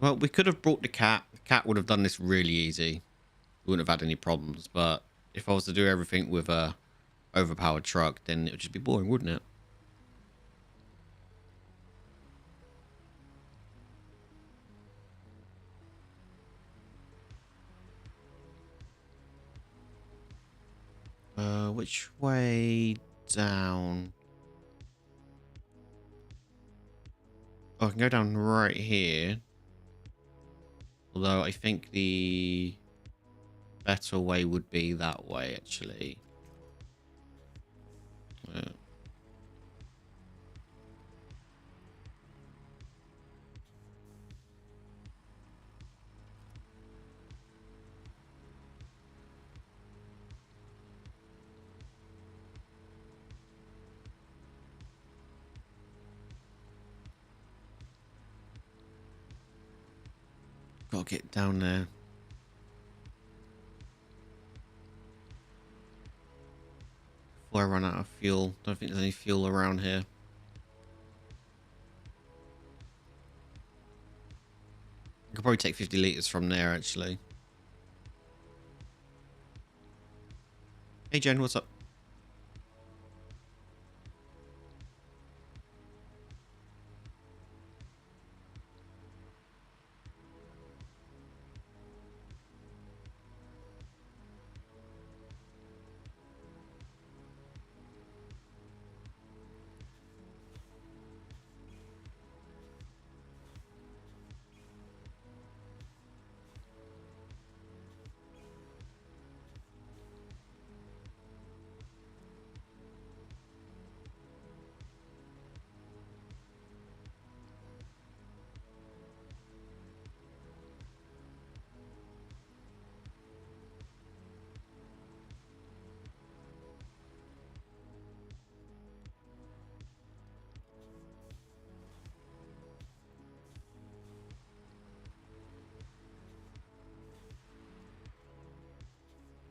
Well, we could have brought the cat. The cat would have done this really easy. We wouldn't have had any problems. But if I was to do everything with a overpowered truck, then it would just be boring, wouldn't it? Which way down? Oh, I can go down right here. Although I think the better way would be that way, actually. Gotta get down there. Before I run out of fuel. Don't think there's any fuel around here. I could probably take 50 litres from there, actually. Hey, Jen, what's up?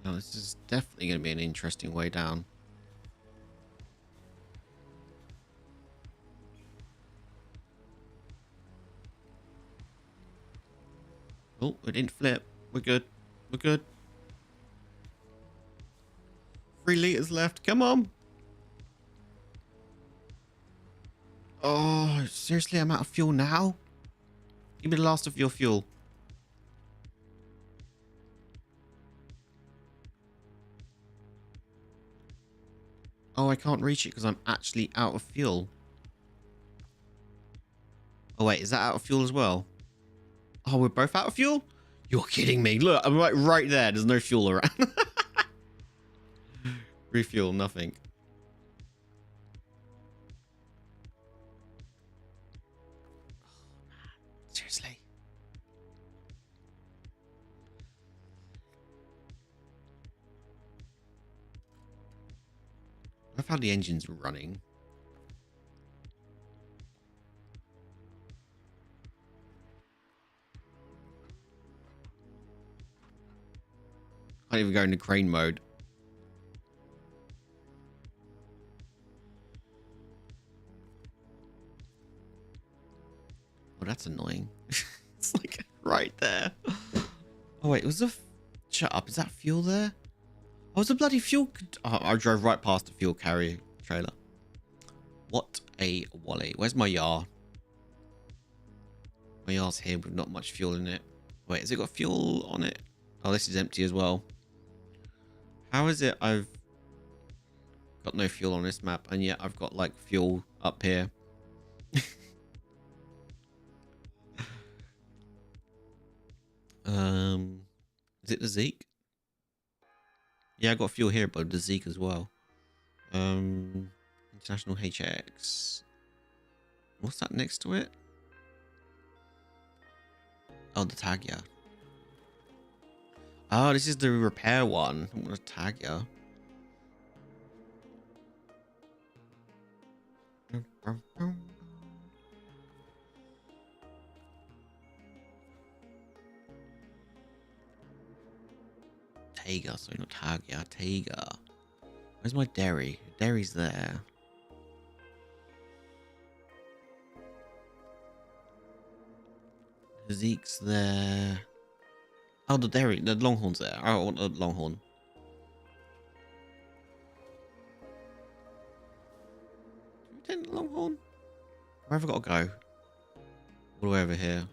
Now, this is definitely going to be an interesting way down. Oh, it didn't flip. We're good. We're good. 3 litres left. Come on. Oh, seriously? I'm out of fuel now? Give me the last of your fuel. Oh, I can't reach it because I'm actually out of fuel. Oh, wait. Is that out of fuel as well? Oh, we're both out of fuel? You're kidding me. Look, I'm right there. There's no fuel around. Refuel, nothing. Seriously? I love how the engine's running. Can't even go into crane mode. Oh, that's annoying. It's like right there. Oh, wait. Was the... Shut up. Is that fuel there? Oh, was the bloody fuel... Oh, I drove right past the fuel carrier trailer. What a wally. Where's my Yar? My Yar's here with not much fuel in it. Wait, has it got fuel on it? Oh, this is empty as well. How is it I've got no fuel on this map and yet I've got like fuel up here? Is it the Zeke? Yeah, I got fuel here, but the Zeke as well. International HX. What's that next to it? Oh, the Tagya. Oh, this is the repair one. I want a Tagya. Taiga, sorry, not Tagya. Taiga. Where's my dairy? Dairy's there. Zeke's there. Oh, the dairy, the Longhorn's there. Oh, I want the Longhorn. Do we take the Longhorn? Where have I got to go? All the way over here.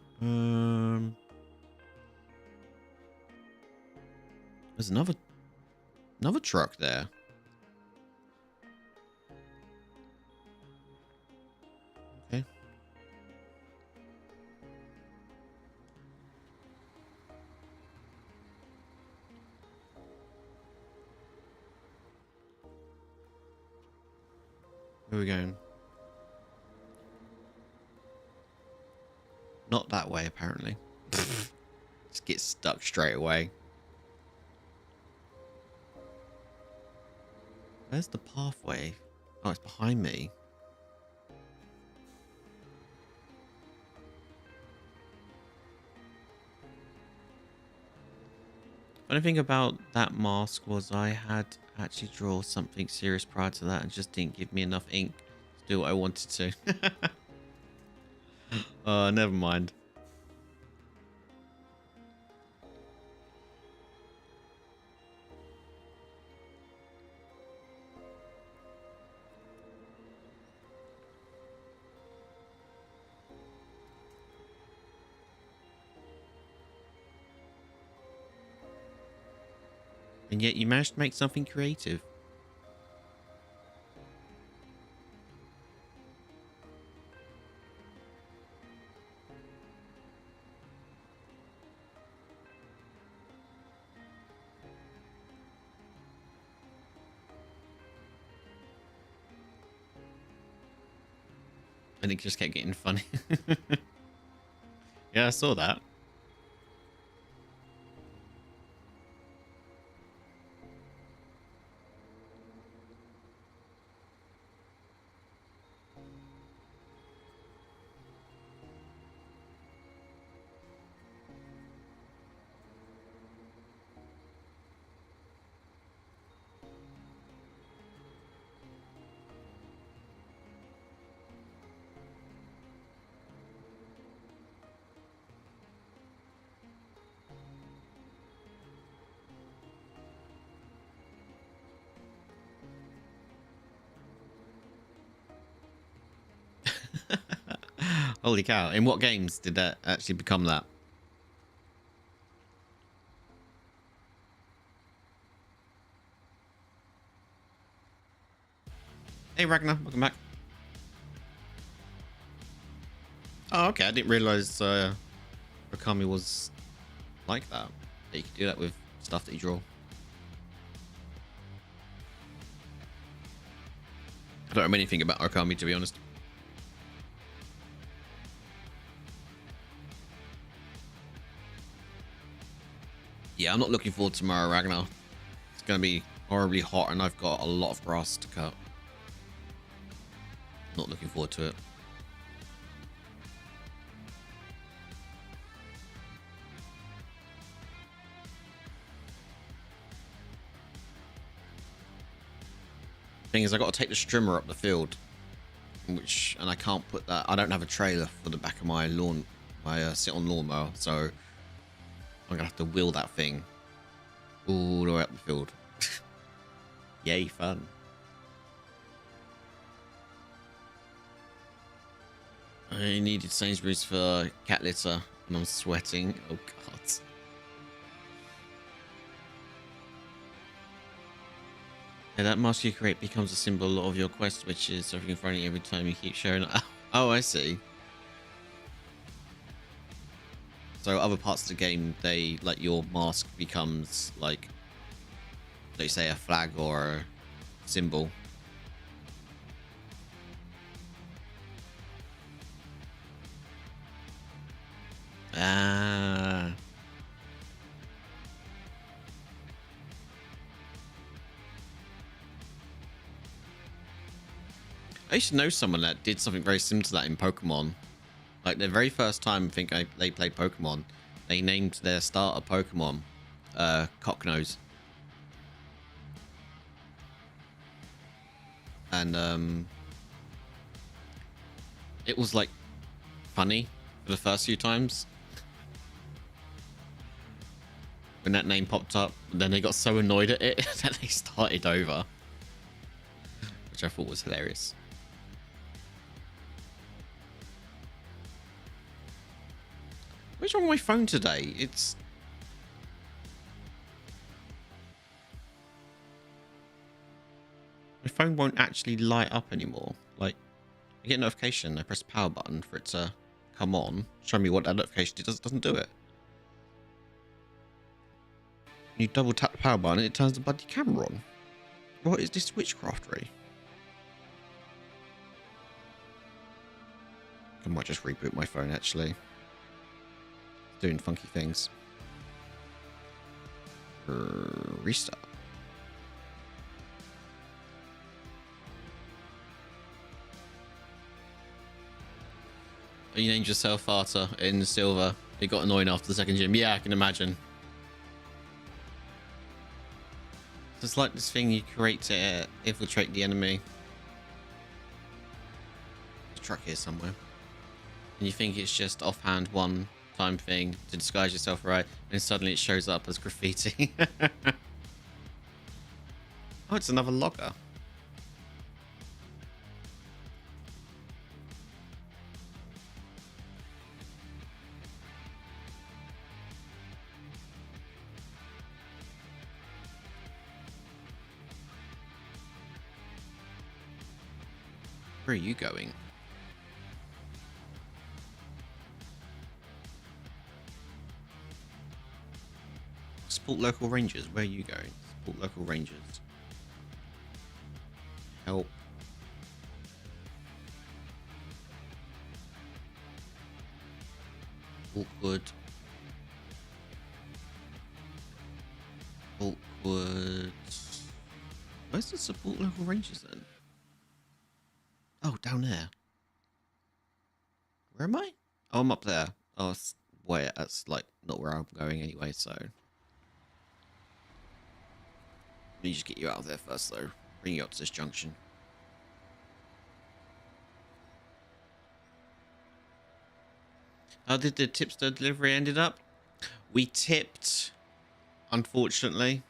There's another truck there. Okay. Where are we going? Not that way, apparently. Just get stuck straight away. Where's the pathway? Oh, it's behind me. Funny thing about that mask was I had actually draw something serious prior to that and just didn't give me enough ink to do what I wanted to. Never mind. And yet you managed to make something creative. And it just kept getting funny. Yeah, I saw that. Holy cow. In what games did that actually become that? Hey Ragnar, welcome back. Oh, okay. I didn't realize Okami was like that. That you could do that with stuff that you draw. I don't know anything about Okami, to be honest. Yeah, I'm not looking forward to tomorrow, Ragnar. It's going to be horribly hot and I've got a lot of grass to cut. Not looking forward to it. Thing is, I got to take the strimmer up the field, and I can't put that. I don't have a trailer for the back of my lawn, my sit-on lawnmower, so I'm gonna have to wheel that thing all the way up the field. Yay, fun! I needed Sainsbury's for cat litter, and I'm sweating. Oh god. Yeah, that mask you create becomes a symbol of your quest, which is everything funny every time you keep sharing it. Oh, I see. So other parts of the game, they like your mask becomes like, let's say, a flag or a symbol. Ah. I used to know someone that did something very similar to that in Pokemon. Like the very first time I think they played Pokemon, they named their starter Pokemon Cocknose. And it was like funny for the first few times when that name popped up. Then they got so annoyed at it that they started over, which I thought was hilarious. What's wrong with my phone today? My phone won't actually light up anymore. Like, I get a notification, I press the power button for it to come on, show me what that notification doesn't do it. You double tap the power button and it turns the bloody camera on. What is this witchcraftery? I might just reboot my phone actually. It's doing funky things. Restart. You named yourself Arthur in silver. It got annoying after the second gym. Yeah, I can imagine. It's like this thing you create to infiltrate the enemy. There's a truck here somewhere. And you think it's just offhand one-time thing to disguise yourself right, and suddenly it shows up as graffiti. Oh, it's another logger. Where are you going? Support local rangers. Where are you going? Support local rangers. Help. Awkward. Awkward. Where's the support local rangers then? Oh, down there. Where am I? Oh, I'm up there. Oh, wait, that's like not where I'm going anyway, so. Let me just get you out of there first, though. Bring you up to this junction. How did the tipster delivery ended up? We tipped, unfortunately.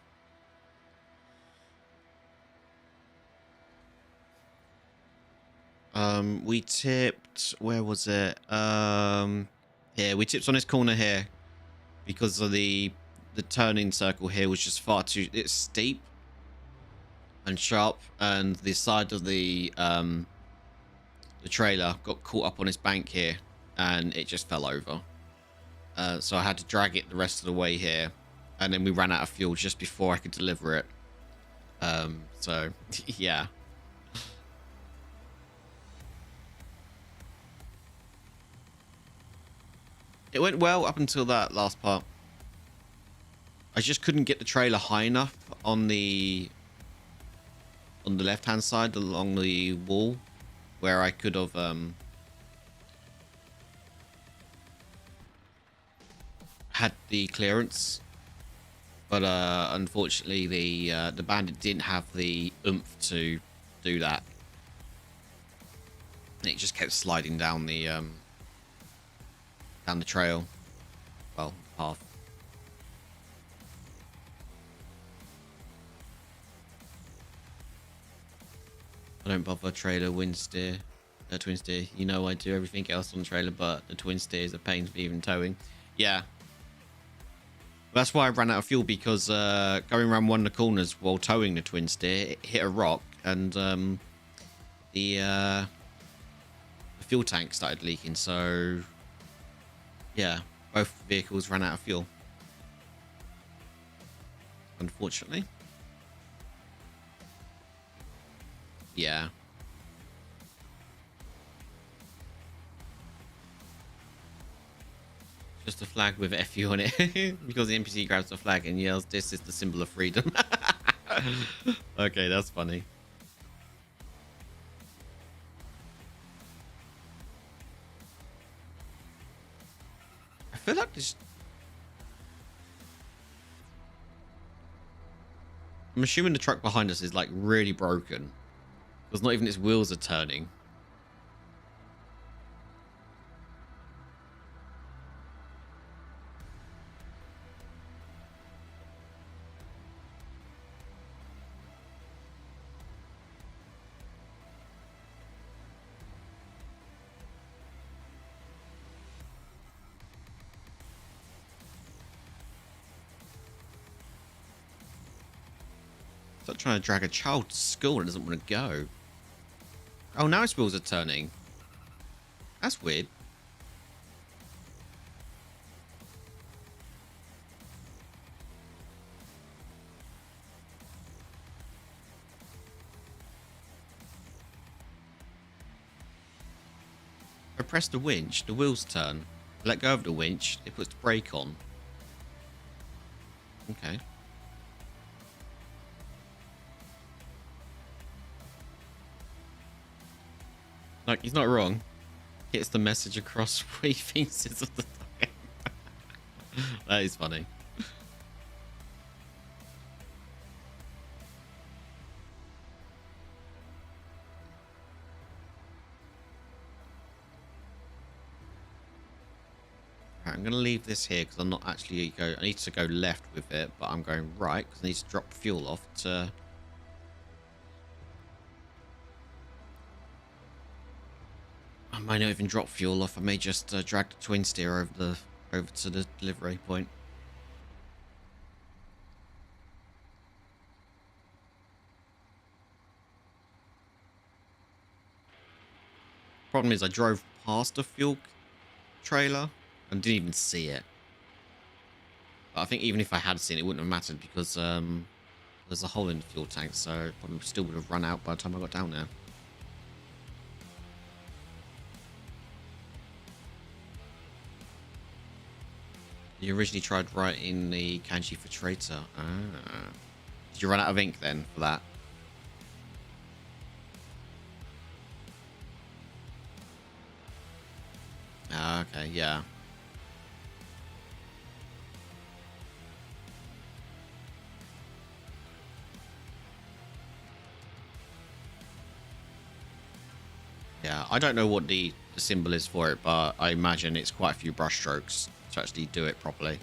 We tipped, where was it? Here, we tipped on this corner here because of the turning circle here was just far too, it's steep and sharp, and the side of the trailer got caught up on this bank here and it just fell over. So I had to drag it the rest of the way here, and then we ran out of fuel just before I could deliver it. So yeah. It went well up until that last part. I just couldn't get the trailer high enough on the left-hand side along the wall where I could have had the clearance. But unfortunately the bandit didn't have the oomph to do that. It just kept sliding down the trail. Well, path. I don't bother trailer wind steer. Twin steer. You know I do everything else on the trailer, but the twin steer is a pain for even towing. Yeah. That's why I ran out of fuel, because going around one of the corners while towing the twin steer, it hit a rock, and the fuel tank started leaking. So yeah, both vehicles ran out of fuel, unfortunately. Yeah. Just a flag with FU on it. Because the NPC grabs the flag and yells, "This is the symbol of freedom." Okay, that's funny. I feel like this. I'm assuming the truck behind us is like really broken. Because not even its wheels are turning. It's like trying to drag a child to school and it doesn't want to go. Oh, now its wheels are turning. That's weird. I press the winch, the wheels turn. I let go of the winch, it puts the brake on. Okay. Like, he's not wrong. Gets the message across what he thinks is of the time. That is funny. Right, I'm going to leave this here because I'm not actually go. I need to go left with it, but I'm going right because I need to drop fuel off to. I might not even drop fuel off. I may just drag the twin steer over to the delivery point. Problem is, I drove past a fuel trailer and didn't even see it. But I think even if I had seen it, it wouldn't have mattered because there's a hole in the fuel tank, so it probably still would have run out by the time I got down there. You originally tried writing the kanji for traitor. Ah. Did you run out of ink then for that? Ah, okay, yeah. Yeah, I don't know what the symbol is for it, but I imagine it's quite a few brush strokes to actually do it properly.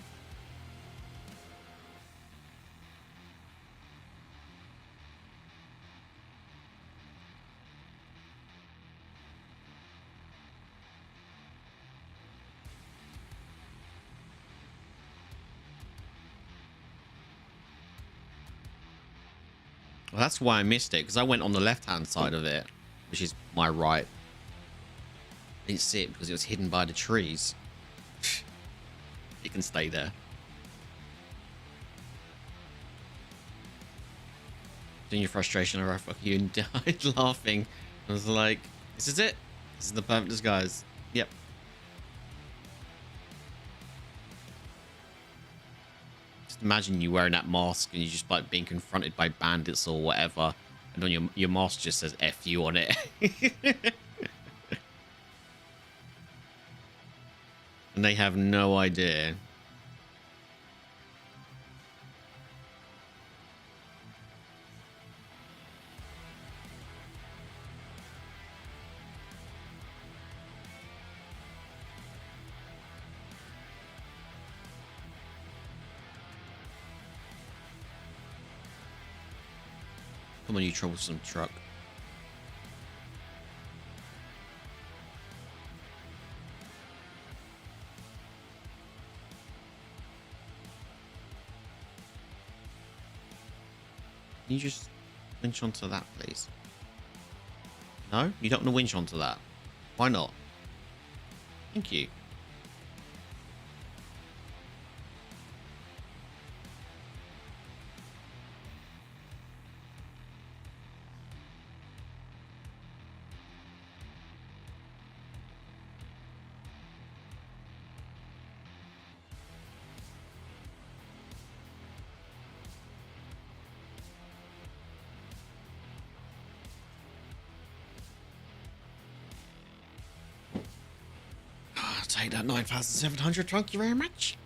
Well, that's why I missed it, because I went on the left-hand side of it, which is my right. I didn't see it because it was hidden by the trees. It can stay there. In your frustration, I fuck you and died laughing. I was like, this is it. This is the perfect disguise. Yep. Just imagine you wearing that mask and you just like being confronted by bandits or whatever. And on your mask just says F you on it. And they have no idea. Come on, you troublesome truck. Can you just winch onto that, please? No? You don't want to winch onto that? Why not? Thank you. take that 9,700. Thank you very much.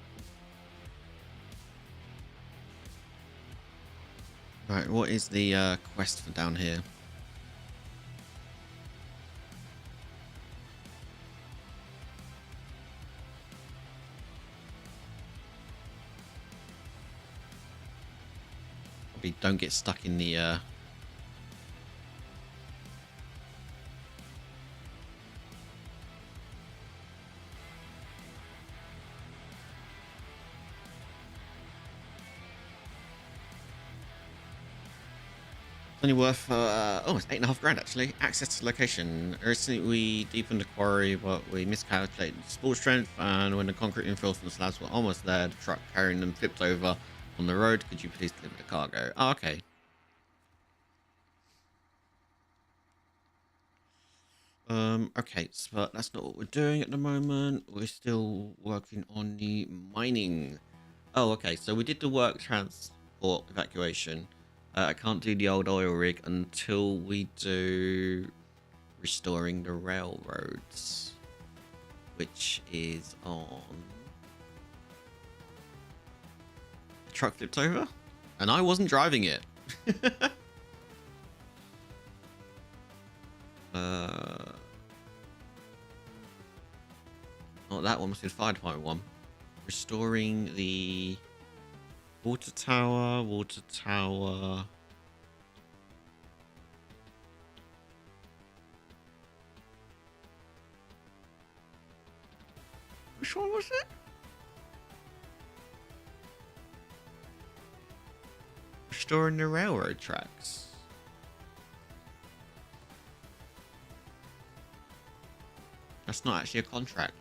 Right, what is the quest for down here? Probably don't get stuck in the only worth it's 8.5 grand actually. Access to location. Recently we deepened the quarry, but we miscalculated the support strength, and when the concrete reinforcement slabs were almost there, the truck carrying them flipped over on the road. Could you please deliver the cargo? Oh, okay. Okay, so that's not what we're doing at the moment. We're still working on the mining. Oh, okay, so we did the work transport evacuation. I can't do the old oil rig until we do restoring the railroads, which is on... The truck flipped over, and I wasn't driving it. Oh, that one must be the fire department one. Restoring the water tower, Which one was it? Restoring the railroad tracks. That's not actually a contract.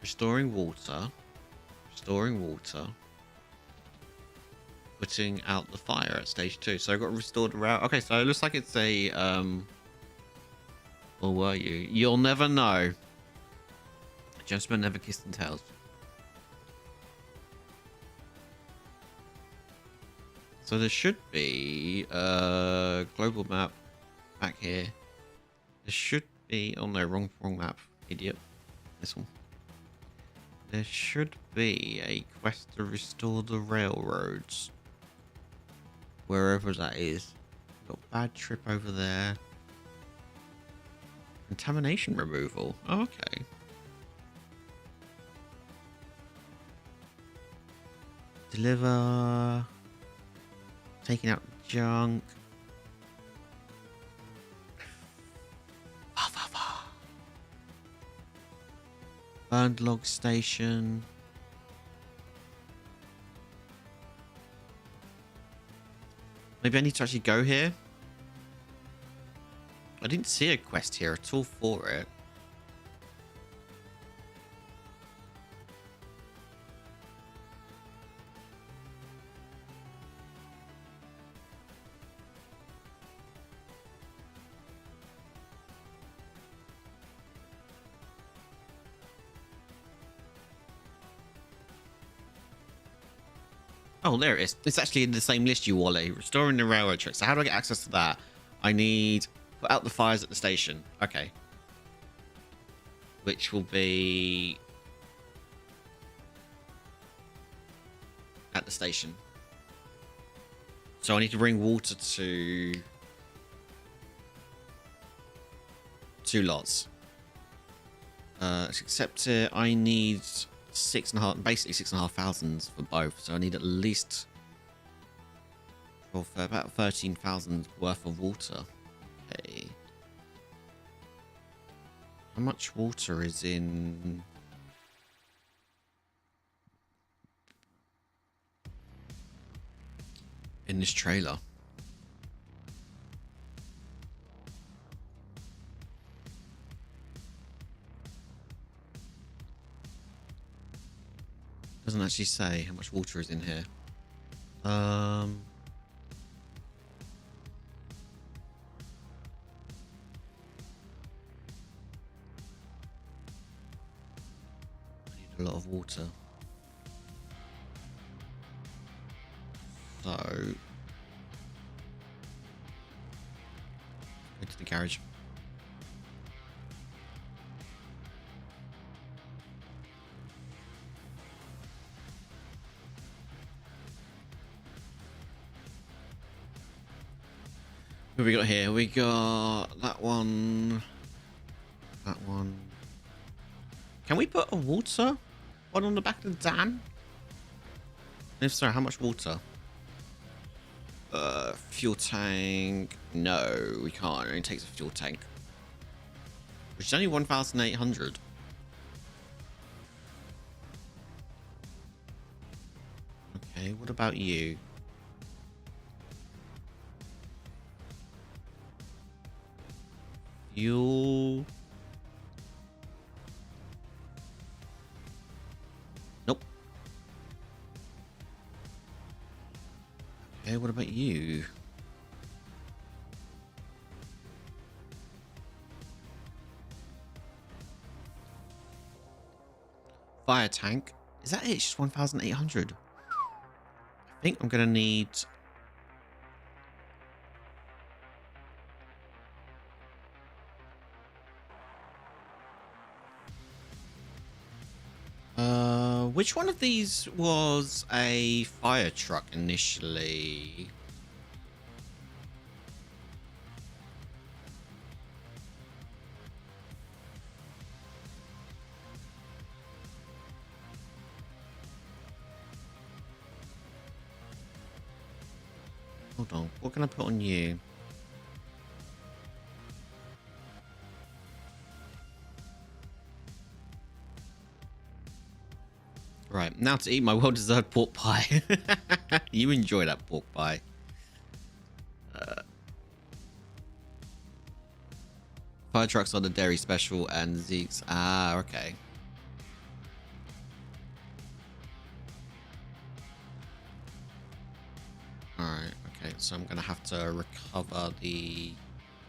Restoring water. Putting out the fire at stage 2. So I got restored the rail. Okay, so it looks like it's a or were you? You'll never know. Gentlemen never kissed and tells. So there should be a global map back here. There should be... Oh no, wrong map. Idiot. This one. There should be a quest to restore the railroads. Wherever that is. Got bad trip over there. Contamination removal. Oh, okay. Deliver. Taking out junk. Burned log station. Maybe I need to actually go here. I didn't see a quest here at all for it. Oh, there it is. It's actually in the same list, you Wally. Restoring the railroad tracks. So how do I get access to that? I need... Put out the fires at the station. Okay. Which will be... At the station. So I need to bring water to... 2 lots. Except I need... 6.5, basically 6,500 for both, so I need at least for about 13,000 worth of water. Okay, how much water is in this trailer? Doesn't actually say how much water is in here. I need a lot of water. So go to the garage. Who we got here? We got that one. That one. Can we put a water one on the back of the dam? And if so, how much water? Fuel tank. No, we can't. It only takes a fuel tank. Which is only 1,800. Okay, what about you? Fuel. Nope. Okay, what about you? Fire tank. Is that it? It's just 1,800. I think I'm gonna need. Which one of these was a fire truck initially? Hold on, what can I put on you? Right, now to eat my well-deserved pork pie. You enjoy that pork pie. Fire trucks are the dairy special and Zeke's. Ah, okay. Alright, okay, so I'm gonna have to recover the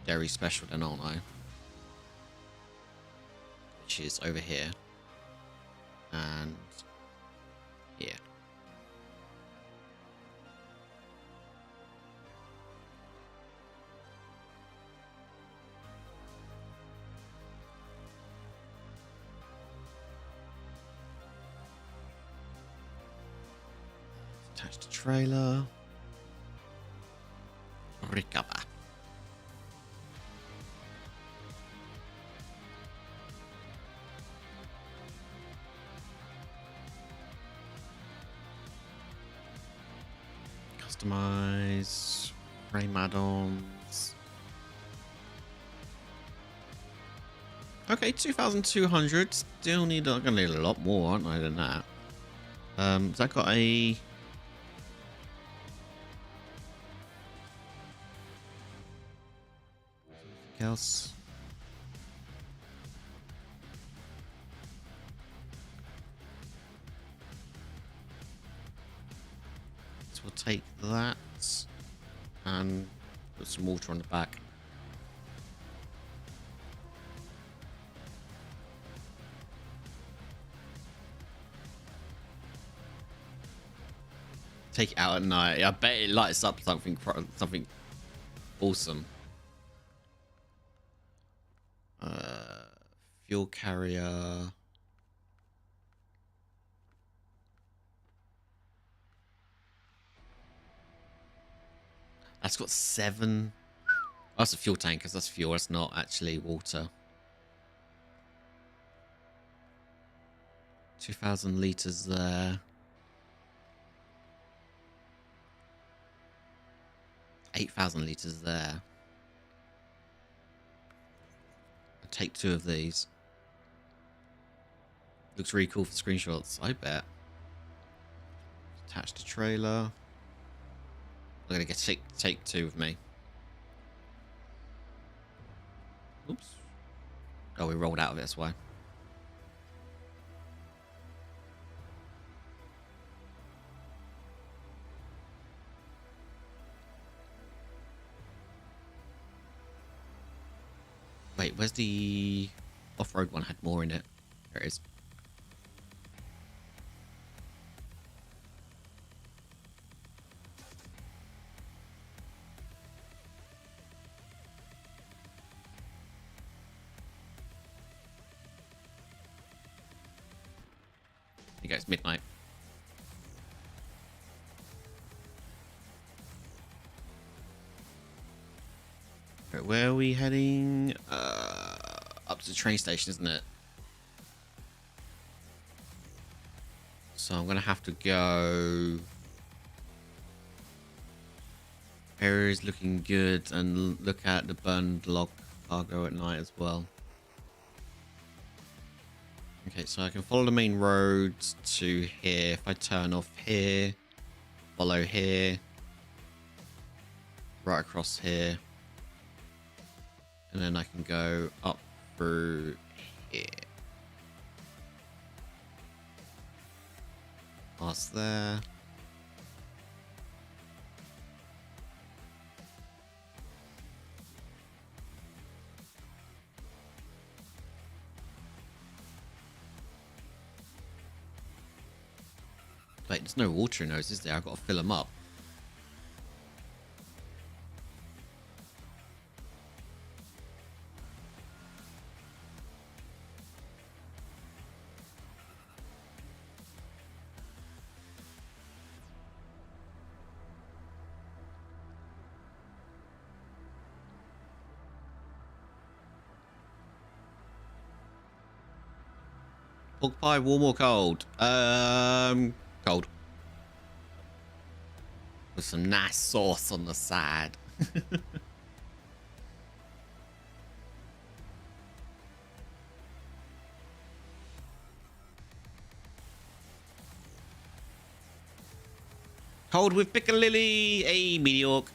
dairy special then, aren't I? Which is over here. And here. Attach the trailer. Recover. Customize. Frame add-ons. Okay, 2,200. Still need. I'm gonna need a lot more, aren't I? Than that. Has that got a? Anything else? So we'll take that and put some water on the back. Take it out at night. I bet it lights up something awesome. Fuel carrier. That's got 7. Oh, that's a fuel tank because that's fuel. That's not actually water. 2,000 liters there. 8,000 liters there. I'll take 2 of these. Looks really cool for screenshots, I bet. Attach the trailer. I'm gonna take 2 with me. Oops. Oh, we rolled out of it, that's why. Wait, where's the off-road one? Had more in it. There it is. There you go, it's midnight. Right, where are we heading? Up to the train station, isn't it? So I'm gonna have to go. Area is looking good, and look at the burned log cargo at night as well. Okay, so I can follow the main road to here. If I turn off here, follow here, right across here, and then I can go up through here. Past there. Wait, there's no water in those, is there? I've got to fill them up. Pork pie, warm or cold? Cold. With some nice sauce on the side. Cold with piccalilli. Hey, mediocre.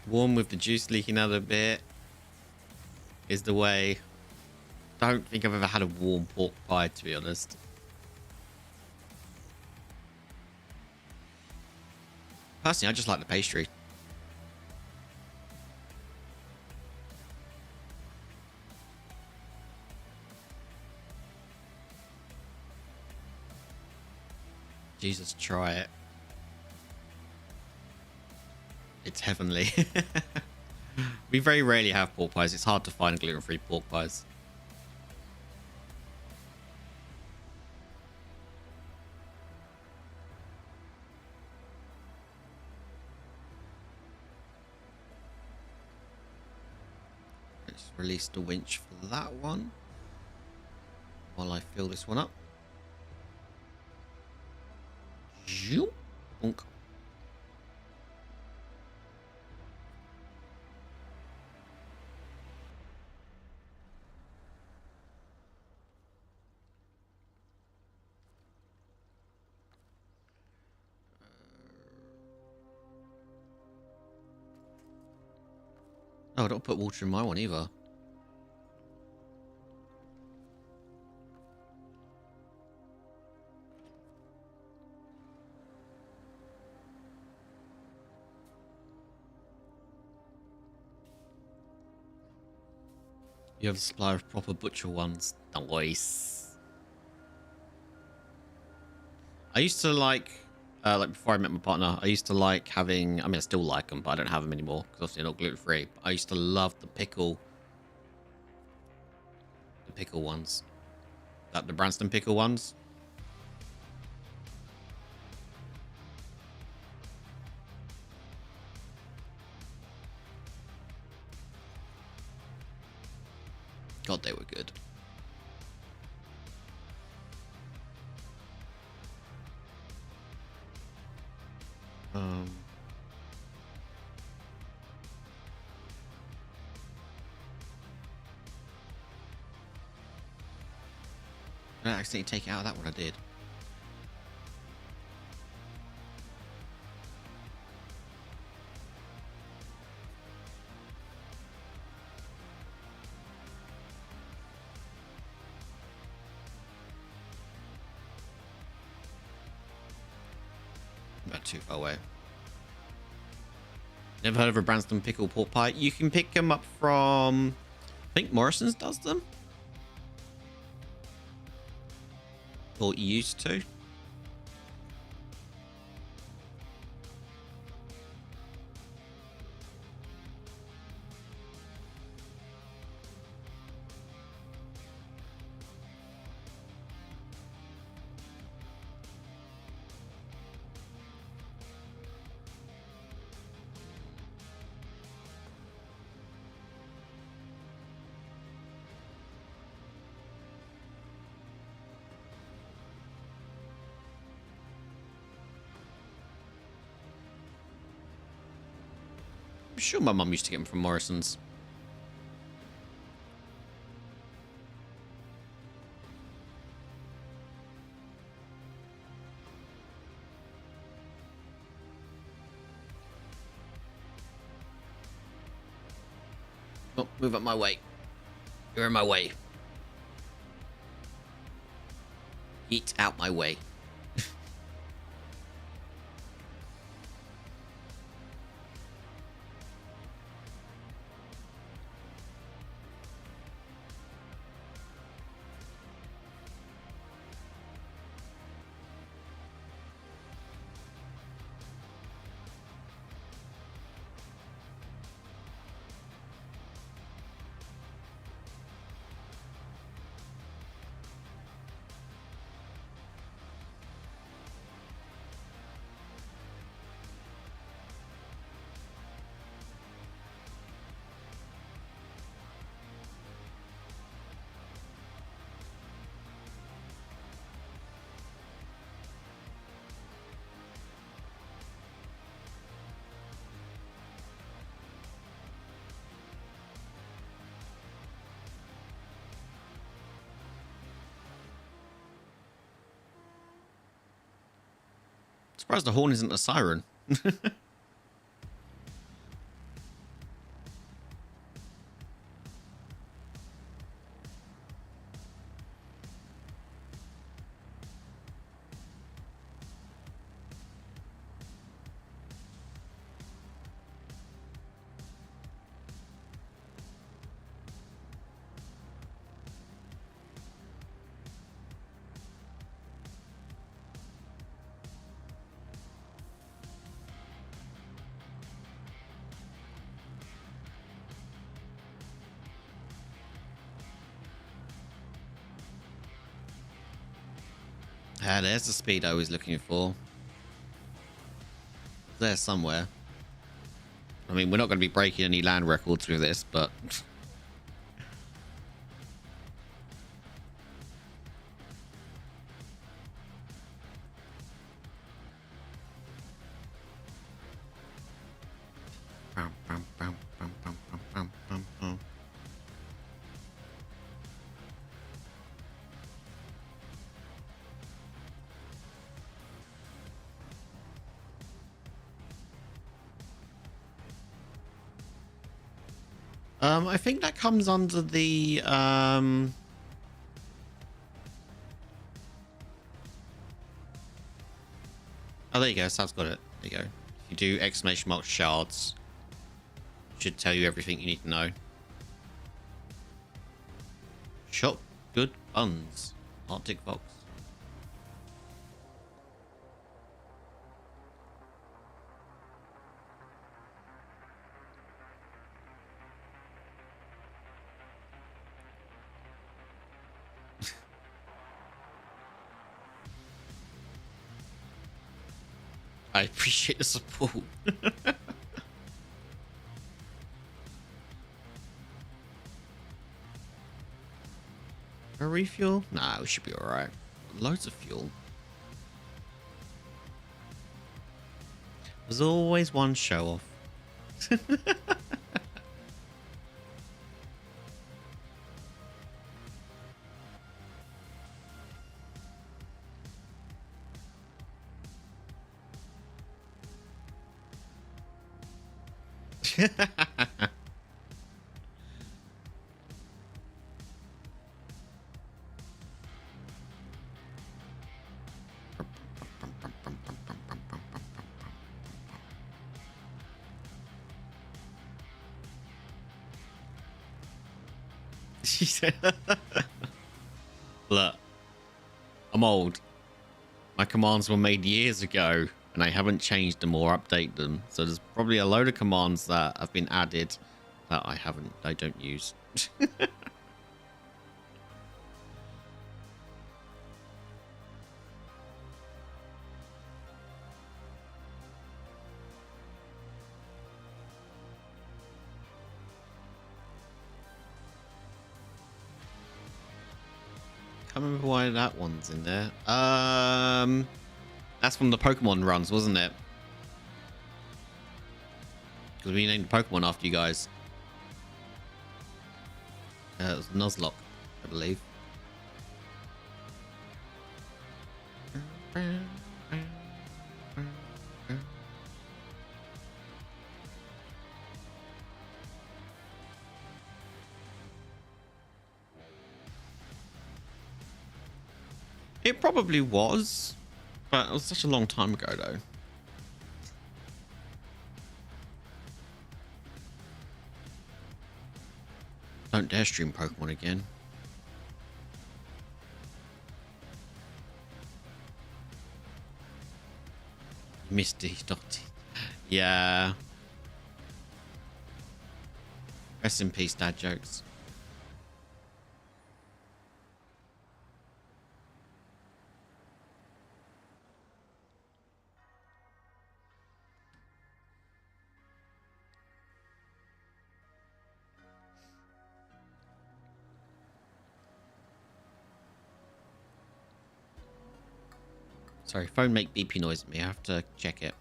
Warm with the juice leaking out a bit is the way. Don't think I've ever had a warm pork pie, to be honest. Personally, I just like the pastry. Jesus, try it. It's heavenly. We very rarely have pork pies. It's hard to find gluten-free pork pies. Let's release the winch for that one while I fill this one up. Zoom. Bonk. Oh, don't put water in my one either. You have a supply of proper butcher ones. Nice. I used to like before I met my partner, I used to like having, I mean, I still like them, but I don't have them anymore because obviously they're not gluten-free. I used to love the pickle ones. Like the Branston pickle ones. God, they were good. I accidentally take it out of that one. I did. About too far away. Never heard of a Branston pickle pork pie. You can pick them up from, I think Morrison's does them. Or used to. sure my mum used to get them from Morrison's. Oh, move up my way. You're in my way. Eat out my way. Surprised the horn isn't a siren. Ah, there's the speed I was looking for. There somewhere. I mean, we're not going to be breaking any land records with this, but... I think that comes under the oh, there you go. Sav's got it. There you go. If you do exclamation mark shards, it should tell you everything you need to know. Shop good buns. Arctic Fox. I appreciate the support. A refuel? Nah, we should be alright. Loads of fuel. There's always one show off. Look, I'm old. My commands were made years ago, and I haven't changed them or updated them. So there's probably a load of commands that have been added that I don't use. Can't remember why that one's in there. That's from the Pokemon runs, wasn't it? because we named Pokemon after you guys. It was Nuzlocke, I believe. It probably was, but it was such a long time ago, though. Don't dare stream Pokemon again. Misty Dotty. Yeah. Rest in peace, dad jokes. Sorry, phone make beepy noise at me. I have to check it.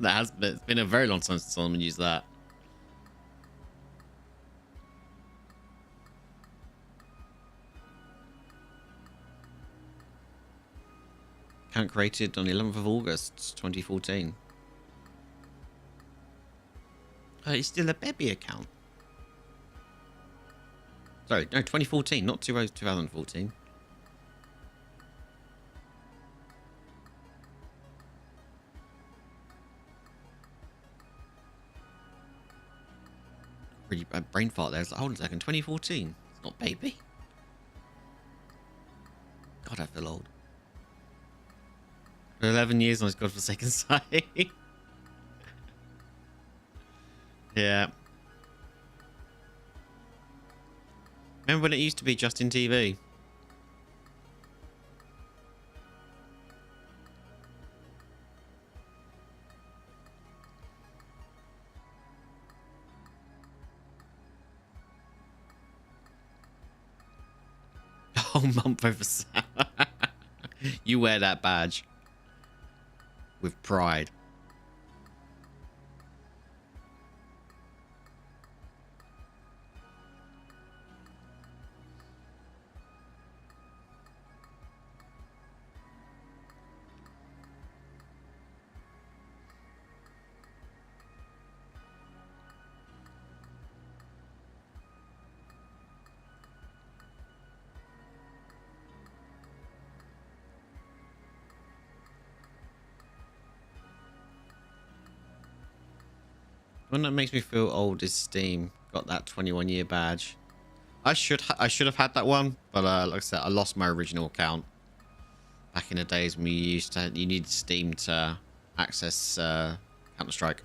It's been a very long time since someone used that. Account created on the 11th of August 2014. It's still a baby account. Sorry, no, 2014, not 2014. Really bad brain fart there. It's like, hold on a second, 2014. It's not baby. God, I feel old. 11 years on his godforsaken site. Yeah. Remember when it used to be Justin TV? Oh, month over Sam. You wear that badge with pride. One that makes me feel old is Steam. Got that 21-year badge. I should have had that one, but like I said, I lost my original account back in the days when you needed Steam to access Counter-Strike.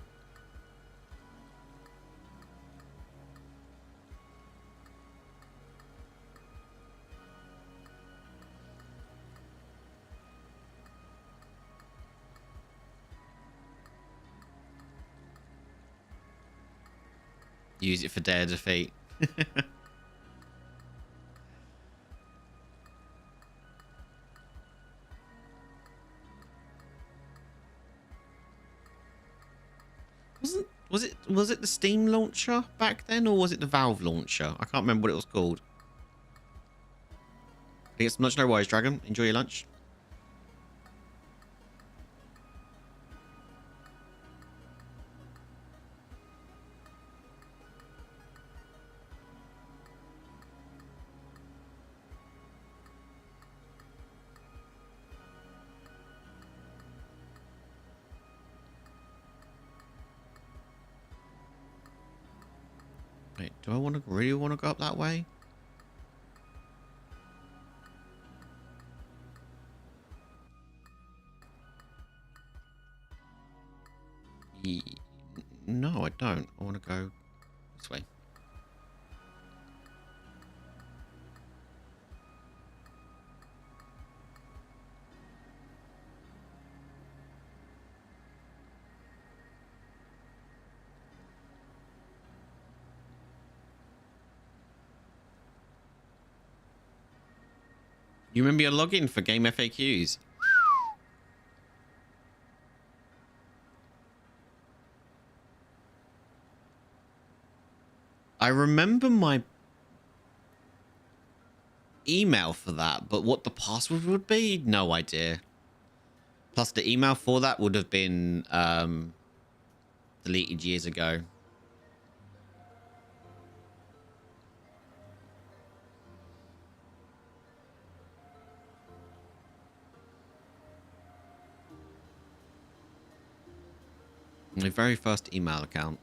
Use it for dare defeat. Was it the Steam launcher back then, or was it the Valve launcher? I can't remember what it was called. Get some lunch, no worries, Dragon. Enjoy your lunch. Wait, do I really want to go up that way? No, I don't. I want to go this way. You remember your login for game FAQs? I remember my email for that, but what the password would be, no idea. Plus the email for that would have been deleted years ago. My very first email account.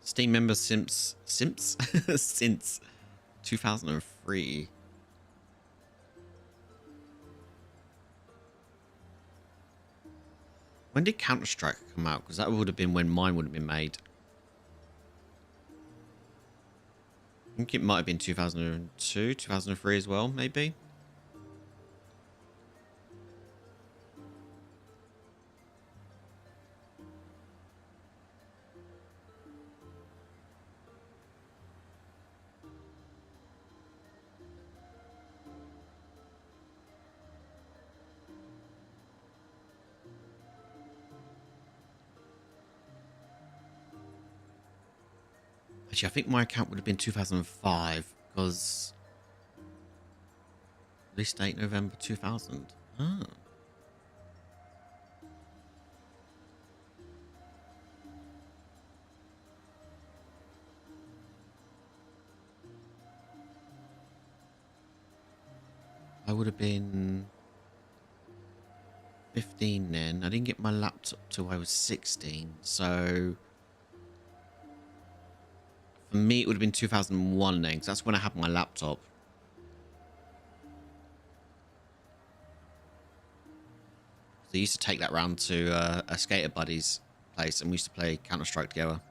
Steam member since 2003. When did Counter-Strike come out? Because that would have been when mine would have been made. I think it might have been 2002, 2003 as well, maybe. Actually, I think my account would have been 2005 because release date November 2000. Oh. I would have been 15 then. I didn't get my laptop till I was 16, so for me it would have been 2001 then, because that's when I had my laptop. So I used to take that round to a skater buddy's place, and we used to play Counter-Strike together.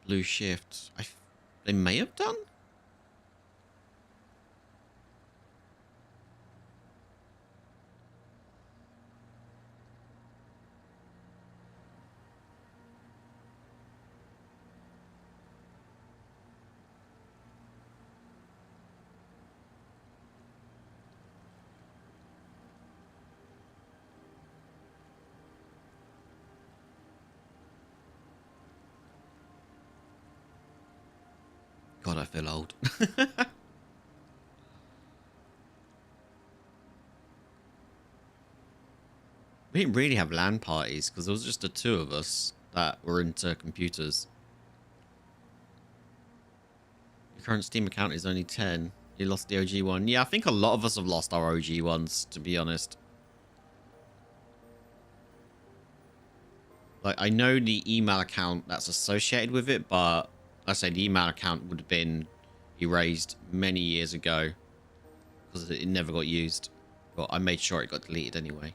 Blue Shift. They may have done. God, I feel old. We didn't really have LAN parties because there was just the two of us that were into computers. Your current Steam account is only 10. You lost the OG one. Yeah, I think a lot of us have lost our OG ones, to be honest. Like, I know the email account that's associated with it, but I say the email account would have been erased many years ago because it never got used. But I made sure it got deleted anyway.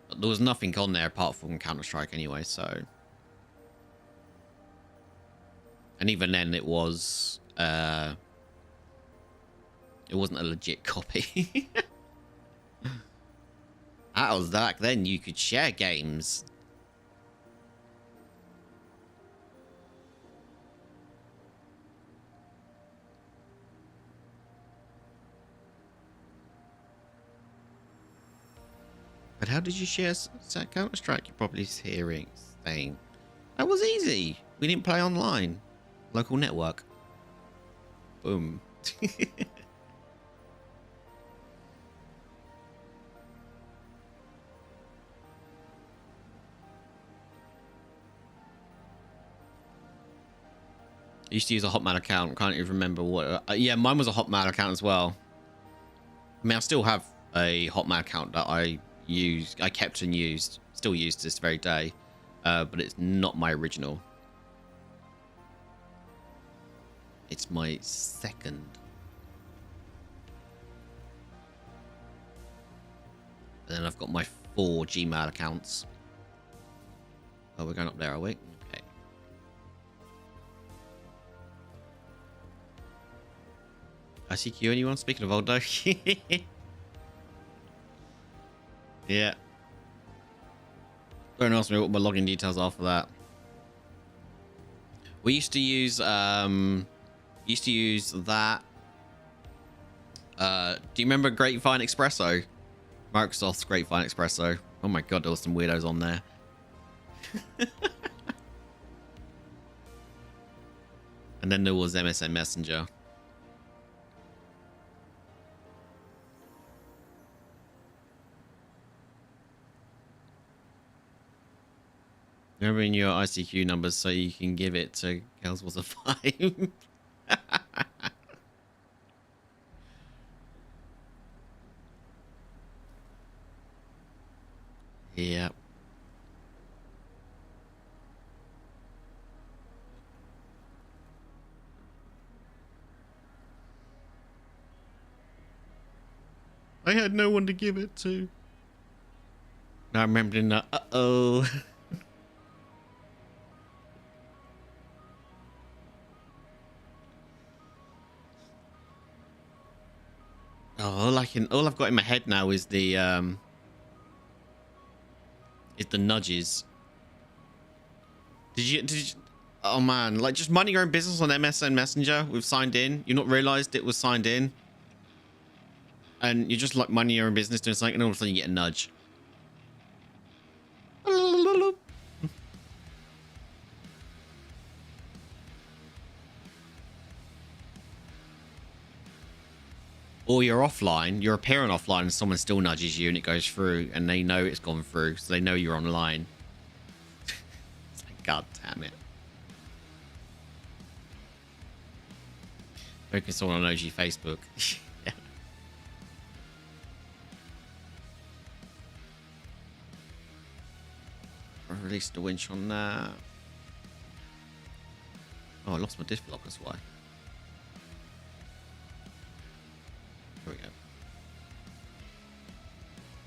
But there was nothing on there apart from Counter-Strike anyway, so. And even then it was it wasn't a legit copy. That was back then, you could share games. But how did you share Counter-Strike? You're probably saying that was easy. We didn't play online. Local network. Boom. I used to use a Hotmail account. Can't even remember what. Yeah, mine was a Hotmail account as well. I mean, I still have a Hotmail account that I kept and used, still used to this very day, but it's not my original. It's my second. And then I've got my 4 Gmail accounts. Oh, we're going up there, are we? Okay. ICQ, anyone? Speaking of old though. Yeah. Don't ask me what my login details are for that. We used to use that. Do you remember Grapevine Espresso? Microsoft's Grapevine Espresso. Oh my god, there was some weirdos on there. And then there was MSN Messenger. Remember in your ICQ numbers so you can give it to Girls Was a 5. Yeah. I had no one to give it to. Now I'm remembering that. Uh-oh. Oh, all I've got in my head now is the nudges. Did you oh man, like just minding your own business on MSN Messenger with signed in. You not realized it was signed in. And you're just like minding your own business doing something and all of a sudden you get a nudge. Or you're offline, you're appearing offline and someone still nudges you and it goes through and they know it's gone through, so they know you're online. It's like, god damn it. Focus on OG Facebook. Yeah. I released the winch on that. Oh, I lost my diff block, that's why. There we go.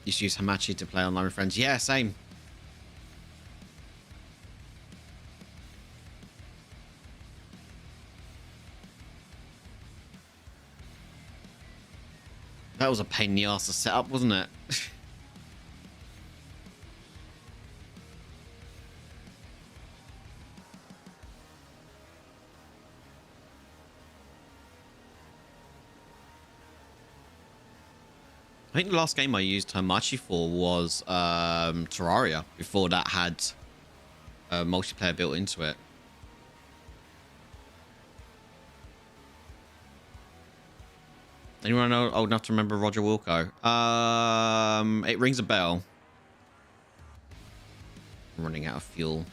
Used to use Hamachi to play online with friends. Yeah, same. That was a pain in the ass to set up, wasn't it? I think the last game I used Hamachi for was Terraria, before that had multiplayer built into it. Anyone know old enough to remember Roger Wilco? It rings a bell. I'm running out of fuel.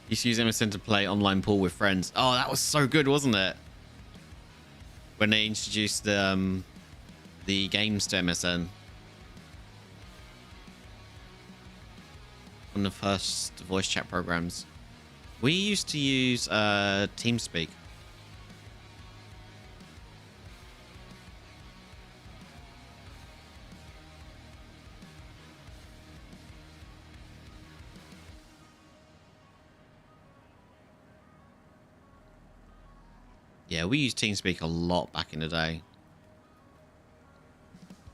Used to use MSN to play online pool with friends. Oh, that was so good, wasn't it? When they introduced the games to MSN. One of the first voice chat programs. We used to use TeamSpeak. Yeah, we used TeamSpeak a lot back in the day.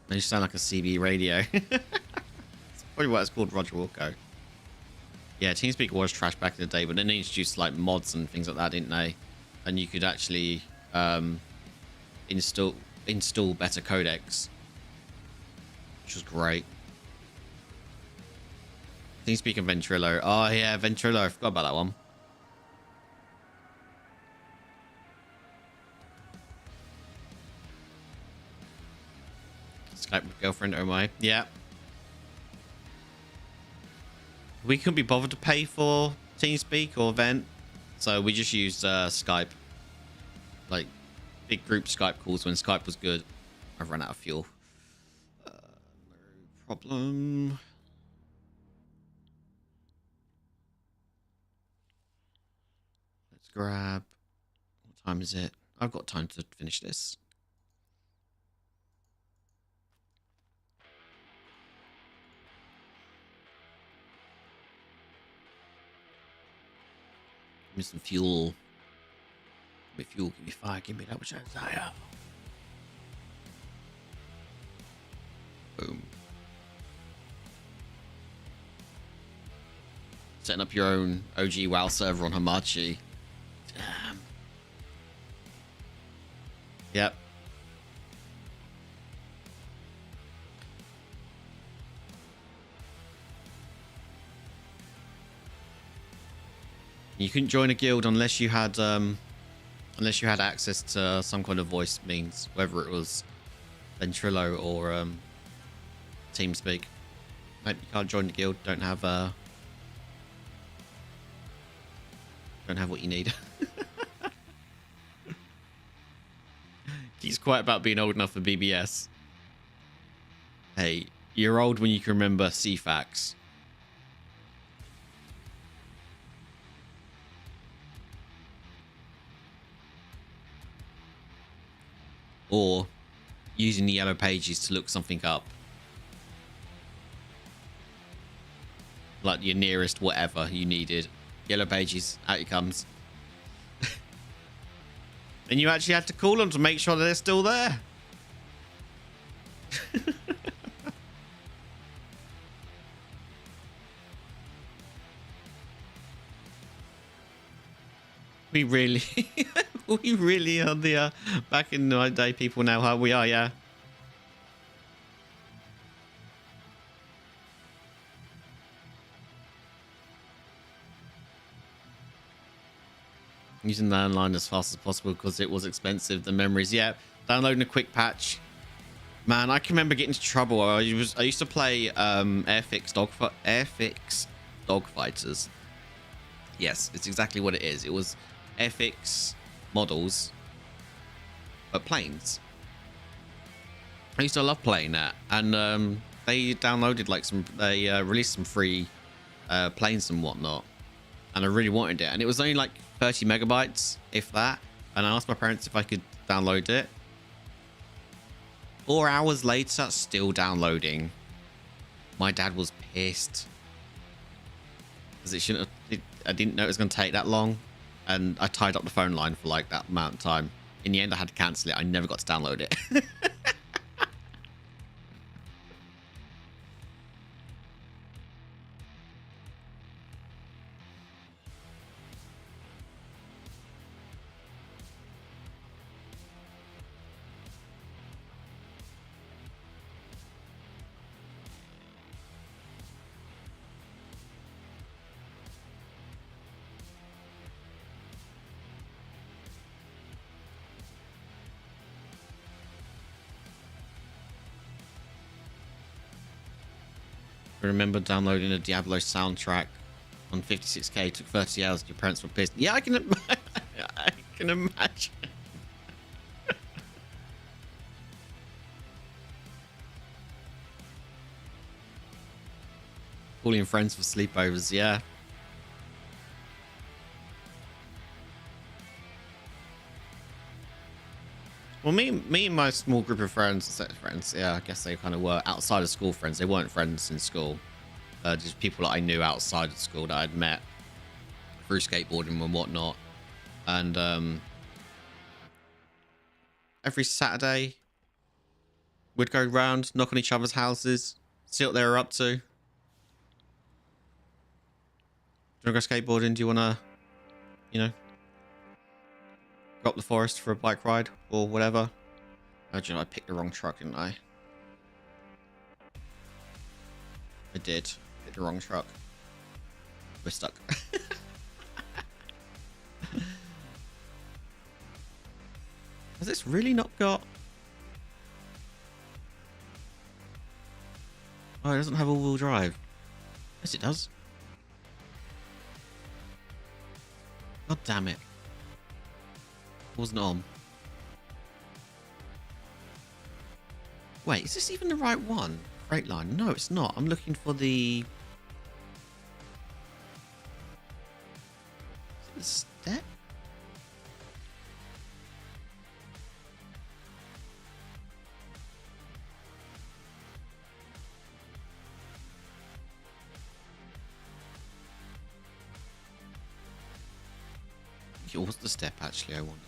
They sound like a CB radio. That's probably why it's called Roger Wilco. Yeah, TeamSpeak was trash back in the day, but then they introduced like mods and things like that, didn't they? And you could actually install better codecs. which was great. TeamSpeak and Ventrilo. Oh yeah, Ventrilo. I forgot about that one. Skype with girlfriend. Oh my. Yeah. We couldn't be bothered to pay for TeamSpeak or Vent, so we just used Skype. Like big group Skype calls when Skype was good. I've run out of fuel. No problem. Let's grab. What time is it? I've got time to finish this. Give me some fuel. Give me fuel, give me fire, give me that which I desire. Boom. Setting up your own OG WoW server on Hamachi. Damn. Yep. You couldn't join a guild unless you had access to some kind of voice means, whether it was Ventrilo or TeamSpeak. Nope, you can't join the guild. Don't have what you need. He's quite about being old enough for BBS. Hey, you're old when you can remember CFAX. Or using the yellow pages to look something up. Like your nearest whatever you needed. Yellow pages, out it comes. And you actually had to call them to make sure that they're still there. We really, we really are the back in the day people now. How we are, yeah. Using the online as fast as possible because it was expensive. The memories, yeah. Downloading a quick patch, man. I can remember getting into trouble. I used to play Airfix Dogfighters. Yes, it's exactly what it is. It was Airfix models, but planes. I used to love playing that, and they downloaded like they released some free planes and whatnot, and I really wanted it, and it was only like 30 megabytes, if that. And I asked my parents if I could download it. 4 hours later, still downloading. My dad was pissed because it shouldn't have. I didn't know it was going to take that long, and I tied up the phone line for like that amount of time. In the end, I had to cancel it. I never got to download it. I remember downloading a Diablo soundtrack on 56k. It took 30 hours. Your parents were pissed. Yeah, I can imagine. Calling friends for sleepovers, yeah. Well, me and my small group of friends, yeah, I guess they kind of were outside of school friends. They weren't friends in school. Just people that I knew outside of school that I'd met through skateboarding and whatnot. And every Saturday, we'd go round, knock on each other's houses, see what they were up to. Do you want to go skateboarding? Do you want to, you know, go up the forest for a bike ride or whatever? Oh, you know, I picked the wrong truck, didn't I? I did. Hit the wrong truck. We're stuck. Has this really not got... Oh, it doesn't have all-wheel drive. Yes, it does. God damn it. Wasn't on. Wait, is this even the right one? Freight-line? No, it's not. I'm looking for the... Is it the step? Yeah, what's the step actually I wanted?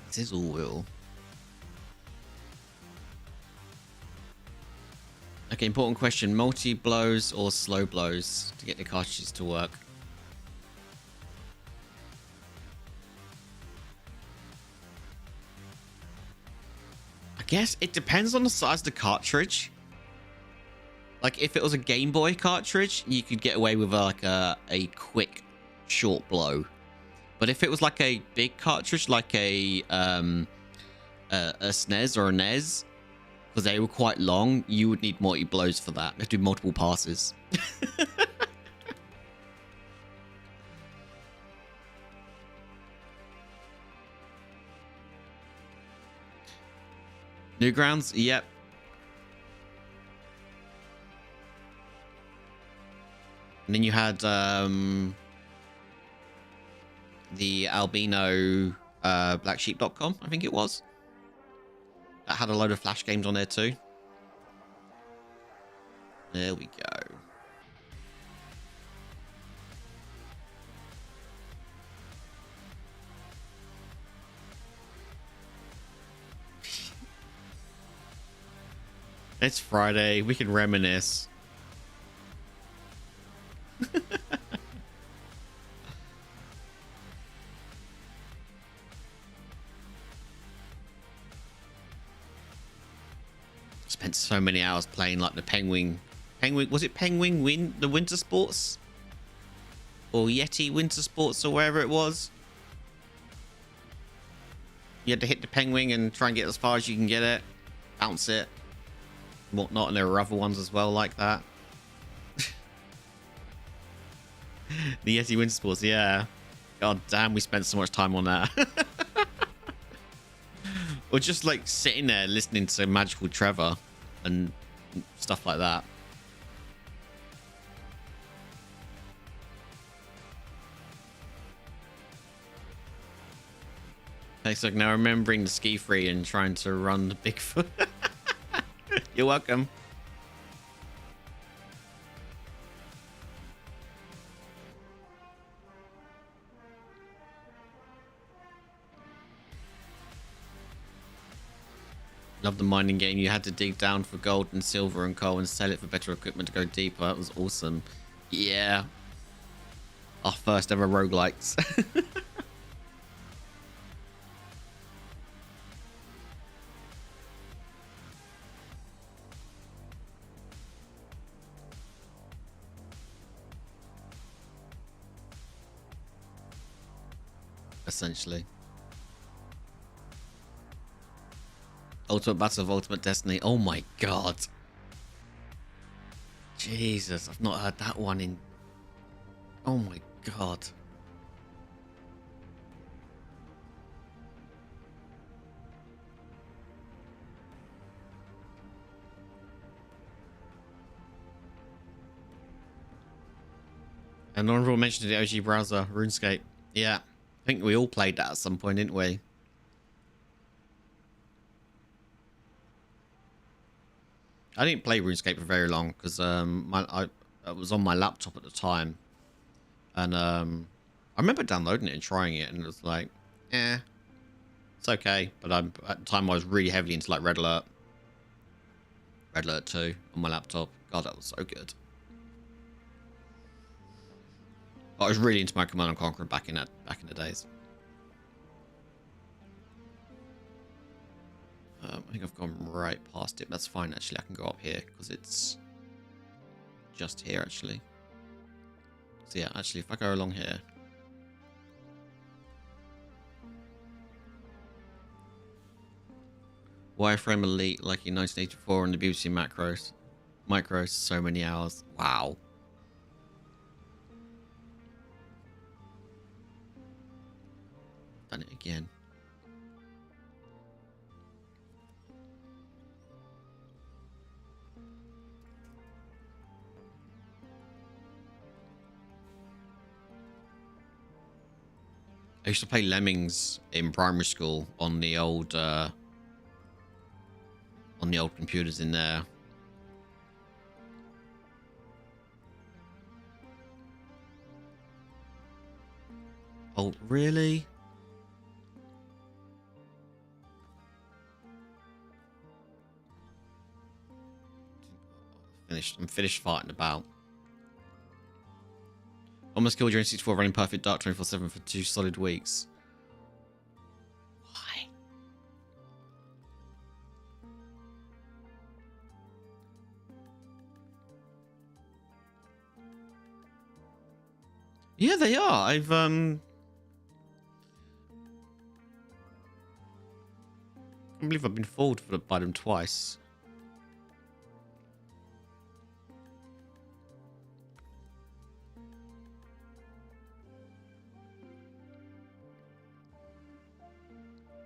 This is all wheel. Okay, important question. Multi blows or slow blows to get the cartridges to work? I guess it depends on the size of the cartridge. Like if it was a Game Boy cartridge, you could get away with like a quick short blow. But if it was like a big cartridge, like a SNES or a NES, because they were quite long, you would need multi blows for that. You have to do multiple passes. Newgrounds, yep. And then you had the albino blacksheep.com, I think it was. That had a load of Flash games on there too. There we go. It's Friday. We can reminisce. Spent so many hours playing like the Penguin, was it Penguin the Winter Sports? Or Yeti Winter Sports or wherever it was? You had to hit the Penguin and try and get as far as you can get it. Bounce it. Whatnot, and there were other ones as well like that. The Yeti Winter Sports, yeah. God damn, we spent so much time on that. Or just like sitting there listening to Magical Trevor and stuff like that. Thanks, like now remembering the ski free and trying to run the Bigfoot. You're welcome. Love the mining game. You had to dig down for gold and silver and coal and sell it for better equipment to go deeper. That was awesome. Yeah. Our first ever roguelikes. Essentially. Ultimate Battle of Ultimate Destiny. Oh my god. Jesus, I've not heard that one in... Oh my god. An honorable mention to the OG browser, RuneScape. Yeah, I think we all played that at some point, didn't we? I didn't play RuneScape for very long because I was on my laptop at the time, and I remember downloading it and trying it, and it was like, eh. It's okay, but at the time I was really heavily into like Red Alert 2 on my laptop. God, that was so good. I was really into my Command and Conquer back in the days. I think I've gone right past it. That's fine, actually. I can go up here because it's just here, actually. So yeah, actually, if I go along here. Wireframe Elite, like in 1984, and the beauty micros, so many hours. Wow. Done it again. I used to play Lemmings in primary school on the old computers in there. Oh, really? I'm finished fighting about. Almost killed your N64 running perfect Dark 24/7 for 2 solid weeks. Why? Yeah, they are. I can't believe I've been fooled by them twice.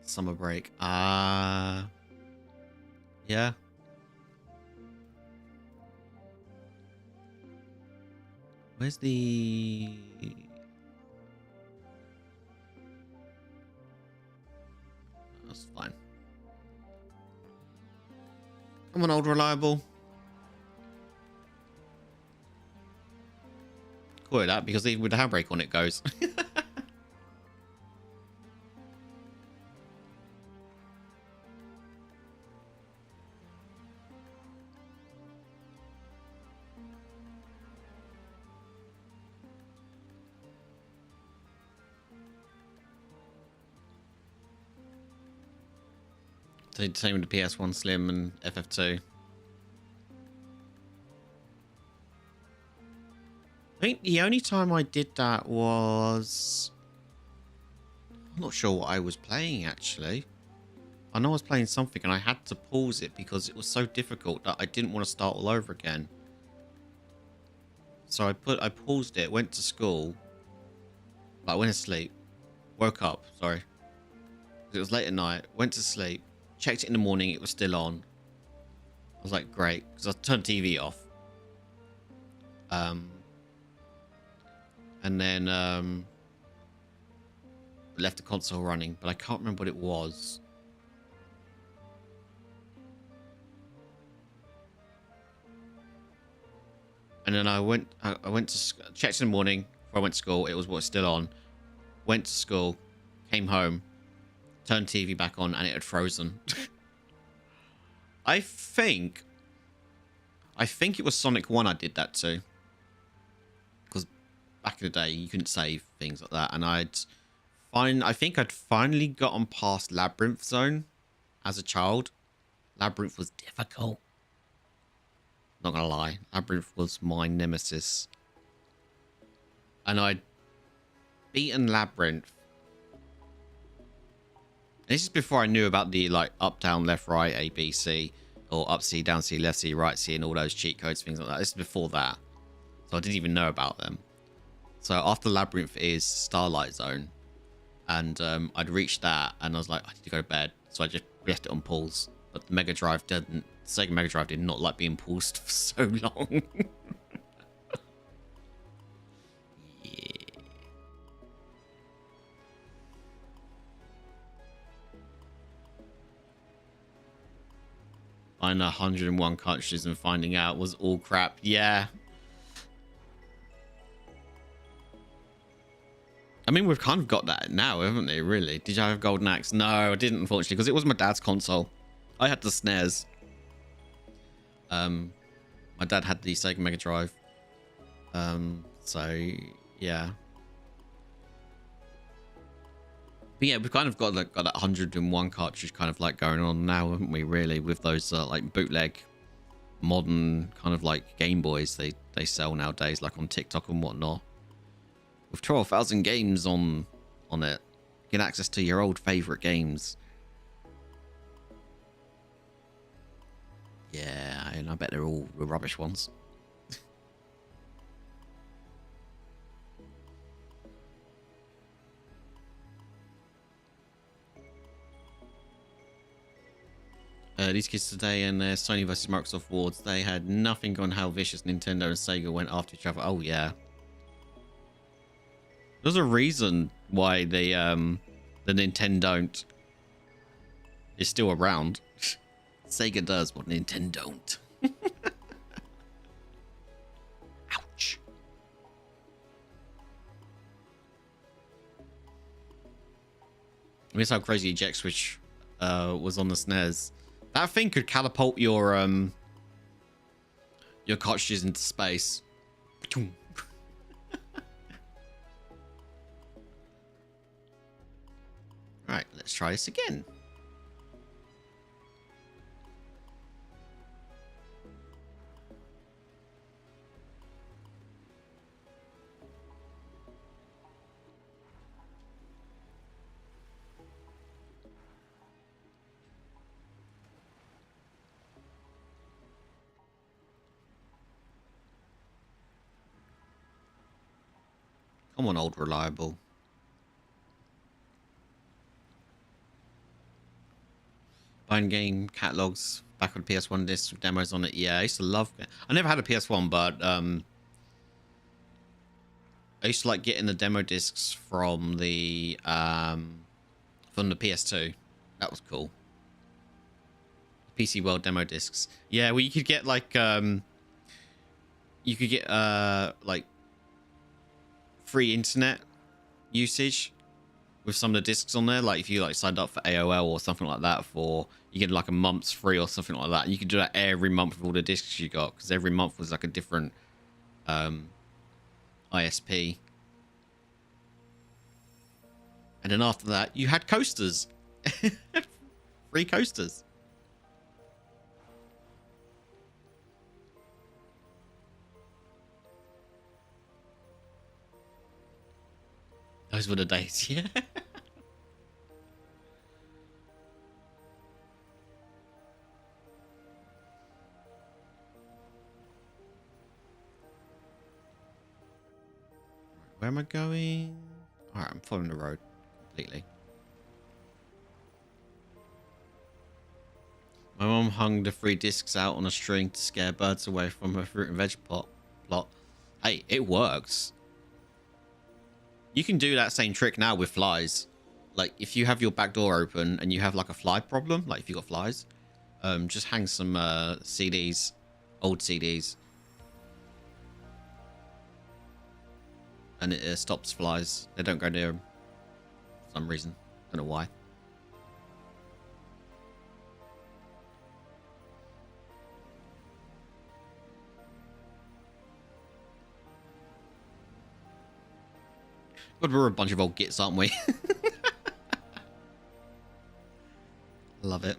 Summer break. Yeah. Where's the... That's fine. Come on, old reliable. Call it that because even with the handbrake on it goes. Same with the PS1 Slim and FF2. I think the only time I did that was... I'm not sure what I was playing, actually. I know I was playing something and I had to pause it because it was so difficult that I didn't want to start all over again. So I paused it, went to school. I went to sleep. Woke up, sorry. It was late at night. Went to sleep. Checked it in the morning, it was still on. I was like, great, because I turned TV off. And then left the console running, but I can't remember what it was. And then I went to checked in the morning before I went to school. It was still on. Went to school, came home. Turned TV back on and it had frozen. I think it was Sonic 1 I did that to. Because back in the day you couldn't save things like that. And I think I'd finally gotten past Labyrinth Zone as a child. Labyrinth was difficult. Not gonna lie. Labyrinth was my nemesis. And I'd beaten Labyrinth. This is before I knew about the like up, down, left, right, A, B, C, or up C, down C, left C, right C, and all those cheat codes, things like that. This is before that. So I didn't even know about them. So after Labyrinth is Starlight Zone. And I'd reached that and I was like, I need to go to bed. So I just left it on pause. But the Mega Drive didn't. Sega Mega Drive did not like being paused for so long. Buying 101 cartridges and finding out was all crap. Yeah. I mean, we've kind of got that now, haven't we? Really? Did you have Golden Axe? No, I didn't, unfortunately, because it was my dad's console. I had the SNES. My dad had the Sega Mega Drive. So yeah. But yeah, we've kind of got that 101 cartridge kind of like going on now, haven't we? Really, with those like bootleg, modern kind of like Game Boys they sell nowadays, like on TikTok and whatnot. With 12,000 games on it, you get access to your old favorite games. Yeah, and I bet they're all the rubbish ones. These kids today in their Sony versus Microsoft awards, they had nothing on how vicious Nintendo and Sega went after each other. Oh yeah. There's a reason why the Nintendo is still around. Sega does what Nintendo don't. Ouch. I mean, how crazy Eject Switch was on the SNES. That thing could catapult your cartridges into space. Right, let's try this again. Come on, old reliable. Buying game catalogs back on PS1 discs with demos on it. Yeah, I used to love it. I never had a PS1, but I used to like getting the demo discs from the PS2. That was cool. PC World demo discs. Yeah, well, you could get like like free internet usage with some of the discs on there. Like if you like signed up for AOL or something like that, for you get like a month's free or something like that. And you could do that every month with all the discs you got, because every month was like a different ISP. And then after that, you had coasters. Free coasters. Those were the days, yeah. Where am I going? Alright, I'm following the road completely. My mom hung the 3 discs out on a string to scare birds away from her fruit and veg plot. Hey, it works. You can do that same trick now with flies. Like if you have your back door open and you have like a fly problem, like if you got flies, just hang some CDs, old CDs, and it stops flies. They don't go near them for some reason. Don't know why. But we're a bunch of old gits, aren't we? Love it.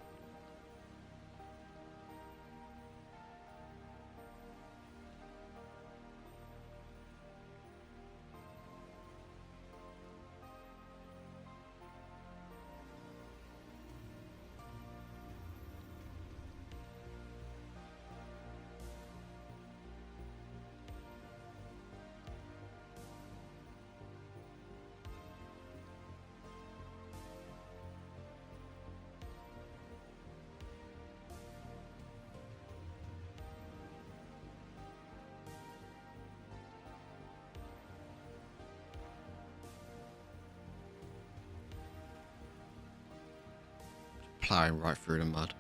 Plowing right through the mud.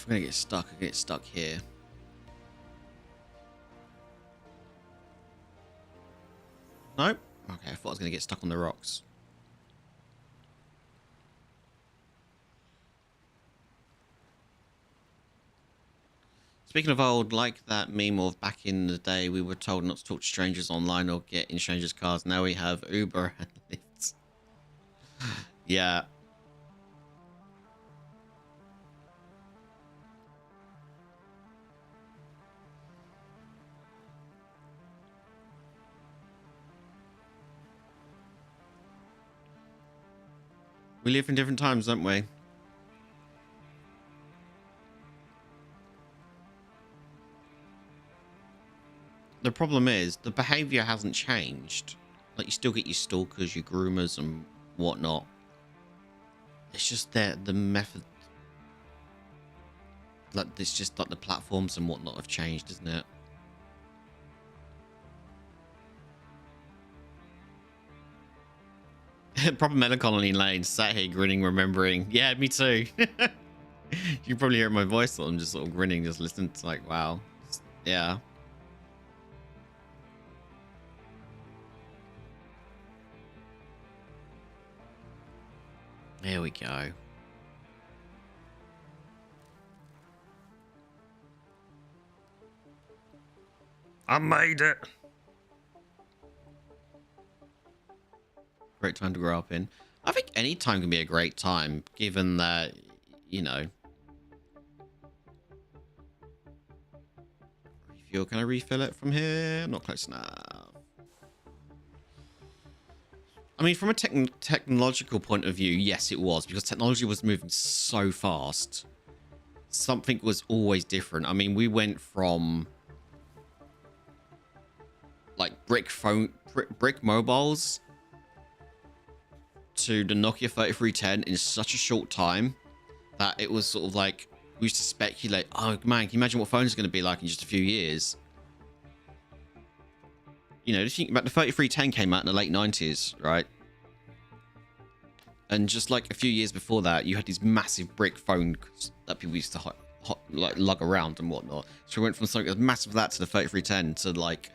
If we're gonna get stuck, I get stuck here. Nope. Okay, I thought I was gonna get stuck on the rocks. Speaking of old, like that meme of back in the day, we were told not to talk to strangers online or get in strangers' cars. Now we have Uber and Lyft. Yeah. We live in different times, don't we? The problem is the behavior hasn't changed. Like, you still get your stalkers, your groomers and whatnot. It's just that the method, like, it's just like the platforms and whatnot have changed, isn't it? Proper melancholy lane, sat here grinning, remembering. Yeah, me too. You can probably hear my voice. I'm just sort of grinning, just listening to, like, wow. Yeah. There we go. I made it. Great time to grow up in. I think any time can be a great time, given that, you know. Refuel, can I refill it from here? Not close enough. I mean, from a technological point of view, yes, it was, because technology was moving so fast. Something was always different. I mean, we went from like brick mobiles to the Nokia 3310 in such a short time that it was sort of like, we used to speculate, oh man, can you imagine what phones are going to be like in just a few years? You know, just think about the 3310 came out in the late 90s, right? And just like a few years before that, you had these massive brick phones that people used to like lug around and whatnot. So we went from something as massive as that to the 3310 to like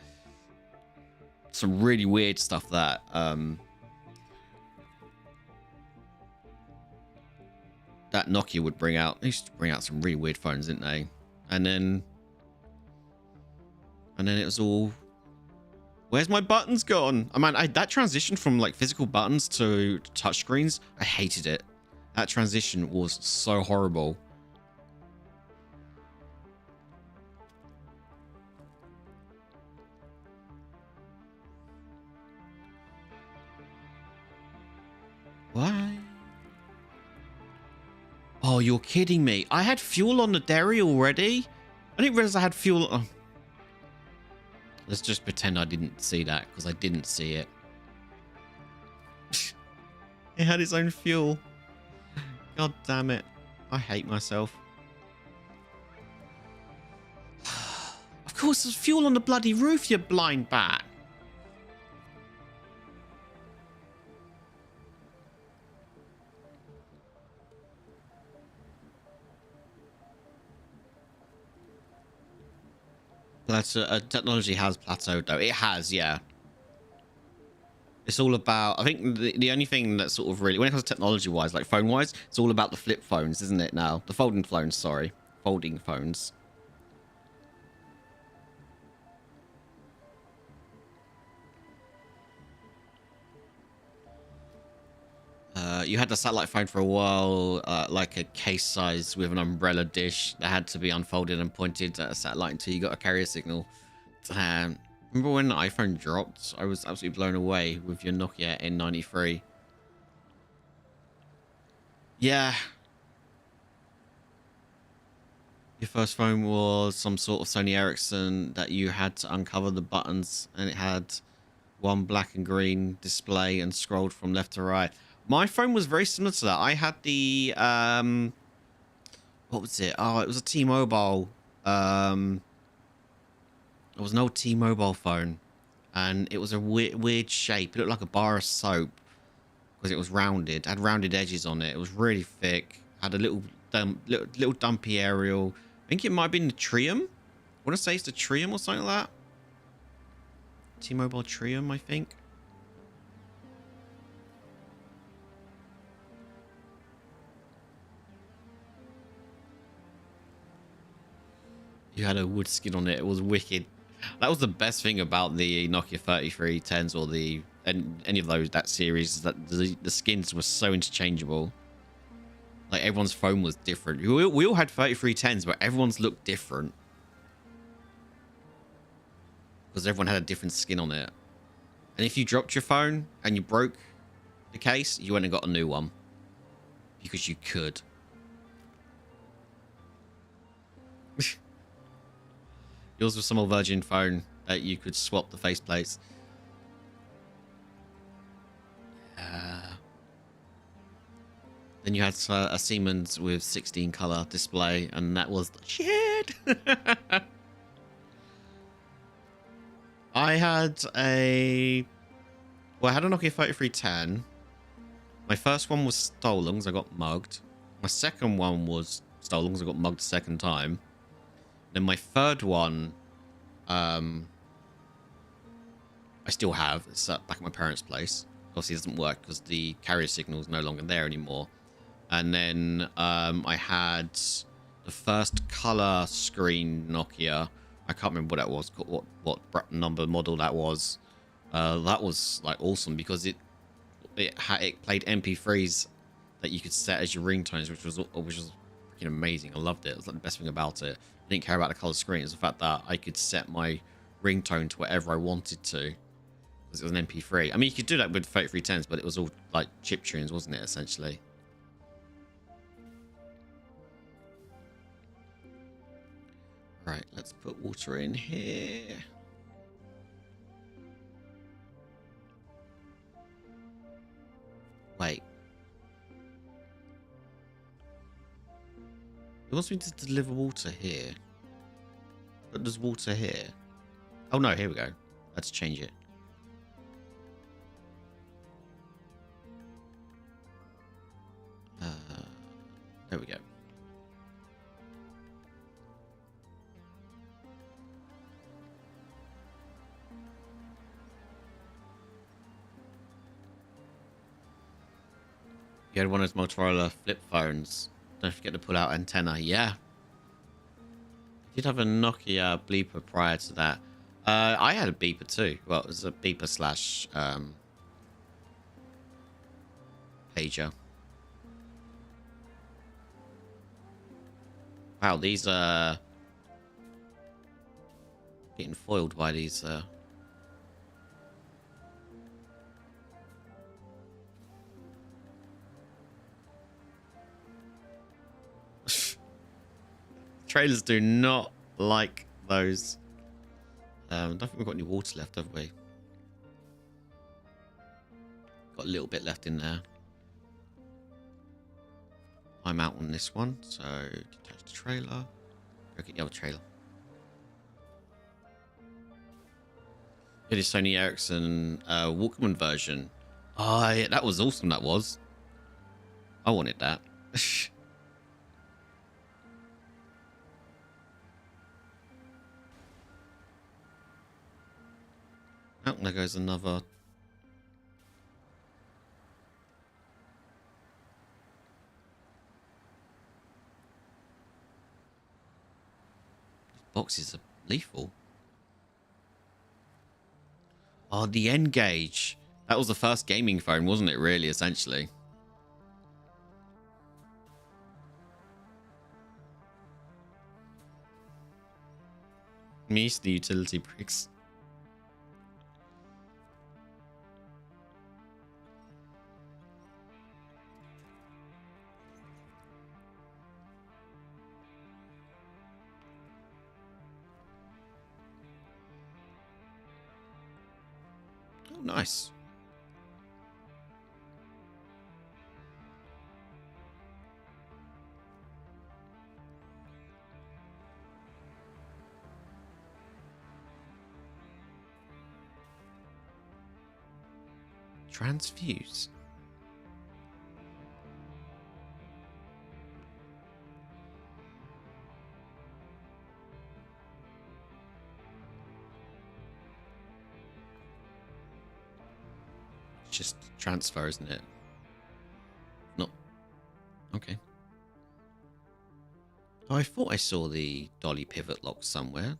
some really weird stuff that that Nokia would bring out. They used to bring out some really weird phones, didn't they? And then it was all, where's my buttons gone? I mean, that transition from like physical buttons to touchscreens, I hated it. That transition was so horrible. Why? Oh, you're kidding me. I had fuel on the dairy already? I didn't realize I had fuel. Oh. Let's just pretend I didn't see that, because I didn't see it. It had its own fuel. God damn it. I hate myself. Of course, there's fuel on the bloody roof, you blind bat. Technology has plateaued, though. It has, yeah. It's all about, I think the only thing that's sort of really, when it comes to technology-wise, like phone-wise, it's all about the flip phones, isn't it now? The folding phones, sorry. Folding phones. You had the satellite phone for a while, like a case size with an umbrella dish that had to be unfolded and pointed at a satellite until you got a carrier signal. Remember when the iPhone dropped? I was absolutely blown away with your Nokia N93. Yeah. Your first phone was some sort of Sony Ericsson that you had to uncover the buttons, and it had one black and green display and scrolled from left to right. My phone was very similar to that. I had the what was it? Oh, it was a T-Mobile. It was an old T-Mobile phone, and it was a weird shape. It looked like a bar of soap because it was rounded. It had rounded edges on it. It was really thick. Had a little little dumpy aerial. I think it might have been the Triumph. I want to say it's the Triumph or something like that. T-Mobile Triumph, I think. You had a wood skin on it. It was wicked. That was the best thing about the Nokia 3310s or the any of those that series, is that the skins were so interchangeable. Like everyone's phone was different. We all had 3310s, but everyone's looked different because everyone had a different skin on it. And if you dropped your phone and you broke the case, you went and got a new one because you could. Yours was some old Virgin phone that you could swap the faceplates. Then you had a Siemens with 16 color display, and that was the shit. I had a Nokia 3310. My first one was stolen because I got mugged. My second one was stolen because I got mugged the second time. Then my third one, I still have. It's back at my parents' place. Obviously, it doesn't work because the carrier signal is no longer there anymore. And then I had the first color screen Nokia. I can't remember what that was, what number model that was. That was like awesome because it played MP3s that you could set as your ringtones, which was freaking amazing. I loved it. It was like the best thing about it. I didn't care about the color screen. It was the fact that I could set my ringtone to whatever I wanted to. Because it was an MP3. I mean, you could do that with 3310s, but it was all like chip tunes, wasn't it, essentially? Right, let's put water in here. Wait. It wants me to deliver water here. But there's water here. Oh no, here we go. Let's change it. There we go. You had one of those Motorola flip phones. Don't forget to pull out antenna. Yeah. I did have a Nokia beeper prior to that. I had a beeper too. Well, it was a beeper slash pager. Wow, these are getting foiled by these. Trailers do not like those. I don't think we've got any water left, have we? Got a little bit left in there. I'm out on this one, so detach the trailer. Go get the other trailer. It is Sony Ericsson Walkman version. Oh, yeah, that was awesome. That was. I wanted that. Oh, there goes another. These boxes are lethal. Oh, the N-Gage. That was the first gaming phone, wasn't it, really, essentially? Me used the utility bricks. Oh, nice. Transfuse. It's just transfer, isn't it? No. Okay. Oh, I thought I saw the dolly pivot lock somewhere.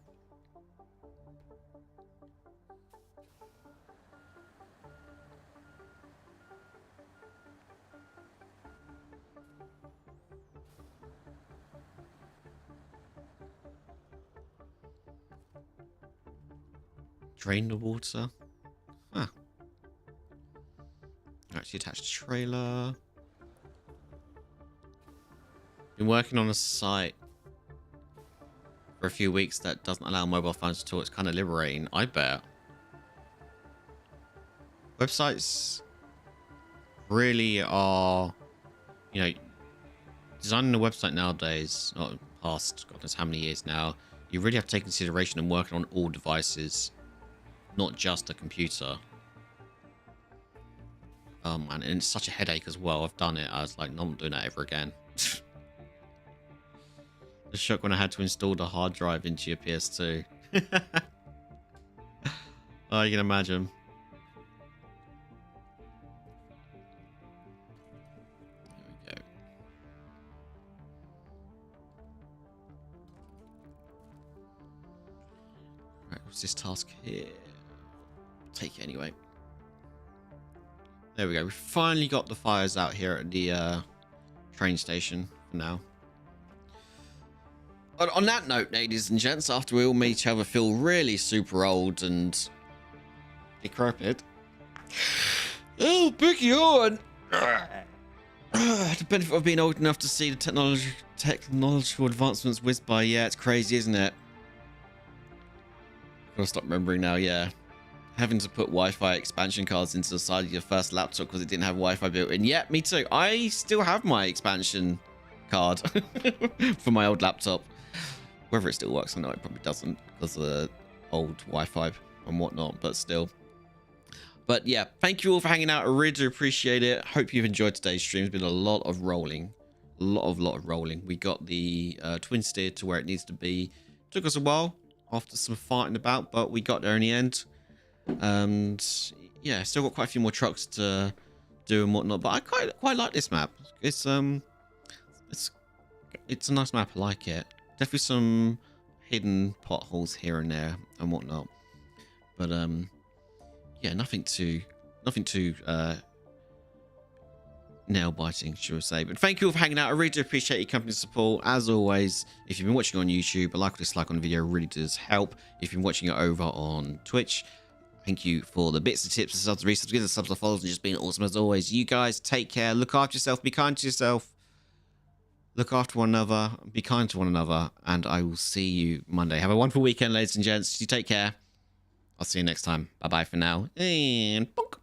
Drain the water. Huh. Actually attached a trailer. Been working on a site for a few weeks that doesn't allow mobile phones to talk. It's kind of liberating, I bet. Websites really are, you know, designing a website nowadays, or past God knows how many years now, you really have to take consideration and working on all devices, not just a computer. Oh man, and it's such a headache as well. I've done it. I was like, no, I'm not doing that ever again. The shock when I had to install the hard drive into your PS2. Oh, you can imagine. There we go. Right, what's this task here? Take it anyway. There we go. We finally got the fires out here at the train station for now. On that note, ladies and gents, after we all made each other feel really super old and decrepit. Oh, big yawn! The benefit of being old enough to see the technological advancements whizzed by. Yeah, it's crazy, isn't it? Gotta stop remembering now, yeah. Having to put Wi-Fi expansion cards into the side of your first laptop because it didn't have Wi-Fi built in. Yeah, me too. I still have my expansion card for my old laptop. Whether it still works or not, it probably doesn't because of the old Wi-Fi and whatnot, but still. But yeah, thank you all for hanging out. I really do appreciate it. Hope you've enjoyed today's stream. It's been a lot of rolling. A lot of rolling. We got the twin steer to where it needs to be. Took us a while after some fighting about, but we got there in the end. And yeah, still got quite a few more trucks to do and whatnot. But I quite like this map. It's a nice map. I like it. Definitely some hidden potholes here and there and whatnot. But yeah, nothing too nail biting, should we say. But thank you all for hanging out. I really do appreciate your company support. As always, if you've been watching on YouTube, a like or dislike on the video really does help. If you've been watching it over on Twitch, thank you for the bits, the tips, the subs, the resubs, the subs, the follows, and just being awesome as always. You guys take care, look after yourself, be kind to yourself, look after one another, be kind to one another, and I will see you Monday. Have a wonderful weekend, ladies and gents. You take care. I'll see you next time. Bye bye for now. And bonk.